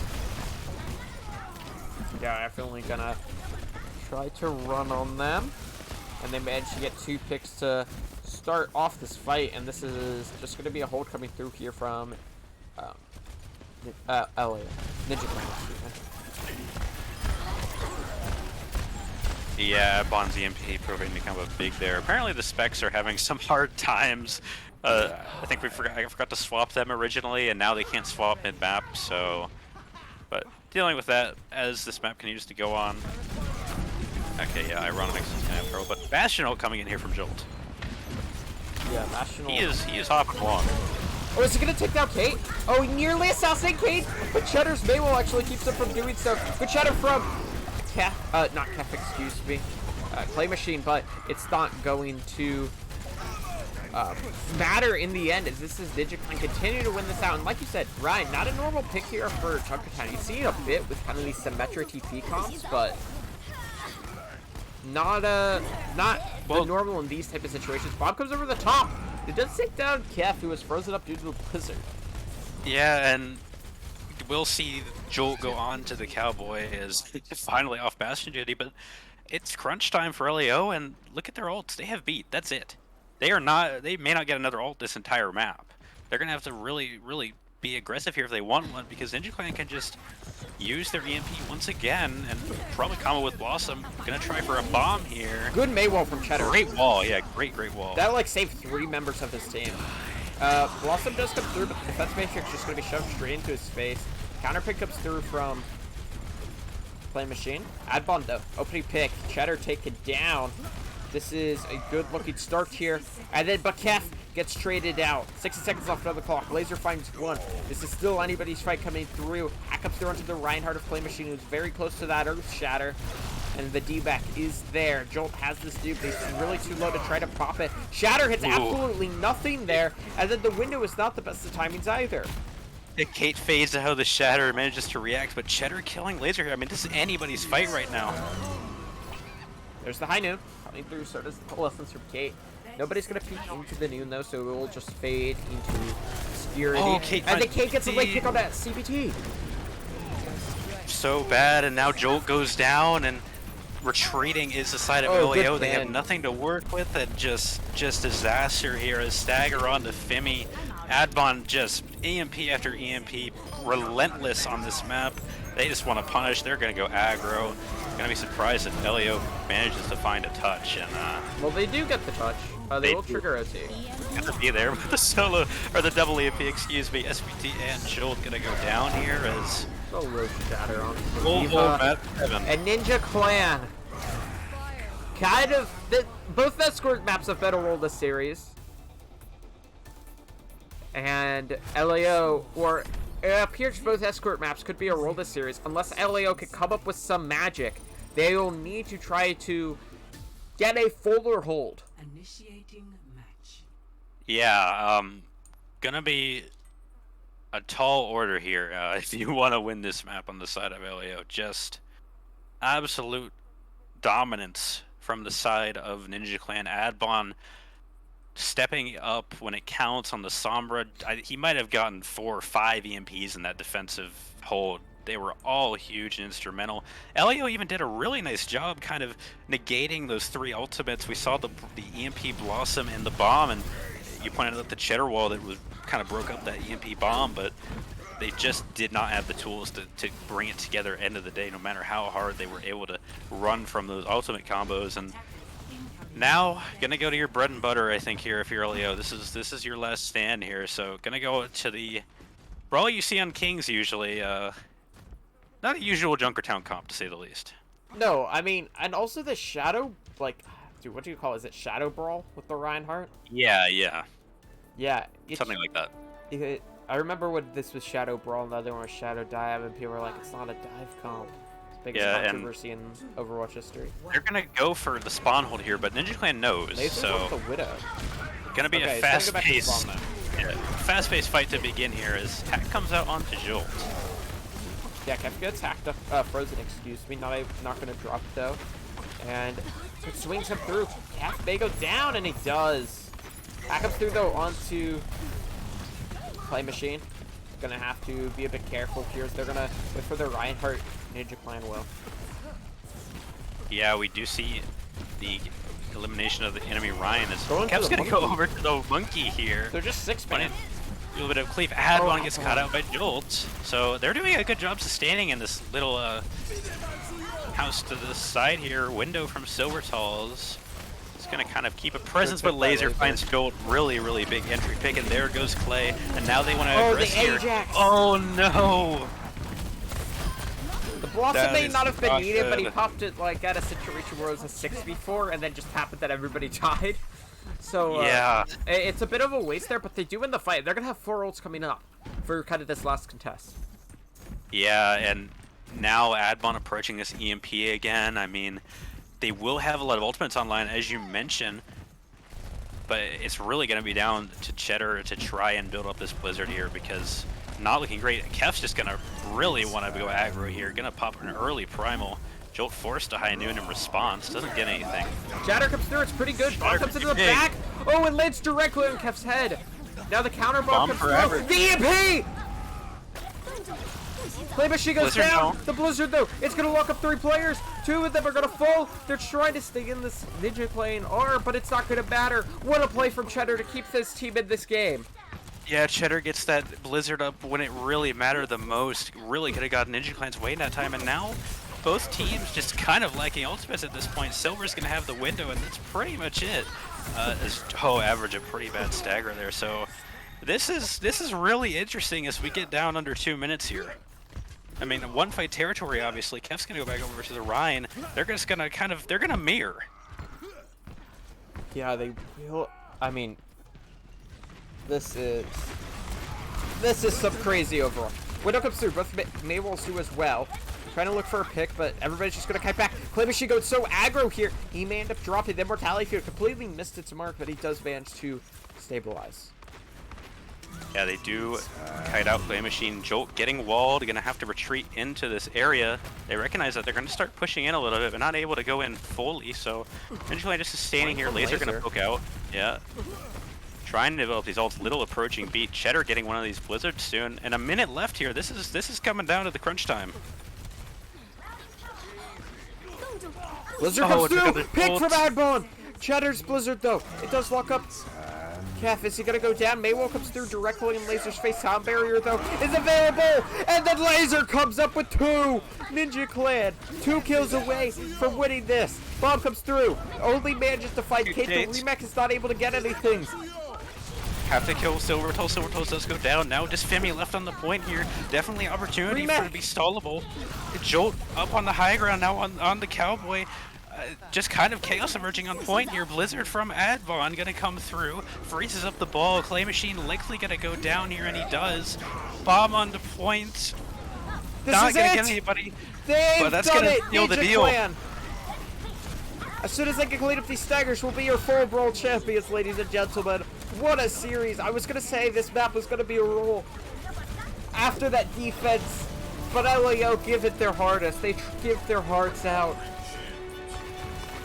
Yeah, definitely gonna try to run on them. And they managed to get 2 picks to start off this fight, and this is just gonna be a hold coming through here from LA. Ninja Clan, excuse me. Yeah, Bon's EMP proving to become a big there. Apparently the specs are having some hard times. I think I forgot to swap them originally, and now they can't swap mid-map, so... But dealing with that as this map continues to go on. Okay, yeah, Ironic is kind of pro, but Bastion ult coming in here from Jolt. Yeah, Bastion ult. He is hopping along. Oh, is he gonna take down Kate? Oh, he nearly assassinated Kate, but Cheddar's Maywell actually keeps him from doing so. Good Cheddar from... not Kef, excuse me, Clay Machine, but it's not going to matter in the end, as this is Digiclan continue to win this out. And like you said, Ryan, not a normal pick here for Junkertown. You see it a bit with kind of these symmetric TP comps, but not the normal in these type of situations. Bob comes over the top. It does take down Kef, who was frozen up due to the blizzard. Yeah, and we'll see Jolt go on to the Cowboy as finally off Bastion duty, but it's crunch time for LAO, and look at their ults. They have beat. That's it. They may not get another ult this entire map. They're gonna have to really, really be aggressive here if they want one, because Ninja Clan can just use their EMP once again and probably combo with Blossom. Gonna try for a bomb here. Good Maywell from Cheddar. Great wall, yeah, great wall. That like saved 3 members of his team. Blossom does come through, but the defense matrix just going to be shoved straight into his face. Counter pick comes through from Play Machine. Adbon though, opening pick. Cheddar taken down. This is a good looking start here. And then Bakef gets traded out. 60 seconds left on the clock. Laser finds 1. This is still anybody's fight coming through. Hack comes through onto the Reinhardt of Play Machine, who's very close to that Earth Shatter. And the D-back is there. Jolt has this dupe, but he's really too low to try to pop it. Shatter hits absolutely nothing there, and then the window is not the best of timings either. Kate fades to how the Shatter manages to react, but Cheddar killing Laser here. I mean, this is anybody's fight right now. There's the high noon coming through, so does the Coalescence from Kate. Nobody's gonna peek into the noon though, so it will just fade into obscurity. Oh, Kate, and the Kate gets a late kick on that CBT. So bad, and now Jolt goes down, and retreating is the side of LAO. They have nothing to work with, and just disaster here as Stagger on to Fimi. Adbon just EMP after EMP, relentless on this map. They just want to punish. They're going to go aggro. Gonna be surprised if LAO manages to find a touch, and well, they do get the touch. They will trigger OT. Gonna be there with the solo or the double EMP, excuse me. SPT and Jolt gonna go down here as solo Shatter on and Ninja Clan. Kind of both escort maps have been a roll this series, and LAO, or it appears both escort maps could be a roll this series unless LAO could come up with some magic. They will need to try to get a fuller hold. Initiating match. Yeah, gonna be a tall order here if you want to win this map on the side of LAO. Just absolute dominance from the side of Ninja Clan. Adbon stepping up when it counts on the Sombra. He might have gotten 4 or 5 EMPs in that defensive hold. They were all huge and instrumental. LAO even did a really nice job kind of negating those 3 ultimates. We saw the EMP Blossom and the bomb, and you pointed out the Cheddar wall that was kind of broke up that EMP bomb, but they just did not have the tools to bring it together end of the day, no matter how hard they were able to run from those ultimate combos. And now, gonna go to your bread and butter, I think, here if you're LAO. This is your last stand here, so gonna go to the Brawl you see on Kings usually. Not a usual Junkertown comp, to say the least. No, I mean, and also the Shadow, like, dude, what do you call it? Is it Shadow Brawl with the Reinhardt? Yeah. Yeah. Something like that. I remember when this was Shadow Brawl and the other one was Shadow Dive, and people were like, it's not a dive comp. It's the biggest controversy in Overwatch history. They're gonna go for the spawn hold here, but Ninja Clan knows, so the Widow. Gonna be a fast-paced fight to begin here as Hack comes out onto Jolt. Yeah, Kef gets hacked up, frozen, excuse me. Not gonna drop it though. And it swings him through. Kef may go down, and he does. Hack comes through though onto Play Machine. Gonna have to be a bit careful here. They're gonna wait for the Reinhardt. Ninja Clan will. Yeah, we do see the elimination of the enemy Ryan. As Kef's gonna go over to the monkey here. They're just 6-man. A little bit of cleave. Adbon gets caught out by Jolt. So they're doing a good job sustaining in this little house to the side here. Window from Silvertalls. It's going to kind of keep a presence, but Laser finds Jolt. Really, really big entry pick, and there goes Clay. And now they want to aggress here. Ajax. Oh no! The Blossom may not have been needed, but he popped it like at a situation where it was a 6v4, and then just happened that everybody died. So yeah, it's a bit of a waste there, but they do win the fight. They're gonna have 4 ults coming up for kind of this last contest. Yeah, and now Adbon approaching this EMP again. I mean, they will have a lot of ultimates online, as you mentioned, but it's really gonna be down to Cheddar to try and build up this Blizzard here, because not looking great. Kef's just gonna really want to go aggro here. Gonna pop an early primal. Jolt forced a high noon in response. Doesn't get anything. Shatter comes through. It's pretty good. Bomb comes into the back. Oh, and lands directly on Kef's head. Now the counter bomb comes through. The EMP! Play Machine goes down. The Blizzard, though, it's going to lock up 3 players. 2 of them are going to fall. They're trying to stay in this Ninja Clan R, but it's not going to matter. What a play from Cheddar to keep this team in this game. Yeah, Cheddar gets that Blizzard up when it really mattered the most. Really could have gotten Ninja Clan's way in that time, and now both teams just kind of lacking ultimates at this point. Silver's gonna have the window, and that's pretty much it. Average a pretty bad stagger there. So this is really interesting as we get down under 2 minutes here. I mean, one fight territory, obviously. Kef's gonna go back over to the Rhine. They're just gonna they're gonna mirror. Yeah, they will. I mean, this is some crazy overall. Widow comes through. Both Maywolves do as well. Trying to look for a pick, but everybody's just going to kite back. Clay Machine goes so aggro here. He may end up dropping. The Mortality Field completely missed its mark, but he does manage to stabilize. Yeah, they do kite out Flame Machine. Jolt getting walled, gonna have to retreat into this area. They recognize that they're gonna start pushing in a little bit, but not able to go in fully, so Ninja just is standing here. Laser gonna poke out. Yeah. Trying to develop these ults, little approaching beat. Cheddar getting one of these blizzards soon, and a minute left here. This is coming down to the crunch time. Blizzard comes through! Pick from Adbon! Cheddar's Blizzard though. It does lock up. Kef, is he gonna go down? Maywell comes through directly in Laser's face. Sound barrier though is available, and then Laser comes up with 2. Ninja Clan 2 kills away from winning this. Bomb comes through. Only manages to fight Kate. The remake is not able to get anything. Have to kill Silvertoes. Silvertoes does go down. Now just Femi left on the point here. Definitely opportunity for it to be stallable. Jolt up on the high ground now on the Cowboy. Just kind of chaos emerging on point here. Blizzard from Advon gonna come through, freezes up the ball. Clay Machine likely gonna go down here, and he does. Bomb on the point. Not gonna get anybody, but that's gonna seal the deal. Clan. As soon as they can clean up these staggers, we'll be your full Brawl champions, ladies and gentlemen. What a series! I was gonna say this map was gonna be a roll after that defense, but LAO give it their hardest. They give their hearts out.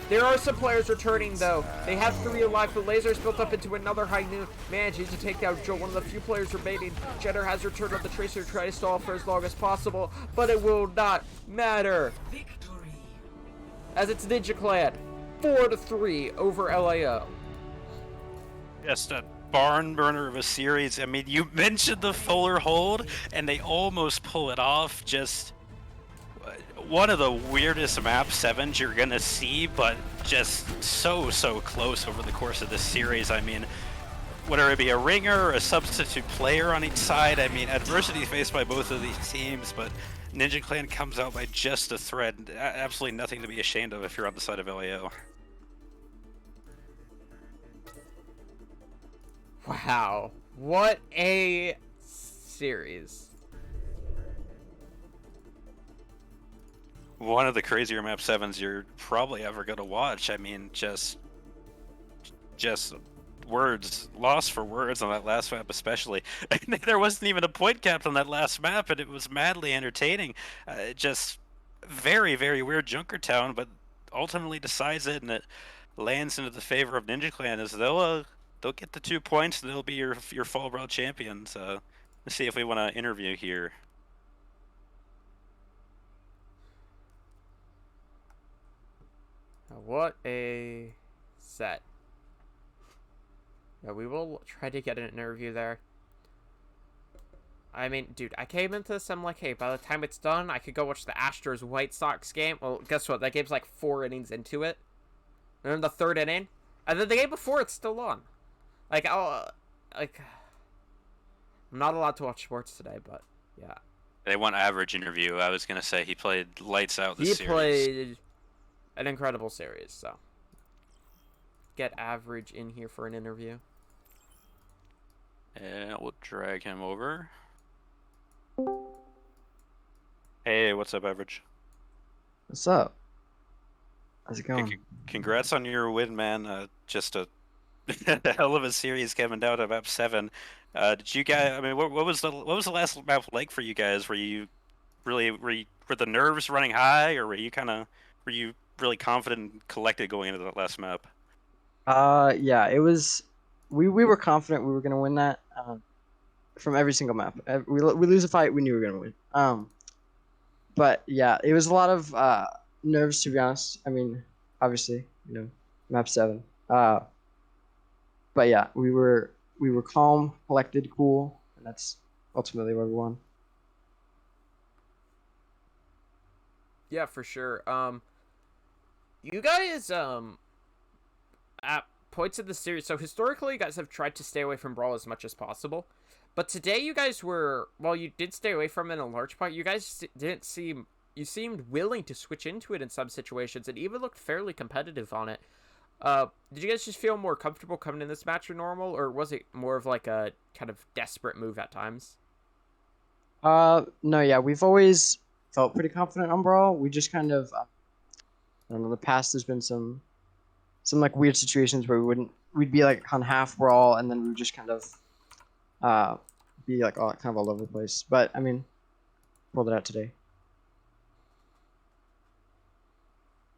There are some players returning though. They have 3 alive, but Laser's built up into another high noon. Managing to take down Joe, one of the few players remaining. Cheddar has returned on the Tracer to try to stall for as long as possible, but it will not matter. Victory. As it's Ninja Clan, 4-3 over LAO. Just a barn burner of a series. I mean, you mentioned the Fuller hold, and they almost pull it off. Just one of the weirdest map 7s you're gonna see, but just so close over the course of this series. I mean, whether it be a ringer or a substitute player on each side, I mean, adversity faced by both of these teams, but Ninja Clan comes out by just a thread. Absolutely nothing to be ashamed of if you're on the side of LAO. Wow, what a series. One of the crazier map 7s you're probably ever gonna watch. I mean, just words, lost for words on that last map especially. There wasn't even a point cap on that last map, and it was madly entertaining. Just very weird Junkertown, but ultimately decides it, and it lands into the favor of Ninja Clan as they'll get the 2 points, and they'll be your fall Brawl champions. Let's see if we want to interview here. What a set. Yeah, we will try to get an interview there. I mean, dude, I came into this, I'm like, hey, by the time it's done, I could go watch the Astros White Sox game. Well, guess what? That game's like 4 innings into it. And in the 3rd inning. And then the game before, it's still on. Like, I'm not allowed to watch sports today, but yeah. They want average interview. I was gonna say he played lights out this series. He played an incredible series, so get average in here for an interview. And we'll drag him over. Hey, what's up, Average? What's up? How's it going? Congrats on your win, man. Just a hell of a series coming down to map 7. Did you guys? I mean, what was the last map like for you guys? Were you were the nerves running high, or were you really confident and collected going into that last map? Yeah, it was. We were confident we were gonna win that. From every single map. We lose a fight, we knew we were gonna win. But yeah, it was a lot of nerves, to be honest. I mean, obviously, map 7. But yeah, we were calm, collected, cool, and that's ultimately where we won. Yeah, for sure. You guys, at points of the series, so historically you guys have tried to stay away from Brawl as much as possible. But today you guys were, well, you did stay away from it in a large part. You guys you seemed willing to switch into it in some situations and even looked fairly competitive on it. Did you guys just feel more comfortable coming in this match than normal, or was it more of like a kind of desperate move at times? No, yeah, we've always felt pretty confident on Brawl. We just kind of, I don't know, in the past there's been some like weird situations where we'd be like on half Brawl and then we would just kind of be like kind of all over the place. But I mean, pulled it out today.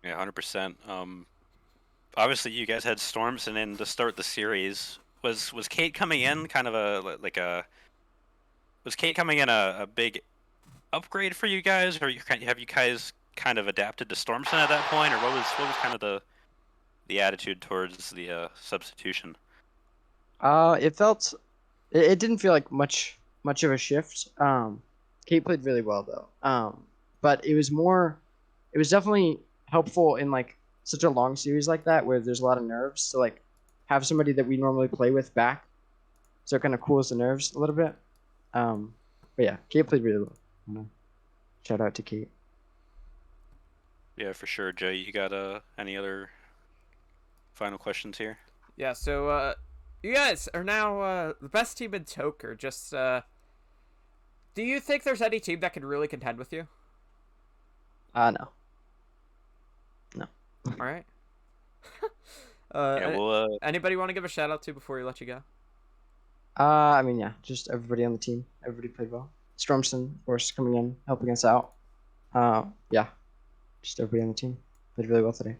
Yeah, 100%. Obviously you guys had Storms, and then to start the series, was Kate coming in kind of was Kate coming in a big upgrade for you guys, or have you guys kind of adapted to Stormson at that point, or what was kind of the attitude towards the substitution? It felt, it didn't feel like much of a shift. Kate played really well though. But it was more, it was definitely helpful in like such a long series like that where there's a lot of nerves to like have somebody that we normally play with back, so it kind of cools the nerves a little bit. But yeah, Kate played really well. Shout out to Kate. Yeah, for sure. Jay, you got any other final questions here? Yeah, so you guys are now the best team in ToKR. Just do you think there's any team that could really contend with you? No. All right. Yeah, well, anybody want to give a shout out to before we let you go? I mean, yeah, just everybody on the team. Everybody played well. Stormson, of course, coming in, helping us out. Yeah, just everybody on the team played really well today.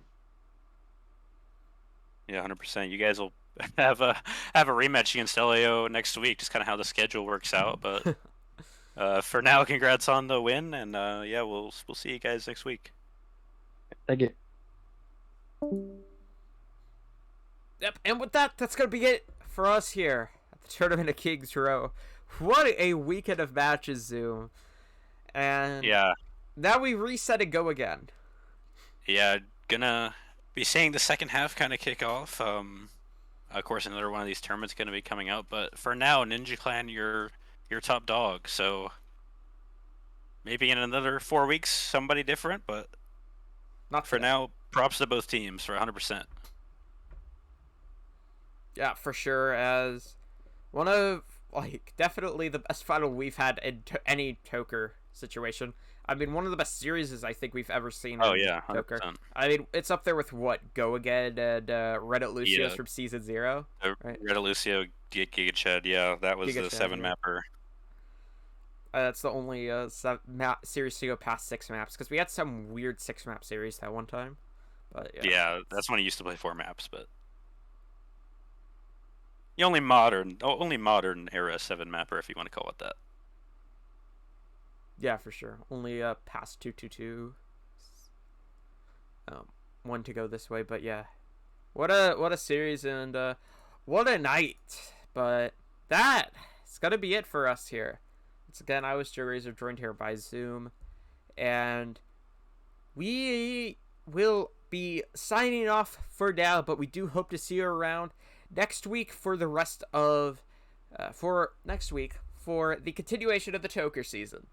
yeah, 100%. You guys will have a rematch against LAO next week. Just kind of how the schedule works out, but for now, congrats on the win, and yeah, we'll see you guys next week. Thank you. Yep, and with that, that's gonna be it for us here at the Tournament of Kings Row. What a weekend of matches, Zoom. And Yeah, now we reset and go again. yeah, gonna be seeing the second half kind of kick off. Of course, another one of these tournaments gonna be coming out, but for now, Ninja Clan, you're top dog. So maybe in another 4 weeks, somebody different, but Not for today. now, props to both teams for 100%. Yeah, for sure. As one of, like, definitely the best final we've had in any ToKR situation. I mean, one of the best series I think we've ever seen. Oh in yeah, ToKR. 100%. I mean, it's up there with what Go Again and Reddit Lucius Yeah. from season 0. Right. Red Lucio Giga Shed, yeah, that was Giga the Shed, 7 yeah. mapper. That's the only series to go past 6 maps, because we had some weird 6 map series that one time. But Yeah, that's when he used to play 4 maps, but the only modern era 7 mapper, if you want to call it that. yeah, for sure. Only past 222. One to go this way, but yeah, what a series, and what a night. But that's gonna be it for us here. Once again, I was Joe Razor, joined here by Zoom, and we will be signing off for now, but we do hope to see you around next week for the rest of for next week for the continuation of the ToKR season.